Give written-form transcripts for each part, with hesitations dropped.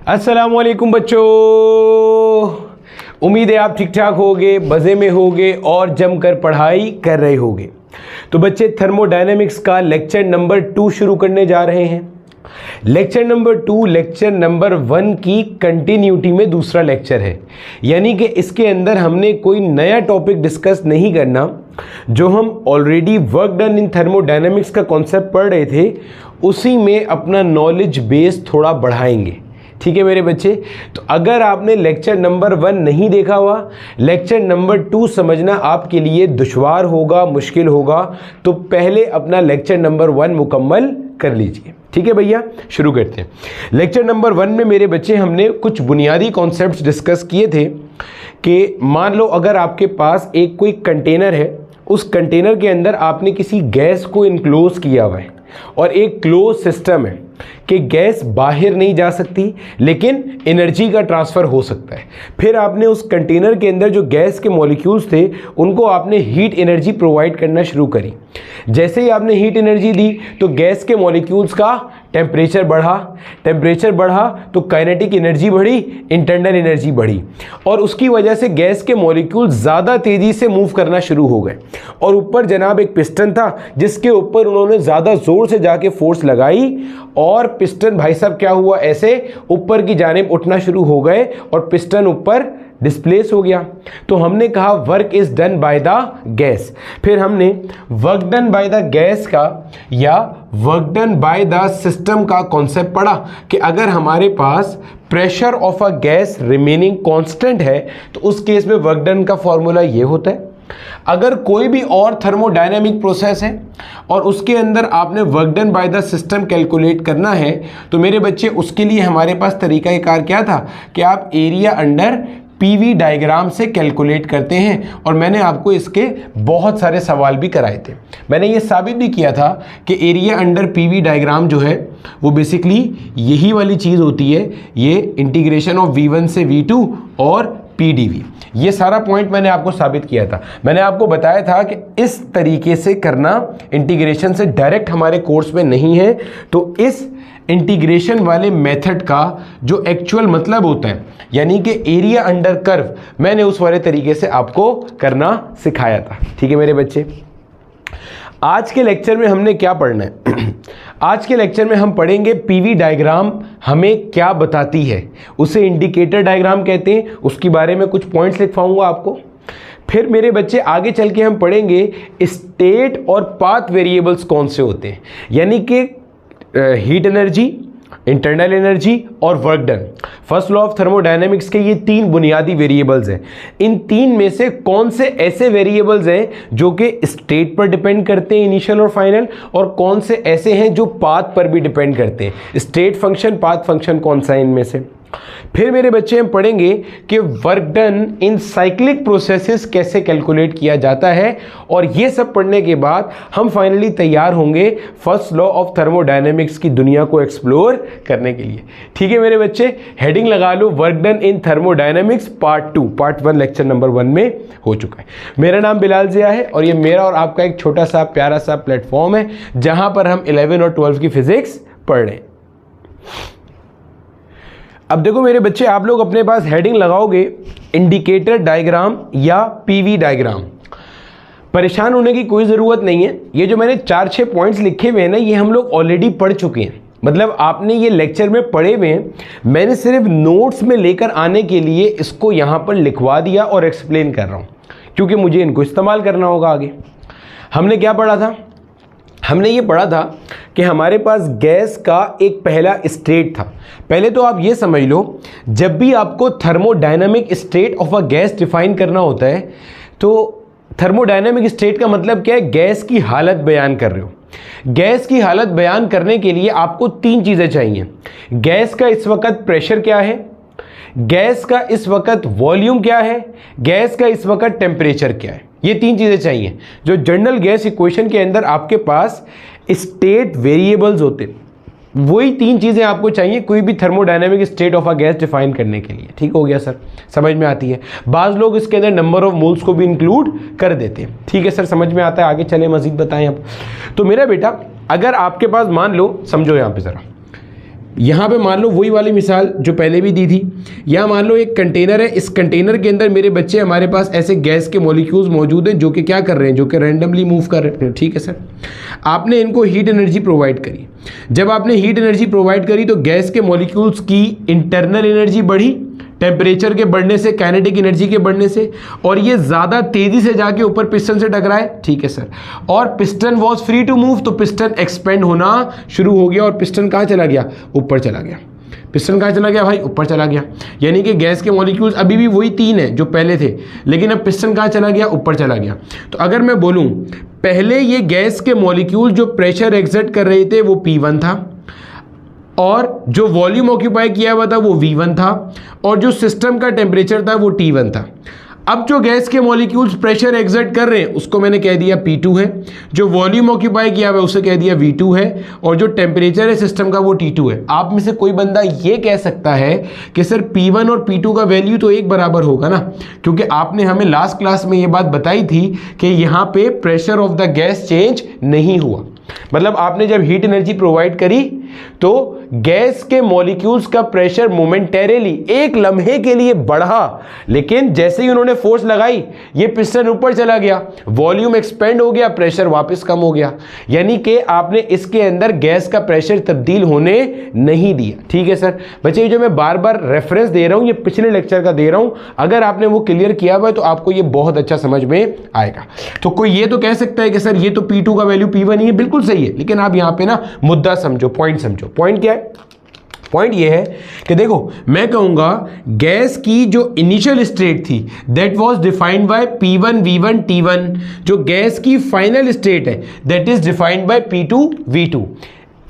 अस्सलामुअलैकुम बच्चों, उम्मीद है आप ठीक ठाक होगे, मज़े में होगे और जमकर पढ़ाई कर रहे होगे। तो बच्चे थर्मोडायनेमिक्स का लेक्चर नंबर 2 शुरू करने जा रहे हैं। लेक्चर नंबर 2 लेक्चर नंबर 1 की कंटिन्यूटी में दूसरा लेक्चर है, यानी कि इसके अंदर हमने कोई नया टॉपिक डिस्कस नहीं करना। जो हम already work done in thermodynamics का कॉन्सेप्ट पढ़ रहे थे उसी में अपना नॉलेज बेस थोड़ा बढ़ाएंगे। ठीक है मेरे बच्चे, तो अगर आपने लेक्चर नंबर 1 नहीं देखा हुआ, लेक्चर नंबर 2 समझना आपके लिए दुश्वार होगा, मुश्किल होगा, तो पहले अपना लेक्चर नंबर 1 मुकम्मल कर लीजिए। ठीक है भैया, शुरू करते हैं। लेक्चर नंबर 1 में मेरे बच्चे हमने कुछ बुनियादी कॉन्सेप्ट्स डिस्कस किए थे कि मान लो अगर आपके पास एक कोई कंटेनर है, उस कंटेनर के अंदर आपने किसी गैस को इनक्लोज किया हुआ है और एक क्लोज सिस्टम है कि गैस बाहर नहीं जा सकती लेकिन एनर्जी का ट्रांसफ़र हो सकता है। फिर आपने उस कंटेनर के अंदर जो गैस के मॉलिक्यूल्स थे उनको आपने हीट एनर्जी प्रोवाइड करना शुरू करी। जैसे ही आपने हीट एनर्जी दी तो गैस के मॉलिक्यूल्स का टेम्परेचर बढ़ा तो काइनेटिक एनर्जी बढ़ी, इंटरनल एनर्जी बढ़ी और उसकी वजह से गैस के मॉलिक्यूल ज़्यादा तेज़ी से मूव करना शुरू हो गए। और ऊपर जनाब एक पिस्टन था जिसके ऊपर उन्होंने ज़्यादा ज़ोर से जाके फोर्स लगाई और पिस्टन भाई साहब क्या हुआ, ऐसे ऊपर की जानिब उठना शुरू हो गए और पिस्टन ऊपर डिस्प्लेस हो गया। तो हमने कहा work is done by the gas. फिर हमने work done by the gas का या work done by the system का कॉन्सेप्ट पढ़ा कि अगर हमारे पास pressure of a gas remaining constant है तो उस केस में वर्क डन का फॉर्मूला ये होता है। अगर कोई भी और थर्मोडायनामिक प्रोसेस है और उसके अंदर आपने work done by the system calculate करना है तो मेरे बच्चे उसके लिए हमारे पास तरीकाकार क्या था कि आप एरिया अंडर पीवी डायग्राम से कैलकुलेट करते हैं। और मैंने आपको इसके बहुत सारे सवाल भी कराए थे। मैंने ये साबित भी किया था कि एरिया अंडर पीवी डायग्राम जो है वो बेसिकली यही वाली चीज़ होती है, ये इंटीग्रेशन ऑफ V1 से V2 और PdV। ये सारा पॉइंट मैंने आपको साबित किया था। मैंने आपको बताया था कि इस तरीके से करना इंटीग्रेशन से डायरेक्ट हमारे कोर्स में नहीं है, तो इस इंटीग्रेशन वाले मेथड का जो एक्चुअल मतलब होता है यानी कि एरिया अंडर कर्व, मैंने उस वाले तरीके से आपको करना सिखाया था। ठीक है मेरे बच्चे, आज के लेक्चर में हमने क्या पढ़ना है? आज के लेक्चर में हम पढ़ेंगे पीवी डायग्राम हमें क्या बताती है, उसे इंडिकेटर डायग्राम कहते हैं, उसके बारे में कुछ पॉइंट्स लिखवाऊंगा आपको। फिर मेरे बच्चे आगे चल के हम पढ़ेंगे स्टेट और पाथ वेरिएबल्स कौन से होते हैं, यानी कि हीट एनर्जी, इंटरनल एनर्जी और work done. First law of thermodynamics के ये 3 बुनियादी वेरिएबल्स हैं। इन 3 में से कौन से ऐसे वेरिएबल्स हैं जो कि स्टेट पर डिपेंड करते हैं, इनिशियल और फाइनल, और कौन से ऐसे हैं जो पाथ पर भी डिपेंड करते हैं, स्टेट फंक्शन, पाथ फंक्शन कौन सा है इनमें से। फिर मेरे बच्चे हम पढ़ेंगे कि work done in cyclic processes कैसे कैलकुलेट किया जाता है, और ये सब पढ़ने के बाद हम फाइनली तैयार होंगे फर्स्ट लॉ ऑफ थर्मोडायनेमिक्स की दुनिया को एक्सप्लोर करने के लिए। ठीक है मेरे बच्चे, हेडिंग लगा लो work done in thermodynamics part 2। Part 1 lecture number 1 में हो चुका है। मेरा नाम बिलाल ज़िया है और ये मेरा और आपका एक छोटा सा प्यारा सा प्लेटफॉर्म है जहां पर हम 11 और 12 की फिजिक्स पढ़ रहे हैं। अब देखो मेरे बच्चे, आप लोग अपने पास हेडिंग लगाओगे इंडिकेटर डायग्राम या पीवी डायग्राम। परेशान होने की कोई ज़रूरत नहीं है। ये जो मैंने 4-6 पॉइंट्स लिखे हुए हैं ना, ये हम लोग ऑलरेडी पढ़ चुके हैं, मतलब आपने ये लेक्चर में पढ़े हुए हैं। मैंने सिर्फ नोट्स में लेकर आने के लिए इसको यहाँ पर लिखवा दिया और एक्सप्लेन कर रहा हूँ क्योंकि मुझे इनको इस्तेमाल करना होगा आगे। हमने क्या पढ़ा था? हमने ये पढ़ा था कि हमारे पास गैस का एक पहला स्टेट था। पहले तो आप ये समझ लो, जब भी आपको thermodynamic state of a gas define करना होता है तो थर्मोडायनामिक स्टेट का मतलब क्या है? गैस की हालत बयान कर रहे हो। गैस की हालत बयान करने के लिए आपको 3 चीज़ें चाहिए। गैस का इस वक्त प्रेशर क्या है, गैस का इस वक्त वॉल्यूम क्या है, गैस का इस वक्त टेम्परेचर क्या है। ये 3 चीज़ें चाहिए जो जनरल गैस इक्वेशन के अंदर आपके पास स्टेट वेरिएबल्स होते हैं। वही 3 चीज़ें आपको चाहिए कोई भी thermodynamic state of a gas define करने के लिए। ठीक हो गया सर, समझ में आती है। बाज़ लोग इसके अंदर नंबर ऑफ मोल्स को भी इंक्लूड कर देते हैं। ठीक है सर, समझ में आता है। आगे चले मजीद बताएं अब। तो मेरा बेटा, अगर आपके पास मान लो, समझो यहाँ पे ज़रा, यहाँ पे मान लो वही वाली मिसाल जो पहले भी दी थी, यहाँ मान लो एक कंटेनर है, इस कंटेनर के अंदर मेरे बच्चे हमारे पास ऐसे गैस के मॉलिक्यूल्स मौजूद हैं जो कि क्या कर रहे हैं, जो कि रैंडमली मूव कर रहे हैं। ठीक है सर, आपने इनको हीट एनर्जी प्रोवाइड करी। जब आपने हीट एनर्जी प्रोवाइड करी तो गैस के मॉलिक्यूल्स की इंटरनल एनर्जी बढ़ी टेम्परेचर के बढ़ने से, काइनेटिक एनर्जी के बढ़ने से, और ये ज़्यादा तेज़ी से जाके ऊपर पिस्टन से टकराए। ठीक है सर, और piston was free to move, तो पिस्टन एक्सपेंड होना शुरू हो गया और पिस्टन कहाँ चला गया, ऊपर चला गया। पिस्टन कहाँ चला गया भाई, ऊपर चला गया। यानी कि गैस के मॉलिक्यूल्स अभी भी वही 3 हैं जो पहले थे, लेकिन अब पिस्टन कहाँ चला गया, ऊपर चला गया। तो अगर मैं बोलूँ पहले ये गैस के मॉलिक्यूल जो प्रेशर एक्सर्ट कर रहे थे वो P1 था, और जो वॉल्यूम ऑक्यूपाई किया हुआ था वो V1 था, और जो सिस्टम का टेम्परेचर था वो T1 था। अब जो गैस के मॉलिक्यूल्स प्रेशर एक्सर्ट कर रहे हैं उसको मैंने कह दिया P2 है, जो वॉल्यूम ऑक्यूपाई किया हुआ है उसे कह दिया V2 है, और जो टेम्परेचर है सिस्टम का वो T2 है। आप में से कोई बंदा ये कह सकता है कि सर P1 और P2 का वैल्यू तो एक बराबर होगा ना, क्योंकि आपने हमें लास्ट क्लास में ये बात बताई थी कि यहाँ पे pressure of the gas change नहीं हुआ। मतलब आपने जब हीट एनर्जी प्रोवाइड करी तो गैस के मॉलिक्यूल्स का प्रेशर मोमेंटेरियली एक लम्हे के लिए बढ़ा, लेकिन जैसे ही उन्होंने फोर्स लगाई ये पिस्टन ऊपर चला गया, वॉल्यूम एक्सपेंड हो गया, प्रेशर वापस कम हो गया। यानी कि आपने इसके अंदर गैस का प्रेशर तब्दील होने नहीं दिया। ठीक है सर बच्चे, ये जो मैं बार बार रेफरेंस दे रहा हूं ये पिछले लेक्चर का दे रहा हूं, अगर आपने वो क्लियर किया हुआ है तो आपको ये बहुत अच्छा समझ में आएगा। तो कोई ये तो कह सकता है कि सर ये तो P2 का वैल्यू P1 ही है, बिल्कुल सही है, लेकिन आप यहां पे ना मुद्दा समझो, पॉइंट समझो। पॉइंट क्या है, पॉइंट ये है कि देखो मैं कहूंगा गैस की जो इनिशियल स्टेट थी that was defined by P1 V1 T1, जो गैस की फाइनल स्टेट है that is defined by P2 V2।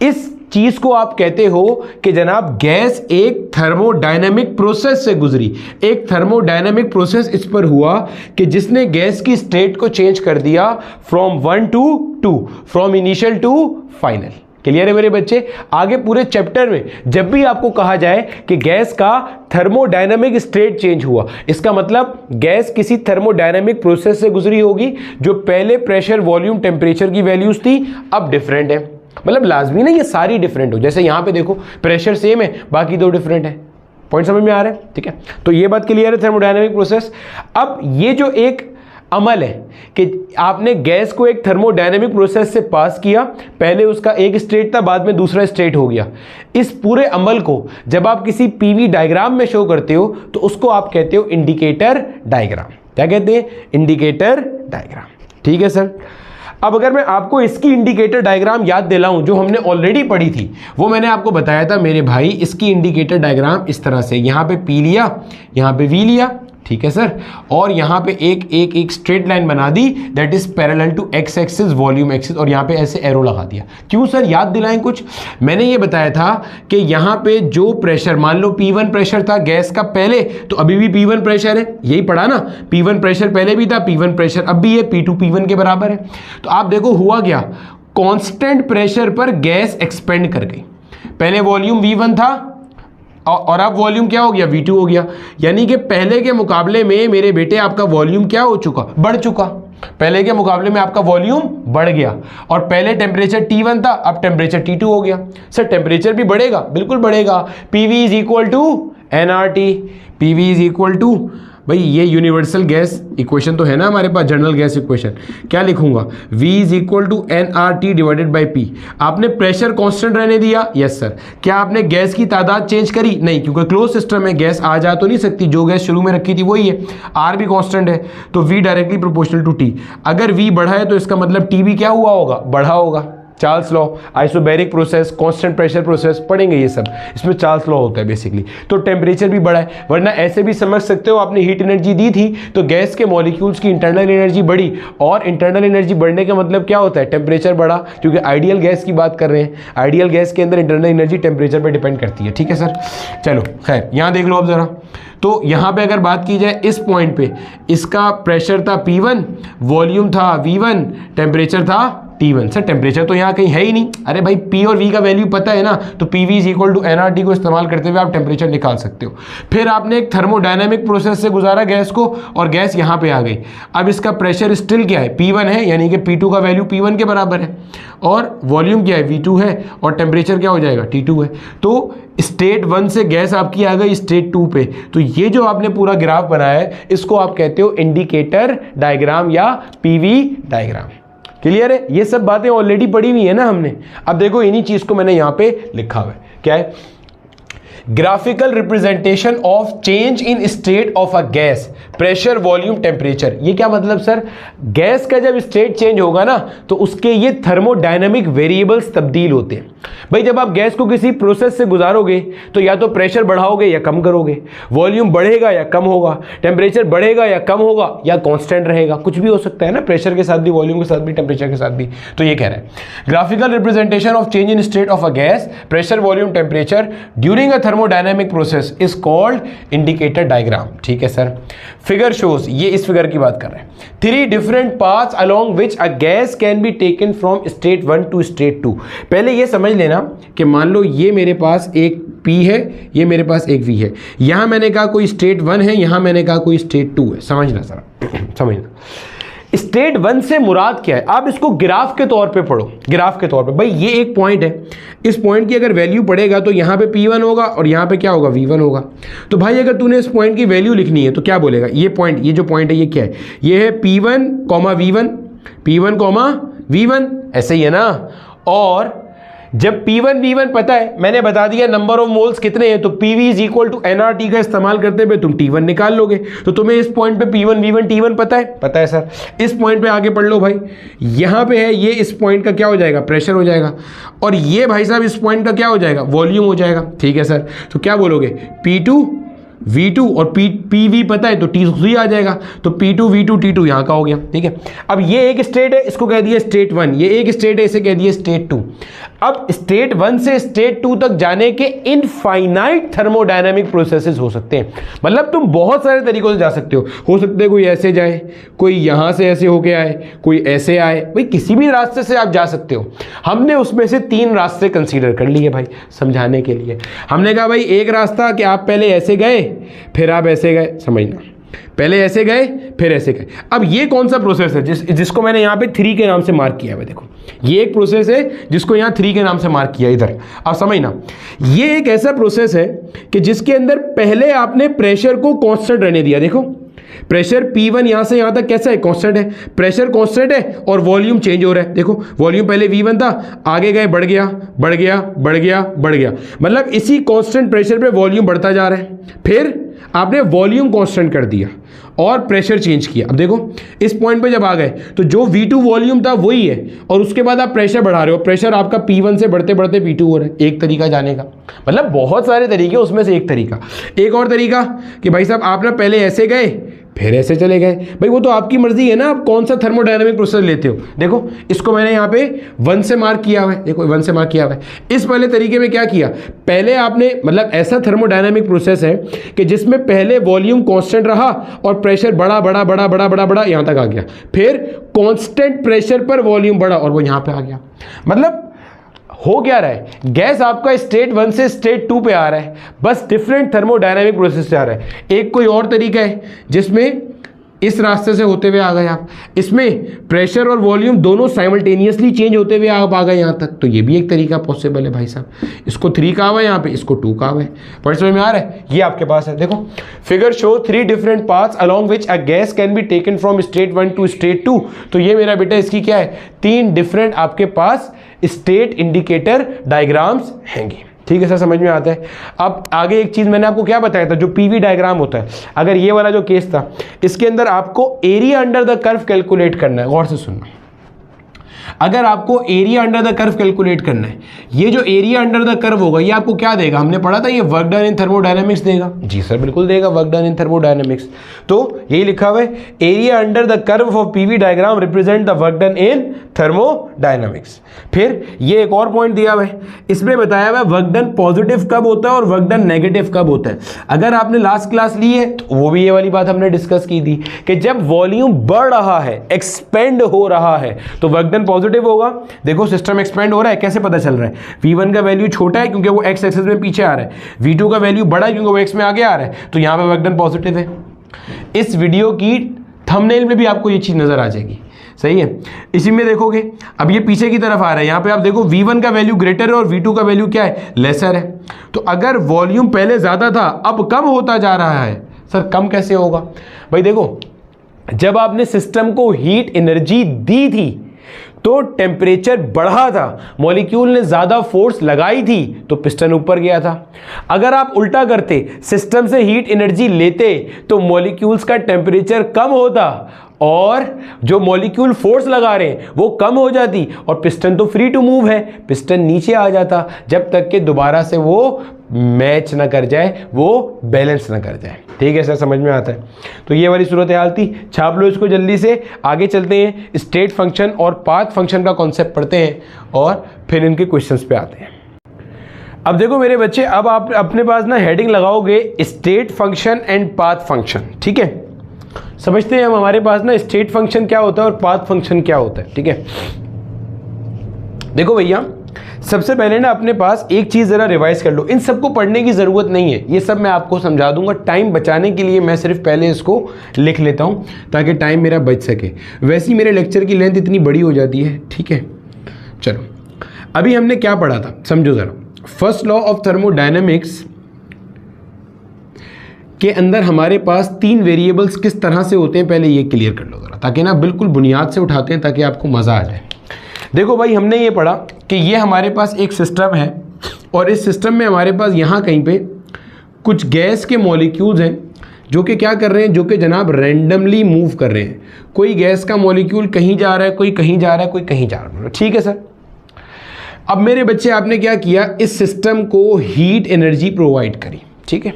इस चीज को आप कहते हो कि जनाब गैस एक थर्मोडायनेमिक प्रोसेस से गुजरी, एक थर्मोडायनेमिक प्रोसेस इस पर हुआ कि जिसने गैस की स्टेट को चेंज कर दिया from 1 to 2, from initial to final. Clear है मेरे बच्चे? आगे पूरे चैप्टर में जब भी आपको कहा जाए कि गैस का थर्मोडायनेमिक स्टेट चेंज हुआ, इसका मतलब गैस किसी थर्मोडायनेमिक प्रोसेस से गुजरी होगी, जो पहले प्रेशर वॉल्यूम टेम्परेचर की वैल्यूज थी अब डिफरेंट है। मतलब लाजमी नहीं ये सारी डिफरेंट हो, जैसे यहां पे देखो प्रेशर सेम है बाकी 2 डिफरेंट है। पॉइंट समझ में आ रहा है? ठीक है, तो ये बात क्लियर है थर्मोडायनेमिक प्रोसेस। अब ये जो एक अमल है कि आपने गैस को एक थर्मोडायनेमिक प्रोसेस से पास किया, पहले उसका एक स्टेट था बाद में दूसरा स्टेट हो गया, इस पूरे अमल को जब आप किसी पीवी डायग्राम में शो करते हो तो उसको आप कहते हो इंडिकेटर डायग्राम। क्या कहते हैं? Indicator diagram. ठीक है सर, अब अगर मैं आपको इसकी इंडिकेटर डायग्राम याद दिलाऊं जो हमने ऑलरेडी पढ़ी थी, वो मैंने आपको बताया था मेरे भाई, इसकी इंडिकेटर डायग्राम इस तरह से, यहां पे P लिया, यहां पे V लिया, ठीक है सर, और यहां पे एक स्ट्रेट लाइन बना दी that is parallel to x axis volume axis, और यहां पे ऐसे एरो लगा दिया। क्यों सर, याद दिलाएं कुछ? मैंने ये बताया था कि यहां पे जो प्रेशर, मान लो P1 प्रेशर था गैस का पहले, तो अभी भी P1 प्रेशर है, यही पढ़ा ना, P1 प्रेशर पहले भी था, P1 प्रेशर अब भी है, P2 P1 के बराबर है। तो आप देखो हुआ क्या, कांस्टेंट प्रेशर पर गैस एक्सपेंड कर गई। पहले वॉल्यूम V1 था और अब वॉल्यूम क्या हो गया, V2 हो गया। यानी कि पहले के मुकाबले में मेरे बेटे आपका वॉल्यूम क्या हो चुका, बढ़ चुका। पहले के मुकाबले में आपका वॉल्यूम बढ़ गया, और पहले टेम्परेचर T1 था, अब टेम्परेचर T2 हो गया। सर टेम्परेचर भी बढ़ेगा? बिल्कुल बढ़ेगा। PV is equal to nRT, PV is equal to, भाई ये यूनिवर्सल गैस इक्वेशन तो है ना हमारे पास, जनरल गैस इक्वेशन, क्या लिखूंगा, V is equal to nRT divided by P। आपने प्रेशर कांस्टेंट रहने दिया, यस सर। क्या आपने गैस की तादाद चेंज करी? नहीं, क्योंकि क्लोज सिस्टम में गैस आ जा तो नहीं सकती, जो गैस शुरू में रखी थी वही है। R भी कांस्टेंट है, तो V directly proportional to T। अगर V बढ़ा है तो इसका मतलब T भी क्या हुआ होगा, बढ़ा होगा। Charles law, isobaric process, constant pressure process पढ़ेंगे ये सब, इसमें चार्ल्स लॉ होता है बेसिकली। तो टेम्परेचर भी बढ़ा है, वरना ऐसे भी समझ सकते हो आपने हीट एनर्जी दी थी तो गैस के मॉलिक्यूल्स की इंटरनल एनर्जी बढ़ी, और इंटरनल एनर्जी बढ़ने का मतलब क्या होता है, टेम्परेचर बढ़ा, क्योंकि आइडियल गैस की बात कर रहे हैं। आइडियल गैस के अंदर इंटरनल एनर्जी टेम्परेचर पर डिपेंड करती है। ठीक है सर, चलो खैर यहाँ देख लो अब जरा। तो यहाँ पे अगर बात की जाए इस पॉइंट पे, इसका प्रेशर था P1, वॉल्यूम था V1, टेम्परेचर था T1। सर टेम्परेचर तो यहाँ कहीं है ही नहीं। अरे भाई P और V का वैल्यू पता है ना, तो PV is equal to nRT को इस्तेमाल करते हुए आप टेम्परेचर निकाल सकते हो। फिर आपने एक थर्मोडायनेमिक प्रोसेस से गुजारा गैस को, और गैस यहाँ पे आ गई। अब इसका प्रेशर स्टिल क्या है, P1 है, यानी कि P2 का वैल्यू P1 के बराबर है, और वॉल्यूम क्या है, V2 है, और टेम्परेचर क्या हो जाएगा, T2 है। तो स्टेट 1 से गैस आपकी आ गई स्टेट 2 पे, तो ये जो आपने पूरा ग्राफ बनाया है इसको आप कहते हो इंडिकेटर डायग्राम या पीवी डायग्राम। क्लियर है? ये सब बातें ऑलरेडी पढ़ी हुई है ना हमने। अब देखो इन्हीं चीज को मैंने यहां पे लिखा हुआ है, क्या है? Graphical representation of change in state of a gas, pressure, volume, temperature. ये क्या मतलब सर? गैस का जब स्टेट चेंज होगा ना तो उसके ये थर्मोडायनेमिक वेरिएबल्स तब्दील होते हैं। भाई जब आप गैस को किसी प्रोसेस से गुजारोगे तो या तो प्रेशर बढ़ाओगे या कम करोगे, वॉल्यूम बढ़ेगा या कम होगा, टेम्परेचर बढ़ेगा या कम होगा या कांस्टेंट रहेगा, कुछ भी हो सकता है ना, प्रेशर के साथ भी, वॉल्यूम के साथ भी, टेम्परेचर के साथ भी। तो ये कह रहा है graphical representation of change in state of a gas, pressure, volume, temperature during a thermodynamic process is called indicator diagram. ठीक है सर। फिगर शोज, ये इस फिगर की बात कर रहे हैं, 3 different paths along which a gas can be taken from state 1 to state 2। पहले ये समझ लेना कि मान लो ये मेरे पास एक P है, ये मेरे पास एक V है, यहां मैंने कहा कोई स्टेट 1 है, यहां मैंने कहा कोई स्टेट 2 है। समझना सर, समझना स्टेट 1 से मुराद क्या है। आप इसको ग्राफ के तौर पे पढ़ो, ग्राफ के तौर पे। भाई ये एक पॉइंट है, इस पॉइंट की अगर वैल्यू पड़ेगा तो यहाँ पे P1 होगा और यहाँ पे क्या होगा, V1 होगा। तो भाई अगर तूने इस पॉइंट की वैल्यू लिखनी है तो क्या बोलेगा, ये पॉइंट, ये जो पॉइंट है ये क्या है, ये है P1, V1, P1, V1, ऐसे ही है ना। और जब P1 V1 पता है, मैंने बता दिया नंबर ऑफ मोल्स कितने हैं, तो PV is equal to NRT का इस्तेमाल करते हुए तुम T1 निकाल लोगे। तो तुम्हें इस पॉइंट पे P1 V1 T1 पता है? पता है सर। इस पॉइंट पे आगे पढ़ लो भाई, यहां पे है ये, इस पॉइंट का क्या हो जाएगा, प्रेशर हो जाएगा, और ये भाई साहब इस पॉइंट का क्या हो जाएगा, वॉल्यूम हो जाएगा। ठीक है सर। तो क्या बोलोगे, P2 V2 और PV पता है तो T3 आ जाएगा, तो P2 V2 T2 यहाँ का हो गया। ठीक है। अब ये एक स्टेट है, इसको कह दिया स्टेट 1, ये एक स्टेट है, इसे कह दिया स्टेट 2। अब स्टेट 1 से स्टेट 2 तक जाने के इनफाइनाइट थर्मोडायनेमिक प्रोसेसेस हो सकते हैं। मतलब तुम बहुत सारे तरीकों से जा सकते हो सकता है कोई ऐसे जाए, कोई यहां से ऐसे होके आए, कोई ऐसे आए, भाई किसी भी रास्ते से आप जा सकते हो। हमने उसमें से 3 रास्ते कंसीडर कर लिए भाई समझाने के लिए। हमने कहा भाई एक रास्ता कि आप पहले ऐसे गए फिर आप ऐसे गए, समझना, पहले ऐसे गए फिर ऐसे गए। अब ये कौन सा प्रोसेस है जिसको मैंने यहां पे 3 के नाम से मार्क किया है। देखो ये एक प्रोसेस है जिसको यहां 3 के नाम से मार्क किया इधर। अब समझना, ये एक ऐसा प्रोसेस है कि जिसके अंदर पहले आपने प्रेशर को कांस्टेंट रहने दिया। देखो प्रेशर P1 यहां से यहां तक कैसा है, कांस्टेंट है, प्रेशर कांस्टेंट है और वॉल्यूम चेंज हो रहा है। देखो वॉल्यूम पहले V1 था, आगे गए बढ़ गया बढ़ गया बढ़ गया बढ़ गया, मतलब इसी कांस्टेंट प्रेशर पे वॉल्यूम बढ़ता जा रहा है। फिर आपने वॉल्यूम कांस्टेंट कर दिया और प्रेशर चेंज किया। अब देखो इस पॉइंट पे जब आ गए तो जो V2 वॉल्यूम था वही है, और उसके बाद आप प्रेशर बढ़ा रहे हो, प्रेशर आपका P1 से बढ़ते बढ़ते P2 हो रहा है। एक तरीका जाने का, मतलब बहुत सारे तरीके, उसमें से एक तरीका। एक और तरीका कि भाई साहब आप ना पहले ऐसे गए फिर ऐसे चले गए, भाई वो तो आपकी मर्जी है ना, आप कौन सा थर्मोडायनेमिक प्रोसेस लेते हो। देखो इसको मैंने यहाँ पे 1 से मार्क किया हुआ है, देखो 1 से मार्क किया हुआ है। इस पहले तरीके में क्या किया, पहले आपने, मतलब ऐसा थर्मोडायनेमिक प्रोसेस है कि जिसमें पहले वॉल्यूम कांस्टेंट रहा और प्रेशर बड़ा बड़ा बड़ा बड़ा बड़ा बड़ा यहाँ तक आ गया, फिर कांस्टेंट प्रेशर पर वॉल्यूम बढ़ा और वो यहाँ पे आ गया। मतलब हो क्या रहा है, गैस आपका स्टेट 1 से स्टेट 2 पे आ रहा है, बस डिफरेंट थर्मोडायनेमिक प्रोसेस से आ रहा है। एक कोई और तरीका है जिसमें इस रास्ते से होते हुए आ गए आप, इसमें प्रेशर और वॉल्यूम दोनों साइमल्टेनियसली चेंज होते हुए आप आ गए यहाँ तक, तो ये भी एक तरीका पॉसिबल है भाई साहब। इसको 3 कहा हुआ है यहाँ पे, इसको 2 कहा हुआ है। पर समझ में आ रहा है, ये आपके पास है। देखो figure show 3 different paths along which a gas can be taken from state 1 to state 2। तो ये मेरा बेटा इसकी क्या है, 3 डिफरेंट आपके पास स्टेट इंडिकेटर डायग्राम्स हैंगे। ठीक है सर, समझ में आता है। अब आगे एक चीज मैंने आपको क्या बताया था, जो पीवी डायग्राम होता है, अगर ये वाला जो केस था इसके अंदर आपको area under the curve calculate करना है। गौर से सुनना, अगर आपको area under the curve calculate करना है, ये जो एरिया अंडर द कर्व होगा ये आपको क्या देगा, हमने पढ़ा था ये वर्क डन इन थर्मोडायनेमिक्स देगा। जी सर बिल्कुल देगा, वर्क डन इन थर्मोडायनेमिक्स। तो यही लिखा हुआ है, area under the curve of PV diagram represent the work done in thermodynamics. फिर ये एक और पॉइंट दिया हुआ है, इसमें बताया हुआ है वर्क डन पॉजिटिव कब होता है और वर्क डन नेगेटिव कब होता है। अगर आपने लास्ट क्लास ली है तो वो भी ये वाली बात हमने डिस्कस की थी कि जब वॉल्यूम बढ़ रहा है, एक्सपेंड हो रहा है, तो वर्क डन पॉजिटिव होगा। देखो सिस्टम एक्सपेंड हो रहा है, कैसे पता चल रहा है, V1 का वैल्यू छोटा है क्योंकि वो एक्स एक्सिस में पीछे आ रहा है, V2 का वैल्यू बड़ा है क्योंकि वो एक्स में आगे आ रहा है, तो यहां पे वर्क डन पॉजिटिव है। इस वीडियो की थंबनेल में भी आपको ये चीज नजर आ जाएगी। सही है। इसी में देखोगे अब ये पीछे की तरफ आ रहा है, यहाँ पे आप देखो V1 का वैल्यू ग्रेटर है और V2 का वैल्यू क्या है, लेसर है। तो अगर वॉल्यूम पहले ज़्यादा था अब कम होता जा रहा है, सर कम कैसे होगा? भाई देखो, जब आपने सिस्टम को हीट एनर्जी दी थी तो टेम्परेचर बढ़ा था, मॉलिक्यूल ने ज़्यादा फोर्स लगाई थी तो पिस्टन ऊपर गया था। अगर आप उल्टा करते, सिस्टम से हीट एनर्जी लेते तो मॉलिक्यूल्स का टेम्परेचर कम होता और जो मॉलिक्यूल फोर्स लगा रहे हैं वो कम हो जाती और पिस्टन तो फ्री टू मूव है, पिस्टन नीचे आ जाता जब तक कि दोबारा से वो मैच ना कर जाए, वो बैलेंस ना कर जाए। ठीक है सर, समझ में आता है। तो ये वाली सूरत हाल थी, छाप लो इसको जल्दी से। आगे चलते हैं, स्टेट फंक्शन और पाथ फंक्शन का कॉन्सेप्ट पढ़ते हैं और फिर इनके क्वेश्चंस पे आते हैं। अब देखो मेरे बच्चे, अब आप अपने पास ना हेडिंग लगाओगे state function and path function. ठीक है, समझते हैं हम हमारे पास ना स्टेट फंक्शन क्या होता है और पाथ फंक्शन क्या होता है। ठीक है, देखो भैया, सबसे पहले ना अपने पास एक चीज़ ज़रा रिवाइज कर लो। इन सबको पढ़ने की ज़रूरत नहीं है, ये सब मैं आपको समझा दूंगा। टाइम बचाने के लिए मैं सिर्फ पहले इसको लिख लेता हूँ ताकि टाइम मेरा बच सके। वैसे ही मेरे लेक्चर की लेंथ इतनी बड़ी हो जाती है। ठीक है, चलो अभी हमने क्या पढ़ा था समझो ज़रा। फर्स्ट लॉ ऑफ थर्मोडायनेमिक्स के अंदर हमारे पास 3 वेरिएबल्स किस तरह से होते हैं पहले ये क्लियर कर लो ज़रा, ताकि ना बिल्कुल बुनियाद से उठाते हैं ताकि आपको मज़ा आ जाए। देखो भाई, हमने ये पढ़ा कि ये हमारे पास एक सिस्टम है और इस सिस्टम में हमारे पास यहाँ कहीं पे कुछ गैस के मॉलिक्यूल्स हैं जो कि क्या कर रहे हैं, जो कि जनाब रैंडमली मूव कर रहे हैं। कोई गैस का मॉलिक्यूल कहीं जा रहा है, कोई कहीं जा रहा है, कोई कहीं जा रहा है। ठीक है सर, अब मेरे बच्चे आपने क्या किया, इस सिस्टम को हीट एनर्जी प्रोवाइड करी। ठीक है,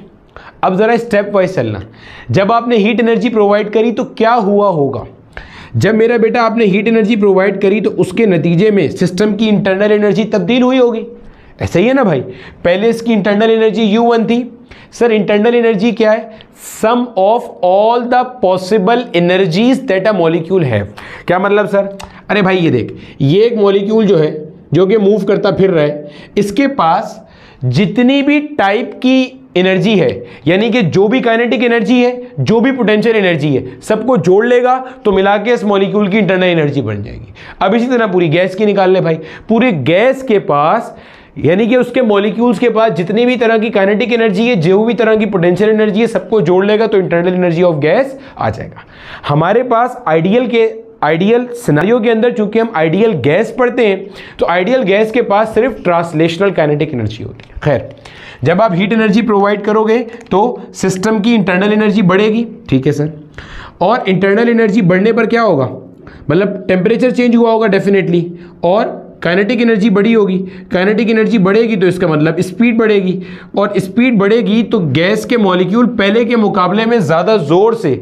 अब ज़रा स्टेप वाइज चलना। जब आपने हीट एनर्जी प्रोवाइड करी तो क्या हुआ होगा? जब मेरा बेटा आपने हीट एनर्जी प्रोवाइड करी तो उसके नतीजे में सिस्टम की इंटरनल एनर्जी तब्दील हुई होगी। ऐसा ही है ना भाई, पहले इसकी इंटरनल एनर्जी U1 थी। सर इंटरनल एनर्जी क्या है? Sum of all the possible energies that a molecule have. क्या मतलब सर? अरे भाई ये देख, ये एक मॉलिक्यूल जो है जो कि मूव करता फिर रहा है, इसके पास जितनी भी टाइप की एनर्जी है, यानी कि जो भी काइनेटिक एनर्जी है, जो भी पोटेंशियल एनर्जी है, सबको जोड़ लेगा तो मिला के इस मॉलिक्यूल की इंटरनल एनर्जी बन जाएगी। अब इसी तरह पूरी गैस की निकाल ले भाई, पूरे गैस के पास यानी कि उसके मॉलिक्यूल्स के पास जितनी भी तरह की काइनेटिक एनर्जी है, जो भी तरह की पोटेंशियल एनर्जी है, सबको जोड़ लेगा तो इंटरनल एनर्जी ऑफ गैस आ जाएगा। हमारे पास आइडियल सिनेरियो के अंदर चूंकि हम आइडियल गैस पढ़ते हैं तो आइडियल गैस के पास सिर्फ ट्रांसलेशनल काइनेटिक एनर्जी होती है। खैर, जब आप हीट एनर्जी प्रोवाइड करोगे तो सिस्टम की इंटरनल एनर्जी बढ़ेगी। ठीक है सर, और इंटरनल एनर्जी बढ़ने पर क्या होगा, मतलब टेम्परेचर चेंज हुआ होगा डेफिनेटली, और काइनेटिक एनर्जी बढ़ी होगी। काइनेटिक एनर्जी बढ़ेगी तो इसका मतलब स्पीड बढ़ेगी, और स्पीड बढ़ेगी तो गैस के मॉलिक्यूल पहले के मुकाबले में ज़्यादा ज़ोर से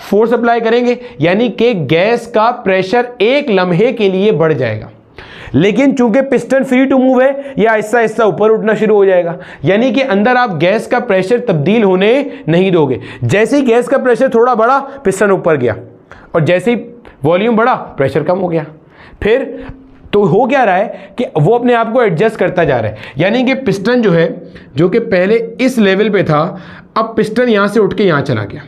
फोर्स अप्लाई करेंगे, यानी कि गैस का प्रेशर एक लम्हे के लिए बढ़ जाएगा। लेकिन चूंकि पिस्टन फ्री टू मूव है, यह आहिस्ता आहिस्ता ऊपर उठना शुरू हो जाएगा, यानी कि अंदर आप गैस का प्रेशर तब्दील होने नहीं दोगे। जैसे ही गैस का प्रेशर थोड़ा बढ़ा, पिस्टन ऊपर गया, और जैसे ही वॉल्यूम बढ़ा, प्रेशर कम हो गया। फिर तो हो क्या रहा है कि वो अपने आप को एडजस्ट करता जा रहा है, यानी कि पिस्टन जो है, जो कि पहले इस लेवल पे था, अब पिस्टन यहाँ से उठ के यहाँ चला गया।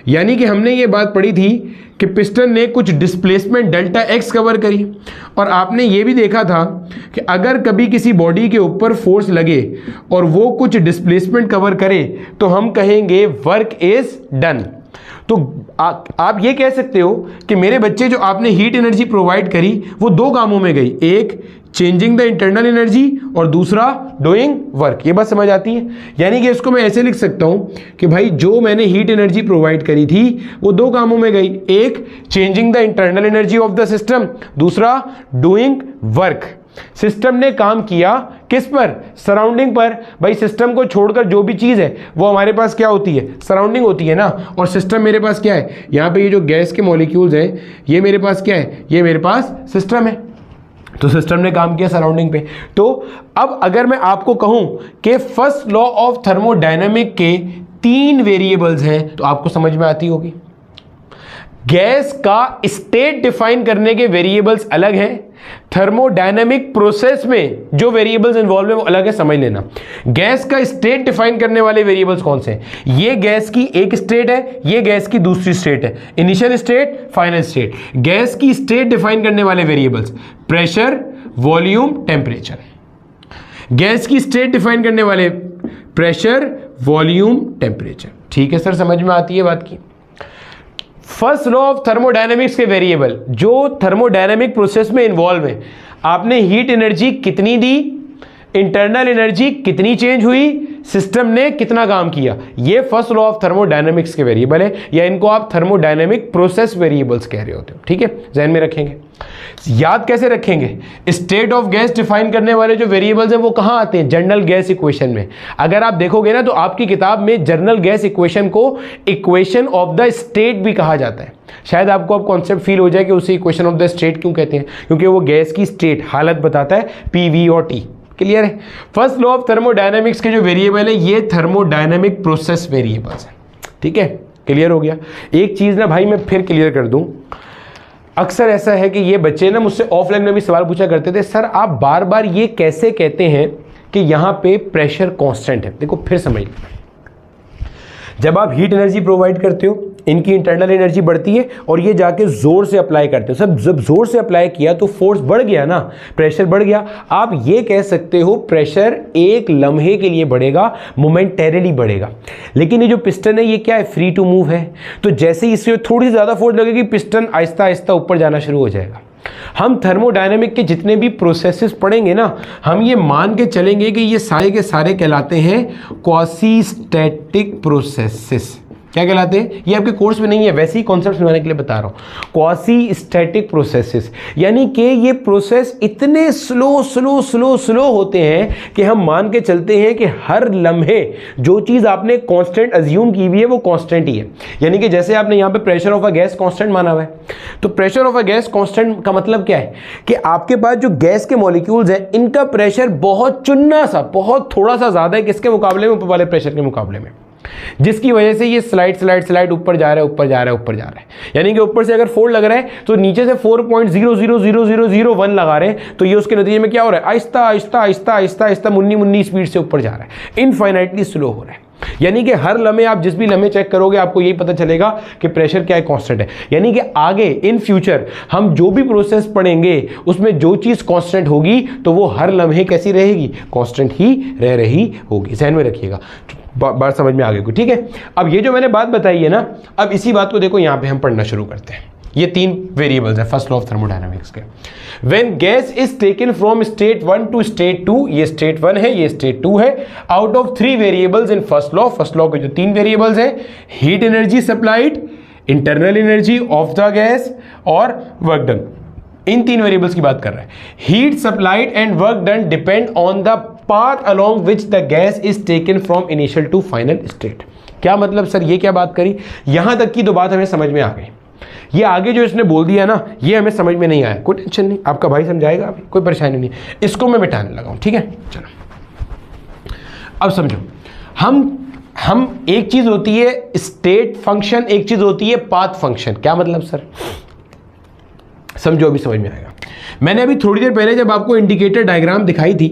यानी कि हमने ये बात पढ़ी थी कि पिस्टन ने कुछ डिस्प्लेसमेंट डेल्टा एक्स कवर करी, और आपने ये भी देखा था कि अगर कभी किसी बॉडी के ऊपर फोर्स लगे और वो कुछ डिस्प्लेसमेंट कवर करे तो हम कहेंगे वर्क इज डन। तो आप ये कह सकते हो कि मेरे बच्चे, जो आपने हीट एनर्जी प्रोवाइड करी वो 2 कामों में गई, एक चेंजिंग द इंटरनल एनर्जी और दूसरा डूइंग वर्क। ये बात समझ आती है? यानी कि इसको मैं ऐसे लिख सकता हूँ कि भाई जो मैंने हीट एनर्जी प्रोवाइड करी थी वो 2 कामों में गई, एक changing the internal energy of the system, दूसरा डूइंग वर्क। सिस्टम ने काम किया किस पर? सराउंडिंग पर। भाई सिस्टम को छोड़कर जो भी चीज़ है वो हमारे पास क्या होती है? सराउंडिंग होती है ना। और सिस्टम मेरे पास क्या है? यहाँ पे ये जो गैस के मॉलिक्यूल्स हैं, ये मेरे पास क्या है? ये मेरे पास सिस्टम है। तो सिस्टम ने काम किया सराउंडिंग पे। तो अब अगर मैं आपको कहूं कि फर्स्ट लॉ ऑफ थर्मोडायनेमिक के 3 वेरिएबल्स हैं तो आपको समझ में आती होगी। गैस का स्टेट डिफाइन करने के वेरिएबल्स अलग हैं, थर्मोडायनेमिक प्रोसेस में जो वेरिएबल्स इन्वॉल्व है वो अलग है, समझ लेना। गैस का स्टेट डिफाइन करने वाले वेरिएबल्स कौन से हैं? ये गैस की एक स्टेट है, ये गैस की दूसरी स्टेट है, initial state, final state. Gas की स्टेट डिफाइन करने वाले variables pressure, volume, temperature. Gas की स्टेट डिफाइन करने वाले प्रेशर, वॉल्यूम, टेम्परेचर। ठीक है सर, समझ में आती है बात की। फर्स्ट लॉ ऑफ थर्मोडायनेमिक्स के वेरिएबल जो थर्मोडायनेमिक प्रोसेस में इन्वॉल्व है, आपने हीट एनर्जी कितनी दी, इंटरनल एनर्जी कितनी चेंज हुई, सिस्टम ने कितना काम किया, ये फर्स्ट लॉ ऑफ थर्मोडायनेमिक्स के वेरिएबल है, या इनको आप थर्मोडायनेमिक प्रोसेस वेरिएबल्स कह रहे होते हो। ठीक है, ध्यान में रखेंगे। याद कैसे रखेंगे? स्टेट ऑफ गैस डिफाइन करने वाले जो वेरिएबल्स हैं वो कहां आते हैं? जनरल गैस इक्वेशन में। अगर आप देखोगे ना तो आपकी किताब में जनरल गैस इक्वेशन को इक्वेशन ऑफ द स्टेट भी कहा जाता है। शायद आपको अब कॉन्सेप्ट फील हो जाए कि उसे इक्वेशन ऑफ द स्टेट क्यों कहते हैं, क्योंकि वो गैस की स्टेट हालत बताता है, पी, वी और टी। क्लियर है? फर्स्ट लॉ ऑफ थर्मोडायनेमिक्स के जो वेरिएबल है ये थर्मोडायनेमिक प्रोसेस वेरिएबल्स है। ठीक है, क्लियर हो गया। एक चीज ना भाई मैं फिर क्लियर कर दूं, अक्सर ऐसा है कि ये बच्चे ना मुझसे ऑफलाइन में भी सवाल पूछा करते थे, सर आप बार बार ये कैसे कहते हैं कि यहाँ पे प्रेशर कांस्टेंट है। देखो फिर समझ लो, जब आप हीट एनर्जी प्रोवाइड करते हो, इनकी इंटरनल एनर्जी बढ़ती है और ये जाके जोर से अप्लाई करते हो। सब जब जोर से अप्लाई किया तो फोर्स बढ़ गया ना, प्रेशर बढ़ गया। आप ये कह सकते हो प्रेशर एक लम्हे के लिए बढ़ेगा, मोमेंटेरली बढ़ेगा। लेकिन ये जो पिस्टन है ये क्या है? फ्री टू मूव है। तो जैसे ही इससे थोड़ी सी ज़्यादा फोर्स लगेगी, पिस्टन आहिस्ता आहिस्ता ऊपर जाना शुरू हो जाएगा। हम थर्मोडायनेमिक के जितने भी प्रोसेसेस पढ़ेंगे ना, हम ये मान के चलेंगे कि ये सारे के सारे कहलाते हैं क्वासी स्टैटिक प्रोसेसेस। क्या कहलाते हैं? ये आपके कोर्स में नहीं है, वैसे ही कॉन्सेप्ट समझाने के लिए बता रहा हूँ। क्वासी स्टैटिक प्रोसेसेस यानी कि ये प्रोसेस इतने स्लो होते हैं कि हम मान के चलते हैं कि हर लम्हे जो चीज़ आपने कांस्टेंट अज्यूम की हुई है वो कांस्टेंट ही है। यानी कि जैसे आपने यहाँ पे pressure of a gas constant माना हुआ है, तो pressure of a gas constant का मतलब क्या है कि आपके पास जो गैस के मॉलिक्यूल्स हैं इनका प्रेशर बहुत चुन्ना सा, बहुत थोड़ा सा ज़्यादा है किसके मुकाबले में? ऊपर वाले प्रेशर के मुकाबले में, जिसकी वजह से ये स्लाइड ऊपर जा रहा है। यानी कि ऊपर से अगर 4 लग रहा है तो नीचे से 4.000001 लगा रहे हैं, तो ये उसके नतीजे में क्या हो रहा है? आहिस्ता मुन्नी स्पीड से ऊपर जा रहा है, इनफाइनाइटली स्लो हो रहा है। यानी कि हर लम्हे, आप जिस भी लम्हे चेक करोगे आपको यही पता चलेगा कि प्रेशर क्या है? कांस्टेंट है। यानी कि आगे इन फ्यूचर हम जो भी प्रोसेस पढ़ेंगे उसमें जो चीज़ कांस्टेंट होगी तो वो हर लम्हे कैसी रहेगी? कांस्टेंट ही रह रही होगी। ध्यान में रखिएगा, बात समझ में आ गई। ठीक है, अब ये जो मैंने बात बताई है ना, अब इसी बात को देखो यहाँ पे हम पढ़ना शुरू करते हैं। ये 3 वेरिएबल्स है फर्स्ट लॉ ऑफ थर्मोडायनामिक्स के। When gas is taken from state 1 to state 2, ये स्टेट 1 है, ये स्टेट 2 है, out of 3 variables in first law के जो 3 वेरिएबल्स हैं, heat energy supplied, internal energy of the gas और वर्क डन। इन 3 वेरिएबल्स की बात कर रहे हैं। Heat supplied and work done depend on the path along which the gas is taken from initial to final state. क्या मतलब sir, ये क्या बात करी? यहां तक की तो बात हमें समझ में आ गई। ये आगे जो इसने बोल दिया ना, ये हमें समझ में नहीं आया, कोई टेंशन नहीं, आपका भाई समझाएगा, अभी कोई परेशानी नहीं। इसको मैं मिटाने लगा हूं। ठीक है, चलो अब समझो। हम एक चीज होती है स्टेट फंक्शन, एक चीज होती है पाथ फंक्शन। क्या मतलब सर? समझो, अभी समझ में आएगा। मैंने अभी थोड़ी देर पहले जब आपको इंडिकेटर डायग्राम दिखाई थी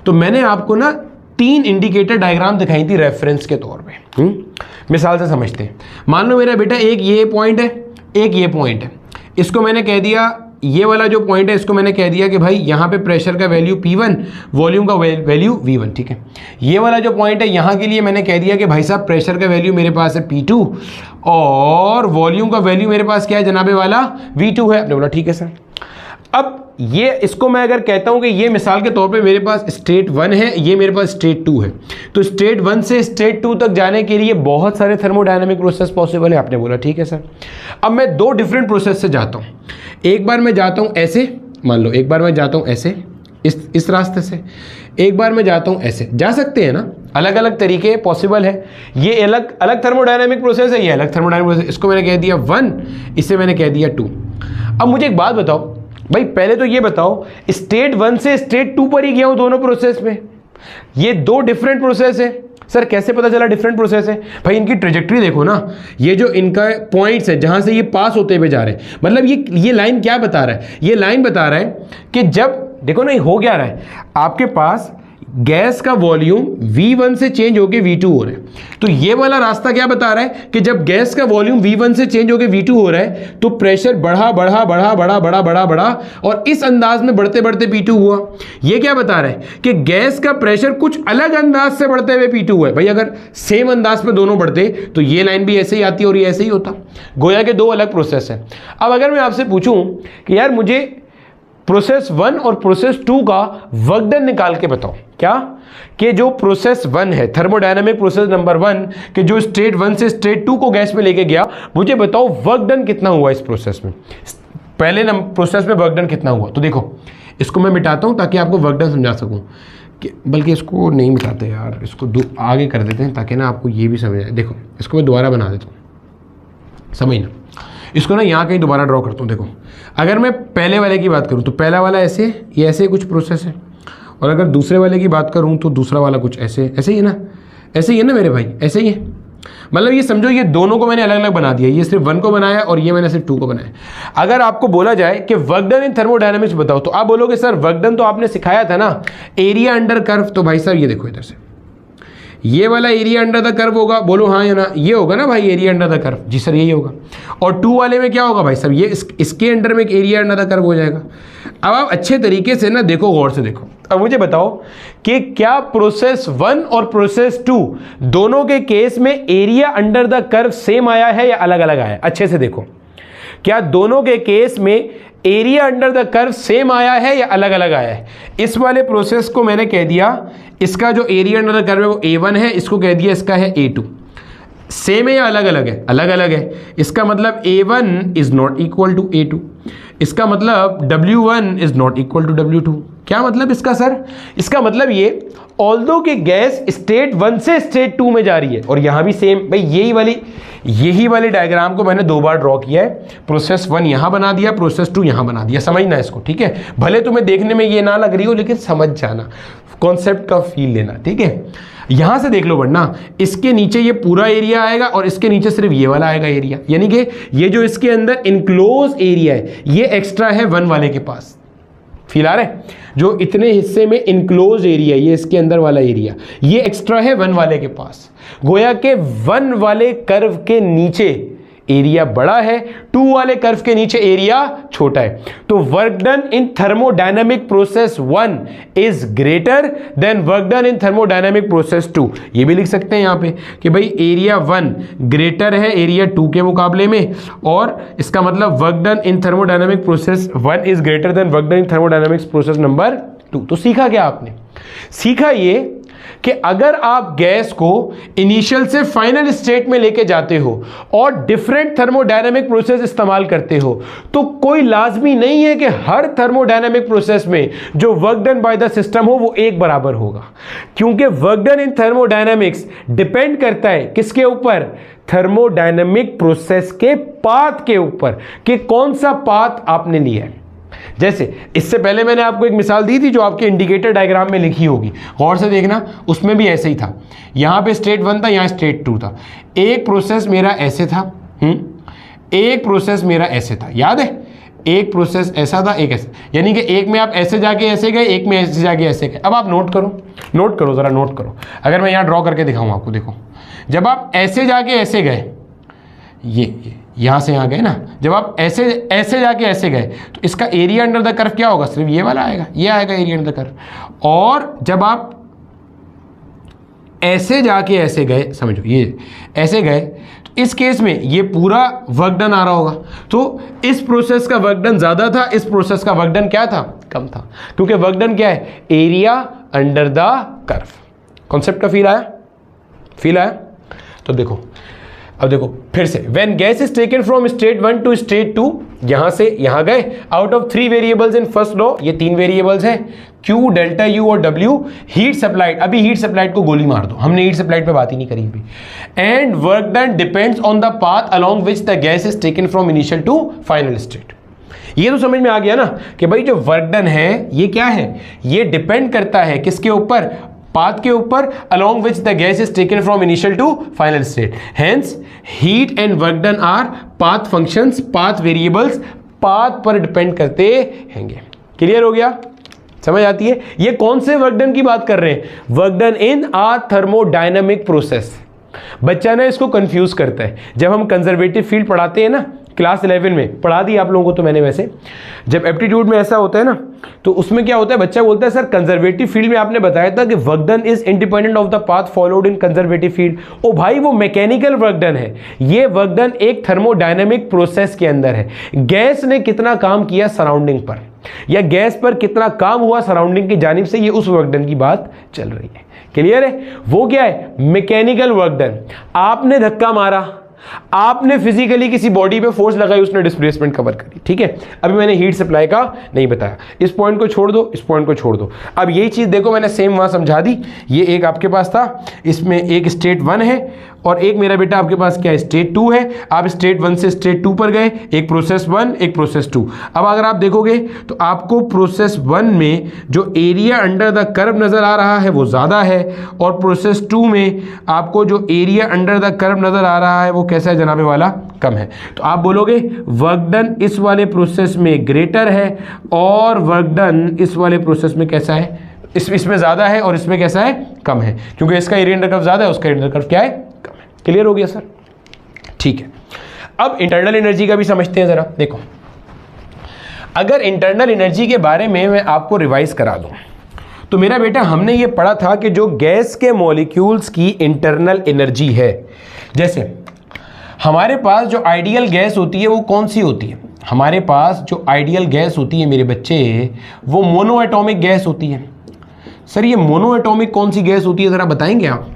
तो मैंने आपको ना 3 इंडिकेटर डायग्राम दिखाई थी रेफरेंस के तौर पे। मिसाल से समझते हैं। मान लो मेरा बेटा एक ये पॉइंट है, एक ये पॉइंट है, इसको मैंने कह दिया, ये वाला जो पॉइंट है इसको मैंने कह दिया कि भाई यहाँ पे प्रेशर का वैल्यू P1, वॉल्यूम का वैल्यू V1। ठीक है, ये वाला जो पॉइंट है यहाँ के लिए मैंने कह दिया कि भाई साहब प्रेशर का वैल्यू मेरे पास है P2 और वॉल्यूम का वैल्यू मेरे पास क्या है जनाबे वाला? V2 है। आपने बोला ठीक है सर। अब ये इसको मैं अगर कहता हूं कि ये मिसाल के तौर पे मेरे पास स्टेट 1 है, ये मेरे पास स्टेट 2 है, तो स्टेट 1 से स्टेट 2 तक जाने के लिए बहुत सारे थर्मोडायनामिक प्रोसेस पॉसिबल है। आपने बोला ठीक है सर। अब मैं 2 डिफरेंट प्रोसेस से जाता हूं। एक बार मैं जाता हूं ऐसे, मान लो एक बार मैं जाता हूं ऐसे, इस रास्ते से, एक बार मैं जाता हूं ऐसे। जा सकते हैं ना, अलग अलग तरीके पॉसिबल है। ये अलग अलग थर्मोडायनामिक प्रोसेस है, ये अलग थर्मोडायनामिक प्रोसेस। इसको मैंने कह दिया 1, इसे मैंने कह दिया 2। अब मुझे एक बात बताओ भाई, पहले तो ये बताओ स्टेट 1 से स्टेट 2 पर ही गया हूं दोनों प्रोसेस में। ये 2 डिफरेंट प्रोसेस है, सर कैसे पता चला डिफरेंट प्रोसेस है? भाई इनकी ट्रेजेक्ट्री देखो ना, ये जो इनका पॉइंट्स है जहां से ये पास होते हुए जा रहे हैं, मतलब ये लाइन क्या बता रहा है? ये लाइन बता रहा है कि जब देखो ना, ये हो क्या रहा है, आपके पास गैस का वॉल्यूम V1 से चेंज होके V2 हो रहा है। तो ये वाला रास्ता क्या बता रहा है कि जब गैस का वॉल्यूम V1 से चेंज होके V2 हो रहा है तो प्रेशर बढ़ा बढ़ा बढ़ा बढ़ा बढ़ा बढ़ा बढ़ा और इस अंदाज में बढ़ते बढ़ते P2 हुआ। ये क्या बता रहा है कि गैस का प्रेशर कुछ अलग अंदाज से बढ़ते हुए P2 हुआ है। भाई अगर सेम अंदाज में दोनों बढ़ते तो ये लाइन भी ऐसे ही आती और ये ऐसे ही होता। गोया के दो अलग प्रोसेस है। अब अगर मैं आपसे पूछूं कि यार मुझे प्रोसेस 1 और प्रोसेस 2 का वर्क डन निकाल के बताओ, क्या कि जो प्रोसेस 1 है, थर्मोडायनामिक प्रोसेस नंबर 1 कि जो स्टेट 1 से स्टेट 2 को गैस में लेके गया, मुझे बताओ वर्क डन कितना हुआ इस प्रोसेस में, पहले प्रोसेस में वर्क डन कितना हुआ। तो देखो इसको मैं मिटाता हूं ताकि आपको वर्क डन समझा सकूं, कि बल्कि इसको नहीं मिटाते यार, इसको आगे कर देते हैं ताकि ना आपको ये भी समझ आए। देखो इसको मैं दोबारा बना देता हूँ, समझना। इसको ना यहाँ कहीं दोबारा ड्रॉ करता हूँ। देखो अगर मैं पहले वाले की बात करूँ तो पहला वाला ऐसे, ये ऐसे कुछ प्रोसेस है, और अगर दूसरे वाले की बात करूँ तो दूसरा वाला कुछ ऐसे, ऐसे ही है ना, ऐसे ही है ना मेरे भाई, ऐसे ही है। मतलब ये समझो ये दोनों को मैंने अलग अलग बना दिया, ये सिर्फ 1 को बनाया और ये मैंने सिर्फ 2 को बनाया। अगर आपको बोला जाए कि वर्क डन इन थर्मोडायनामिक्स बताओ, तो आप बोलोगे सर वर्क डन तो आपने सिखाया था ना, एरिया अंडर कर्व। तो भाई साहब ये देखो इधर से, ये वाला एरिया अंडर द कर्व होगा, बोलो हाँ या ना, ये होगा ना भाई एरिया अंडर द कर्व। जी सर यही होगा। और 2 वाले में क्या होगा भाई साहब, ये इसके अंडर में एक एरिया अंडर द कर्व हो जाएगा। अब आप अच्छे तरीके से ना देखो, गौर से देखो। अब मुझे बताओ कि क्या प्रोसेस 1 और प्रोसेस 2 दोनों के केस में area under the curve same आया है या अलग अलग आया है? अच्छे से देखो, क्या दोनों के केस में area under the curve same आया है या अलग अलग आया है? इस वाले प्रोसेस को मैंने कह दिया इसका जो एरिया अंडर द कर्व है वो A1 है, इसको कह दिया इसका है A2। सेम है या अलग अलग है? अलग अलग है। इसका मतलब A1 is not equal to A2, इसका मतलब W1 is not equal to W2। क्या मतलब इसका सर? इसका मतलब ये ऑल्दो कि गैस स्टेट 1 से स्टेट 2 में जा रही है, और यहां भी सेम। भाई यही वाली डायग्राम को मैंने 2 बार ड्रॉ किया है। प्रोसेस 1 यहां बना दिया, प्रोसेस 2 यहां बना दिया। समझना इसको, ठीक है? भले तुम्हें देखने में ये ना लग रही हो लेकिन समझ जाना, कॉन्सेप्ट का फील लेना, ठीक है? यहां से देख लो, वरना इसके नीचे ये पूरा एरिया आएगा और इसके नीचे सिर्फ ये वाला आएगा एरिया, यानी कि ये जो इसके अंदर इनक्लोज एरिया है ये एक्स्ट्रा है 1 वाले के पास। फील आ रहा है? जो इतने हिस्से में इनक्लोज एरिया, ये इसके अंदर वाला एरिया, ये एक्स्ट्रा है 1 वाले के पास। गोया के 1 वाले कर्व के नीचे एरिया बड़ा है, 2 वाले कर्व के नीचे एरिया छोटा है। तो work done in thermodynamic process 1 is greater than work done in thermodynamic process 2। ये भी लिख सकते हैं यहां पे कि भाई एरिया 1 ग्रेटर है एरिया 2 के मुकाबले में, और इसका मतलब work done in thermodynamic process 1 is greater than work done in thermodynamics process number 2। तो सीखा क्या आपने? सीखा ये कि अगर आप गैस को इनिशियल से फाइनल स्टेट में लेके जाते हो और डिफरेंट थर्मोडायनामिक प्रोसेस इस्तेमाल करते हो, तो कोई लाजमी नहीं है कि हर थर्मोडायनामिक प्रोसेस में जो work done by the system हो वो एक बराबर होगा, क्योंकि वर्क डन इन थर्मोडायनामिक्स डिपेंड करता है किसके ऊपर? थर्मोडायनामिक प्रोसेस के पाथ के ऊपर, कि कौन सा पाथ आपने लिया है। जैसे इससे पहले मैंने आपको एक मिसाल दी थी जो आपके इंडिकेटर डायग्राम में लिखी होगी, गौर से देखना, उसमें भी ऐसे ही था। यहां पे स्टेट 1 था, यहां स्टेट 2 था। एक प्रोसेस मेरा ऐसे था, एक प्रोसेस मेरा ऐसे था, याद है? एक प्रोसेस ऐसा था, एक ऐसा, यानी कि एक में आप ऐसे जाके ऐसे गए, एक में ऐसे जाके ऐसे गए। अब आप नोट करो जरा, नोट करो। अगर मैं यहां ड्रॉ करके दिखाऊं आपको, देखो जब आप ऐसे जाके ऐसे गए, ये यहां से यहां गए ना, जब आप ऐसे जाके ऐसे गए तो इसका एरिया अंडर द कर्व क्या होगा? सिर्फ ये वाला आएगा, ये आएगा एरिया अंडर द कर्व। और जब आप ऐसे जाके ऐसे गए, समझो ये ऐसे गए, तो इस केस में ये पूरा वर्क डन आ रहा होगा। तो इस प्रोसेस का वर्क डन ज्यादा था, इस प्रोसेस का वर्क डन क्या था? कम था, क्योंकि वर्क डन क्या है? Area under the curve. Concept का फील आया? तो देखो, अब देखो फिर से, when gas is taken from state 1 to state 2, यहां से यहां गए, out of 3 variables in first law, ये 3 वेरिएबल्स हैं, Q, डेल्टा U और W, हीट सप्लाइड। अभी हीट सप्लाइड को गोली मार दो, हमने हीट सप्लाइड पे बात ही नहीं करी अभी। And work done depends on the path along which the gas is taken from initial to final state. ये तो समझ में आ गया ना कि भाई जो वर्क डन है ये क्या है? ये डिपेंड करता है किसके ऊपर? पाथ के ऊपर along which the gas is taken from initial to final state. Hence heat and work done are path functions, path variables, path पर डिपेंड करते हैंगे। क्लियर हो गया, समझ आती है? ये कौन से वर्क डन की बात कर रहे हैं? Work done in a thermodynamic process. बच्चा ना इसको कंफ्यूज करता है। जब हम कंजर्वेटिव फील्ड पढ़ाते हैं ना, क्लास 11 में पढ़ा दी आप लोगों को तो मैंने, वैसे जब एप्टीट्यूड में ऐसा होता है ना, तो उसमें क्या होता है, बच्चा बोलता है सर कंजर्वेटिव फील्ड में आपने बताया था कि work done is independent of the path followed in conservative field. ओ भाई, वो मैकेनिकल वर्क डन है, ये वर्क डन एक थर्मोडायनेमिक प्रोसेस के अंदर है। गैस ने कितना काम किया सराउंडिंग पर, या गैस पर कितना काम हुआ सराउंडिंग की जानिब से, ये उस वर्क डन की बात चल रही है। क्लियर है? वो क्या है? Mechanical work done. आपने धक्का मारा, आपने फिजिकली किसी बॉडी पे फोर्स लगाई, उसने डिस्प्लेसमेंट कवर करी, ठीक है। अभी मैंने हीट सप्लाई का नहीं बताया, इस पॉइंट को छोड़ दो, इस पॉइंट को छोड़ दो। अब यही चीज देखो, मैंने सेम वहां समझा दी। ये एक आपके पास था, इसमें एक स्टेट 1 है और एक मेरा बेटा आपके पास क्या है, स्टेट 2 है। आप स्टेट 1 से स्टेट 2 पर गए, एक प्रोसेस 1 एक प्रोसेस 2। अब अगर आप देखोगे तो आपको प्रोसेस 1 में जो एरिया अंडर द कर्व नजर आ रहा है वो ज्यादा है, और प्रोसेस 2 में आपको जो एरिया अंडर द कर्व नजर आ रहा है वो कैसा है जनाबे वाला, कम है। तो आप बोलोगे वर्क डन इस वाले प्रोसेस में ग्रेटर है और वर्क डन इस वाले प्रोसेस में कैसा है, इसमें ज्यादा है और इसमें कैसा है, कम है, क्योंकि इसका एरिया अंडर कर्व ज्यादा है, उसका एरिया अंडर कर्व क्या है, कम है। क्लियर हो गया सर? ठीक है। अब इंटरनल एनर्जी का भी समझते हैं जरा। देखो, अगर इंटरनल एनर्जी के बारे में मैं आपको रिवाइज करा दूं तो मेरा बेटा हमने ये पढ़ा था कि जो गैस के मॉलिक्यूल्स की इंटरनल एनर्जी है, जैसे हमारे पास जो आइडियल गैस होती है वो कौन सी होती है? हमारे पास जो आइडियल गैस होती है मेरे बच्चे, वो मोनो एटॉमिक गैस होती है। सर ये मोनो एटॉमिक कौन सी गैस होती है, ज़रा बताएंगे आप?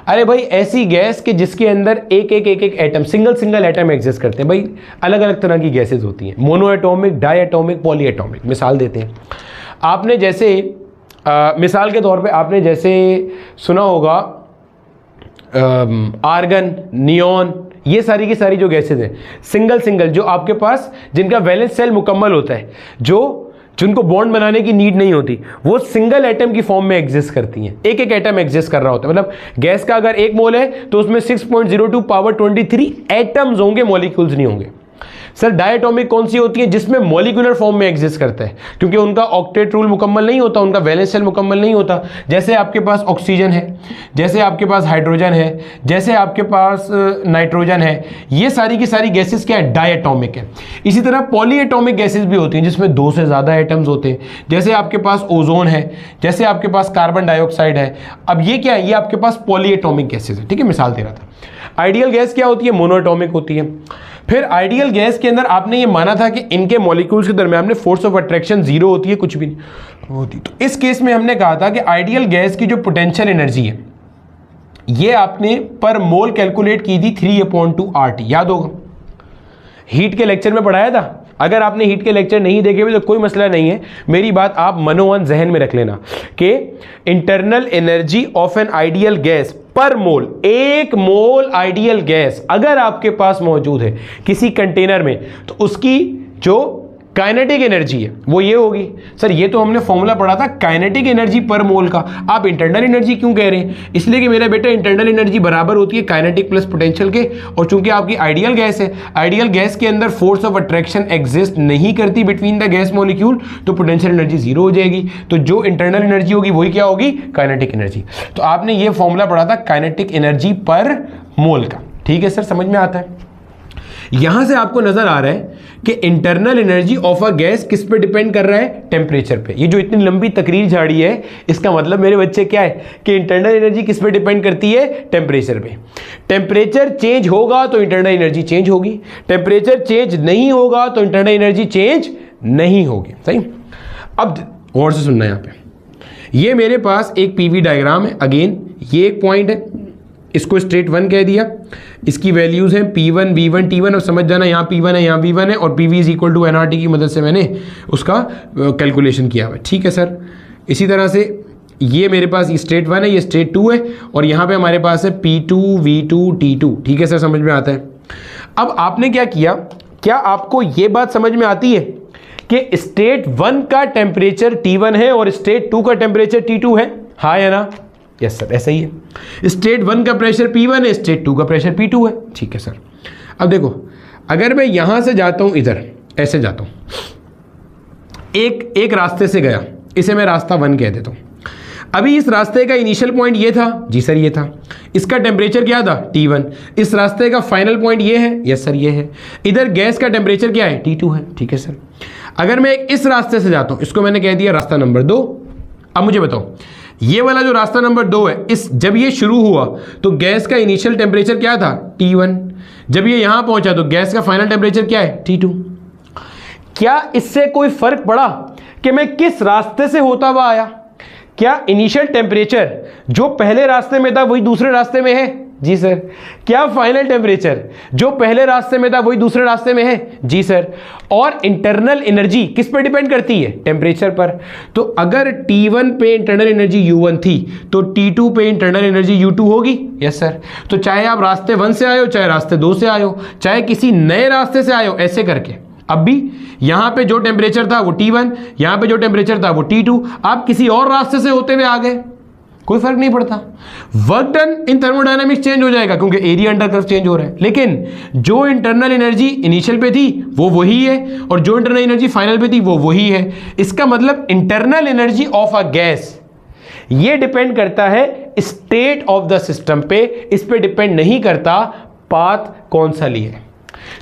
अरे भाई, ऐसी गैस के जिसके अंदर एक एक एटम, सिंगल एटम एग्जिस्ट करते हैं। भाई अलग अलग तरह की गैसेज होती हैं, monoatomic, diatomic, polyatomic. मिसाल देते हैं, आपने जैसे मिसाल के तौर पे आपने जैसे सुना होगा आर्गन, नियॉन, ये सारी की सारी जो गैसेज हैं सिंगल जो आपके पास जिनका वैलेंस सेल मुकम्मल होता है, जिनको बॉन्ड बनाने की नीड नहीं होती, वो सिंगल एटम की फॉर्म में एग्जिस्ट करती हैं। एक एटम एग्जिस्ट कर रहा होता है, मतलब गैस का अगर 1 मोल है तो उसमें 6.02 पावर 23 एटम्स होंगे, मॉलिक्यूल्स नहीं होंगे। सर डायटोमिक कौन सी होती है? जिसमें मॉलिक्यूलर फॉर्म में एग्जिस्ट करता है, क्योंकि उनका ऑक्टेट रूल मुकम्मल नहीं होता, उनका वैलेंस शेल मुकम्मल नहीं होता। जैसे आपके पास ऑक्सीजन है, जैसे आपके पास हाइड्रोजन है, जैसे आपके पास नाइट्रोजन है, ये सारी की सारी गैसेस क्या है? डायटोमिक है। इसी तरह पॉलीएटॉमिक गैसेस भी होती हैं जिसमें 2 से ज़्यादा एटम्स होते हैं, जैसे आपके पास ओजोन है, जैसे आपके पास कार्बन डाइऑक्साइड है। अब ये क्या है? ये आपके पास पॉलीएटॉमिक गैसेस है, ठीक है, मिसाल दे रहा था। आइडियल गैस क्या होती है? मोनोएटॉमिक होती है। फिर आइडियल गैस के अंदर आपने ये माना था कि इनके मॉलिक्यूल्स के दरमियान में फोर्स ऑफ अट्रैक्शन 0 होती है, कुछ भी नहीं होती। तो इस केस में हमने कहा था कि आइडियल गैस की जो पोटेंशियल एनर्जी है ये आपने पर मोल कैलकुलेट की थी 3/2 RT, याद होगा, हीट के लेक्चर में पढ़ाया था। अगर आपने हीट के लेक्चर नहीं देखे हुए तो कोई मसला नहीं है, मेरी बात आप मनोवन जहन में रख लेना कि internal energy of an ideal gas पर मोल, 1 मोल आइडियल गैस अगर आपके पास मौजूद है किसी कंटेनर में, तो उसकी जो काइनेटिक एनर्जी है वो ये होगी। सर ये तो हमने फॉर्मूला पढ़ा था काइनेटिक एनर्जी पर मोल का, आप इंटरनल एनर्जी क्यों कह रहे हैं? इसलिए कि मेरा बेटा इंटरनल एनर्जी बराबर होती है काइनेटिक प्लस पोटेंशियल के, और चूंकि आपकी आइडियल गैस है, आइडियल गैस के अंदर फोर्स ऑफ अट्रैक्शन एग्जिस्ट नहीं करती बिटवीन द गैस मॉलिक्यूल, तो पोटेंशियल एनर्जी 0 हो जाएगी। तो जो इंटरनल एनर्जी होगी वही क्या होगी? Kinetic energy. तो आपने ये फॉर्मूला पढ़ा था काइनेटिक एनर्जी पर मोल का, ठीक है सर, समझ में आता है? यहां से आपको नजर आ रहा है कि internal energy of a gas किस पे डिपेंड कर रहा है? टेम्परेचर पे। ये जो इतनी लंबी तकरीर झाड़ी है, इसका मतलब मेरे बच्चे क्या है कि इंटरनल एनर्जी किस पे डिपेंड करती है? टेम्परेचर पे। टेम्परेचर चेंज होगा तो इंटरनल एनर्जी चेंज होगी, टेम्परेचर चेंज नहीं होगा तो इंटरनल एनर्जी चेंज नहीं होगी। सही? अब गौर से सुनना, यहां पे ये मेरे पास एक पीवी डायग्राम है। अगेन ये एक पॉइंट है, इसको स्टेट 1 कह दिया, इसकी वैल्यूज हैं P1 V1 T1। और समझ जाना यहाँ P1 है, यहाँ V1 है, और PV is equal to NRT की मदद से मैंने उसका कैलकुलेशन किया हुआ है, ठीक है सर। इसी तरह से ये मेरे पास स्टेट 1 है, ये स्टेट 2 है, और यहाँ पे हमारे पास है P2 V2 T2, ठीक है सर, समझ में आता है? अब आपने क्या किया, क्या आपको ये बात समझ में आती है कि स्टेट 1 का टेम्परेचर T1 है और स्टेट 2 का टेम्परेचर T2 है? हाँ या ना? यस सर, ऐसा ही है। स्टेट 1 का प्रेशर P1 है, स्टेट 2 का प्रेशर P2 है। ठीक है सर। अब देखो, अगर मैं यहां से जाता हूं, इधर ऐसे जाता हूं, एक रास्ते से गया, इसे मैं रास्ता 1 कह देता हूं। अभी इस रास्ते का इनिशियल पॉइंट ये था, जी सर ये था। इसका टेम्परेचर क्या था? T1। इस रास्ते का फाइनल पॉइंट ये है, यस सर ये है। इधर गैस का टेम्परेचर क्या है? T2 है। ठीक है सर। अगर मैं इस रास्ते से जाता हूं, इसको मैंने कह दिया रास्ता नंबर 2। अब मुझे बताओ, ये वाला जो रास्ता नंबर 2 है, जब ये शुरू हुआ तो गैस का इनिशियल टेम्परेचर क्या था? T1। जब ये यहां पहुंचा तो गैस का फाइनल टेम्परेचर क्या है? T2। क्या इससे कोई फर्क पड़ा कि मैं किस रास्ते से होता हुआ आया? क्या इनिशियल टेम्परेचर जो पहले रास्ते में था वही दूसरे रास्ते में है? जी सर। क्या फाइनल टेम्परेचर जो पहले रास्ते में था वही दूसरे रास्ते में है? जी सर। और इंटरनल एनर्जी किस पर डिपेंड करती है? टेम्परेचर पर। तो अगर T1 पे इंटरनल एनर्जी U1 थी तो T2 पे इंटरनल एनर्जी U2 होगी? Yes sir. तो चाहे आप रास्ते 1 से आए हो, चाहे रास्ते 2 से आए हो, चाहे किसी नए रास्ते से आए हो, ऐसे करके अब भी यहां पे जो टेम्परेचर था वो T1, यहां पे जो टेम्परेचर था वो T2, आप किसी और रास्ते से होते हुए आ गए, कोई फर्क नहीं पड़ता। वर्क डन इन थर्मोडायनामिक्स चेंज हो जाएगा क्योंकि एरिया अंडर कर्व चेंज हो रहा है, लेकिन जो इंटरनल एनर्जी इनिशियल पे थी वो वही है और जो इंटरनल एनर्जी फाइनल पे थी वो वही है। इसका मतलब internal energy of a gas ये डिपेंड करता है स्टेट ऑफ द सिस्टम पे, इस पे डिपेंड नहीं करता पाथ कौन सा लिए।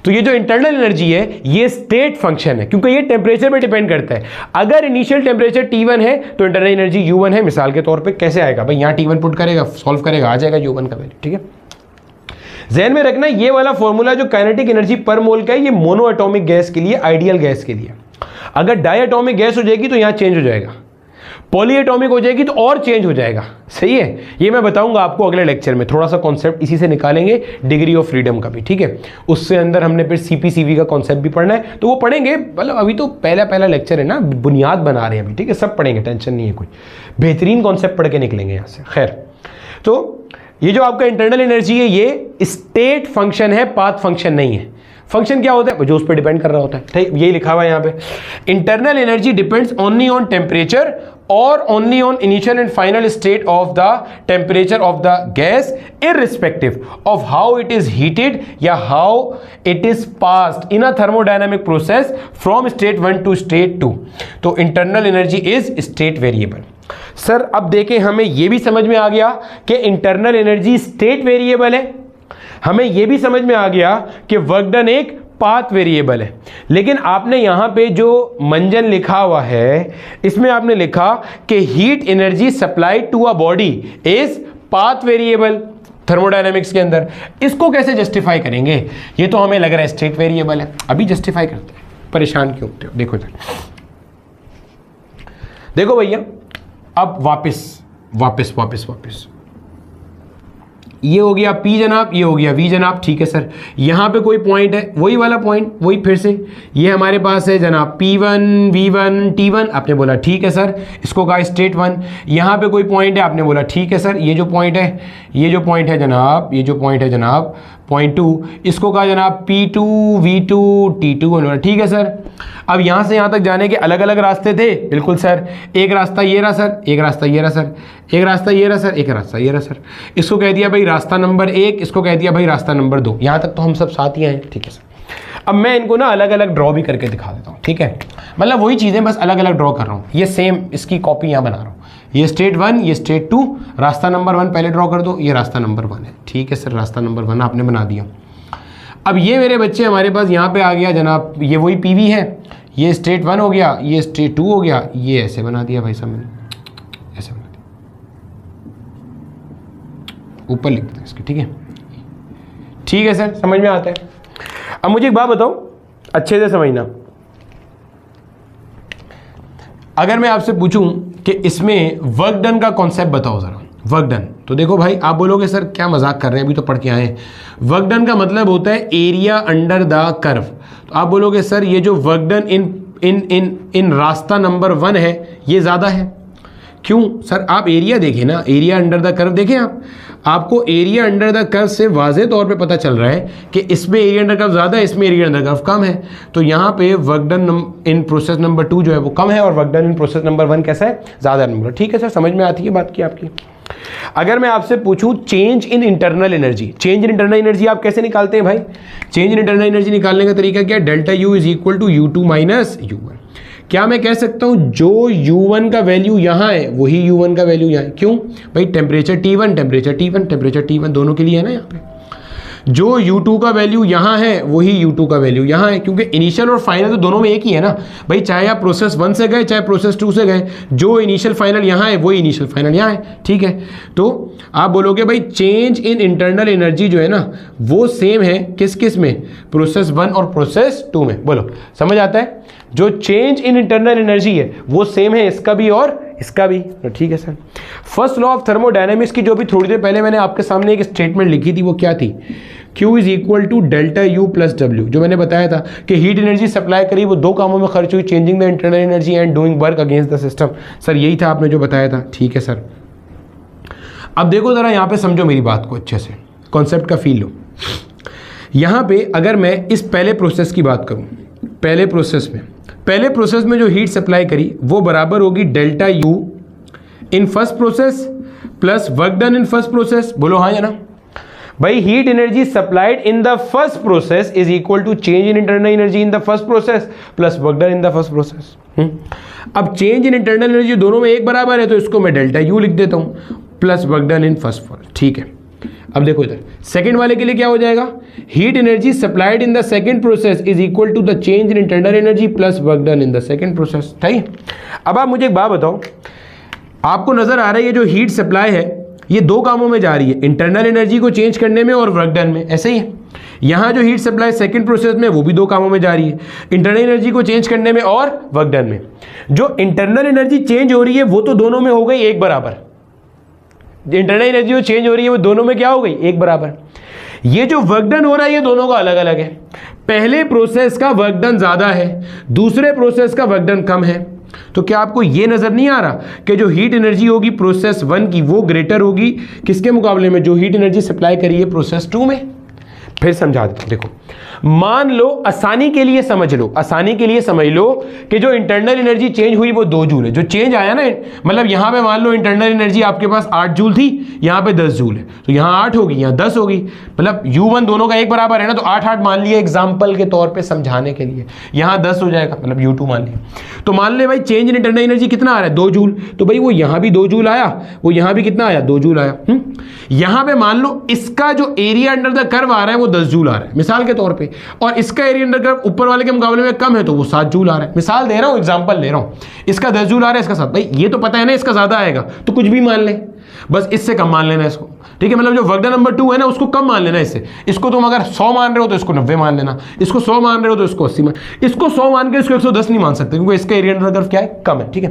तो ये जो इंटरनल एनर्जी है ये स्टेट फंक्शन है क्योंकि ये टेम्परेचर पे डिपेंड करता है। अगर इनिशियल टेम्परेचर T1 है तो इंटरनल एनर्जी U1 है। मिसाल के तौर पे कैसे आएगा भाई, यहां T1 पुट करेगा, सॉल्व करेगा, आ जाएगा U1 का वैल्यू। ठीक है, ध्यान में रखना ये वाला फॉर्मूला जो काइनेटिक एनर्जी पर मोल का है ये मोनो एटॉमिक गैस के लिए, आइडियल गैस के लिए। अगर डाई एटॉमिक गैस हो जाएगी तो यहां चेंज हो जाएगा, पॉली एटॉमिक हो जाएगी तो और चेंज हो जाएगा। सही है, ये मैं बताऊंगा आपको अगले लेक्चर में, थोड़ा सा कॉन्सेप्ट इसी से निकालेंगे, डिग्री ऑफ फ्रीडम का भी। ठीक है, उससे अंदर हमने फिर CP/CV का कॉन्सेप्ट भी पढ़ना है तो वो पढ़ेंगे, मतलब अभी तो पहला लेक्चर है ना, बुनियाद बना रहे हैं अभी। ठीक है, सब पढ़ेंगे, टेंशन नहीं है, कोई बेहतरीन कॉन्सेप्ट पढ़ के निकलेंगे यहाँ से। खैर, तो ये जो आपका इंटरनल एनर्जी है ये स्टेट फंक्शन है, पाथ फंक्शन नहीं है। फंक्शन क्या होता है? जो उस पर डिपेंड कर रहा होता है। ठीक, यही लिखा हुआ है यहाँ पे, internal energy depends only on temperature और only on initial and final state of the temperature of the gas irrespective of how it is heated या how it is passed in a thermodynamic process from state 1 to state 2। तो internal energy is state variable. Sir अब देखें, हमें यह भी समझ में आ गया कि इंटरनल एनर्जी स्टेट वेरिएबल है, हमें यह भी समझ में आ गया कि वर्क डन एक पाथ वेरिएबल है। लेकिन आपने यहां पे जो मंजन लिखा हुआ है इसमें आपने लिखा कि heat energy supplied to a body is path variable thermodynamics के अंदर। इसको कैसे जस्टिफाई करेंगे? ये तो हमें लग रहा है स्टेट वेरिएबल है, अभी जस्टिफाई करते हैं, परेशान क्यों होते हो? देखो इधर, देखो भैया, अब वापस ये हो गया P जनाब, ये हो गया V जनाब। ठीक है सर, यहाँ पे कोई पॉइंट है, वही वाला पॉइंट, वही फिर से ये हमारे पास है जनाब P1 V1 T1। आपने बोला ठीक है सर, इसको कहा स्टेट 1। यहाँ पे कोई पॉइंट है, आपने बोला ठीक है सर, ये जो पॉइंट है जनाब पॉइंट 2, इसको कहा जनाब P2 V2 T2। ठीक है सर, अब यहाँ से यहाँ तक जाने के अलग अलग रास्ते थे। बिल्कुल सर, एक रास्ता ये रहा सर, एक रास्ता ये रहा सर, एक रास्ता ये रहा सर, एक रास्ता ये रहा सर। इसको कह दिया भाई रास्ता नंबर 1, इसको कह दिया भाई रास्ता नंबर 2। यहाँ तक तो हम सब साथ ही हैं। ठीक है सर, अब मैं इनको ना अलग अलग ड्रॉ भी करके दिखा देता हूँ। ठीक है, मतलब वही चीज़ें बस अलग अलग ड्रॉ कर रहा हूँ, ये सेम इसकी कॉपी यहाँ बना रहा हूँ। ये स्टेट 1, ये स्टेट 2, रास्ता नंबर 1 पहले ड्रॉ कर दो, ये रास्ता नंबर 1 है। ठीक है सर, रास्ता नंबर 1 आपने बना दिया। अब ये मेरे बच्चे हमारे पास यहाँ पे आ गया जनाब, ये वही PV है, ये स्टेट 1 हो गया, ये स्टेट 2 हो गया, ये ऐसे बना दिया भाई साहब, मैंने ऐसे बना दिया, ऊपर लिख दिया इसके। ठीक है, ठीक है सर, समझ में आता है। अब मुझे एक बात बताओ, अच्छे से समझना, अगर मैं आपसे पूछूं कि इसमें वर्क डन का कॉन्सेप्ट बताओ जरा, वर्क डन, तो देखो भाई आप बोलोगे सर क्या मजाक कर रहे हैं, अभी तो पढ़ के आए हैं। वर्क डन का मतलब होता है एरिया अंडर द कर्व। तो आप बोलोगे सर ये जो वर्क डन इन रास्ता नंबर 1 है ये ज़्यादा है। क्यों सर? आप एरिया देखें ना, एरिया अंडर द कर्व देखें आप। आपको एरिया अंडर द कर्व से वाज़े तौर पे पता चल रहा है कि इसमें एरिया अंडर कर्व ज़्यादा है, इसमें एरिया अंडर कर्व कम है, तो यहाँ पे work done in process number 2 जो है वो कम है और work done in process number 1 कैसा है, ज़्यादा नंबर। ठीक है सर, समझ में आती है बात की आपकी। अगर मैं आपसे पूछूं change in internal energy, change in internal energy आप कैसे निकालते हैं भाई? चेंज इन इंटरनल एनर्जी निकालने का तरीका क्या है? Delta U is equal to U2 minus U1। क्या मैं कह सकता हूं जो U1 का वैल्यू यहां है वही U1 का वैल्यू यहां है? क्यों भाई? Temperature T1 temperature T1 temperature T1 दोनों के लिए है ना यहाँ पे। जो U2 का वैल्यू यहाँ है वही U2 का वैल्यू यहाँ है, क्योंकि इनिशियल और फाइनल तो दोनों में एक ही है ना भाई, चाहे आप प्रोसेस 1 से गए चाहे प्रोसेस 2 से गए, जो इनिशियल फाइनल यहाँ है वही इनिशियल फाइनल यहाँ है। ठीक है, तो आप बोलोगे भाई चेंज इन इंटरनल एनर्जी जो है ना वो सेम है किस किस में? प्रोसेस 1 और प्रोसेस 2 में। बोलो समझ आता है? जो चेंज इन इंटरनल एनर्जी है वो सेम है इसका भी और इसका भी। तो ठीक है sir, first law of thermodynamics की जो भी थोड़ी देर पहले मैंने आपके सामने एक स्टेटमेंट लिखी थी वो क्या थी? Q is equal to delta U plus W। जो मैंने बताया था कि हीट एनर्जी सप्लाई करी वो दो कामों में खर्च हुई, changing the internal energy and doing work against the system. Sir यही था आपने जो बताया था। ठीक है सर, अब देखो जरा यहाँ पे समझो मेरी बात को अच्छे से, कॉन्सेप्ट का फील लो। यहाँ पे अगर मैं इस पहले प्रोसेस की बात करूँ, पहले प्रोसेस में जो हीट सप्लाई करी वो बराबर होगी delta U in first process plus work done in first process. बोलो हाँ या ना भाई? Heat energy supplied in the first process is equal to change in internal energy in the first process plus work done in the first process. अब change in internal energy दोनों में एक बराबर है तो इसको मैं डेल्टा U लिख देता हूं plus work done in first process. ठीक है, अब देखो इधर सेकंड वाले के लिए क्या हो जाएगा? Heat energy supplied in the second process is equal to the change in internal energy plus work done in the second process. ठीक है, अब आप मुझे एक बात बताओ, आपको नजर आ रहा है ये जो हीट सप्लाई है ये दो कामों में जा रही है, इंटरनल एनर्जी को चेंज करने में और वर्क डन में, ऐसे ही है। यहाँ जो हीट सप्लाई सेकंड प्रोसेस में वो भी दो कामों में जा रही है, इंटरनल एनर्जी को चेंज करने में और वर्क डन में। जो इंटरनल एनर्जी चेंज हो रही है वो तो दोनों में हो गई एक बराबर, इंटरनल एनर्जी जो चेंज हो रही है वो दोनों में क्या हो गई? एक बराबर। ये जो वर्क डन हो रहा है ये दोनों का अलग अलग है। पहले प्रोसेस का वर्क डन ज्यादा है, दूसरे प्रोसेस का वर्क डन कम है। तो क्या आपको ये नजर नहीं आ रहा कि जो हीट एनर्जी होगी प्रोसेस 1 की वो ग्रेटर होगी किसके मुकाबले में? जो हीट एनर्जी सप्लाई करी है प्रोसेस 2 में। फिर समझा देता हूं, देखो मान लो आसानी के लिए समझ लो, आसानी के लिए समझ लो कि जो इंटरनल एनर्जी चेंज हुई वो 2 जूल है। जो चेंज आया ना, मतलब यहां पे मान लो इंटरनल एनर्जी आपके पास 8 जूल थी, यहां पे 10 जूल है, तो यहां 8 होगी यहां 10 होगी, मतलब U1 दोनों का एक बराबर है ना, तो 8 मान लिया एग्जाम्पल के तौर पर समझाने के लिए, यहां 10 हो जाएगा, मतलब U2 मान लिया। तो मान ले भाई चेंज इन इंटरनल एनर्जी कितना आ रहा है? 2 जूल, तो भाई वो यहां भी 2 जूल आया, वो यहां भी कितना आया? 2 जूल आया। यहां पे मान लो इसका जो एरिया अंडर द कर्व आ रहा है वो 10 जूल आ रहा है मिसाल के तौर पे, और इसका एरिया अंडर कर्व ऊपर वाले के मुकाबले में कम है तो वो 7 जूल आ रहा है। मिसाल दे रहा हूं, एग्जांपल ले रहा हूं, इसका 10 जूल आ रहा है, इसका 7। भाई ये तो पता है ना इसका ज्यादा आएगा, तो कुछ भी मान ले, बस इससे कम मान लेना इसको। ठीक है, मतलब जो वर्क डन नंबर 2 है ना उसको कम मान लेना इससे। इसको तुम अगर 100 मान रहे हो तो इसको 90 मान लेना, इसको 100 मान रहे हो तो इसको 80 मान, इसको 100 मान के इसको 110 नहीं मान सकते क्योंकि इसका एरिया अंडर कर्व क्या है? कम है। ठीक है,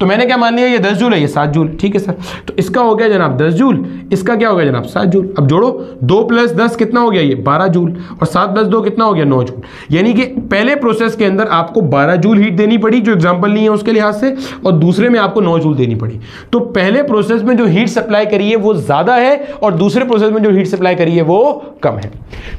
तो मैंने क्या मान लिया? ये 10 जूल है, ये 7 जूल। ठीक है सर, तो इसका हो गया जनाब 10 जूल, इसका क्या हो गया जनाब? 7 जूल। अब जोड़ो, 2 + 10 कितना हो गया? ये 12 जूल, और 7 + 2 कितना हो गया? 9 जूल। यानी कि पहले प्रोसेस के अंदर आपको 12 जूल हीट देनी पड़ी जो एग्जाम्पल नहीं है उसके लिहाज से, और दूसरे में आपको 9 जूल देनी पड़ी। तो पहले प्रोसेस में जो हीट सप्लाई करी है वो ज्यादा है और दूसरे प्रोसेस में जो हीट सप्लाई करी है वो कम है।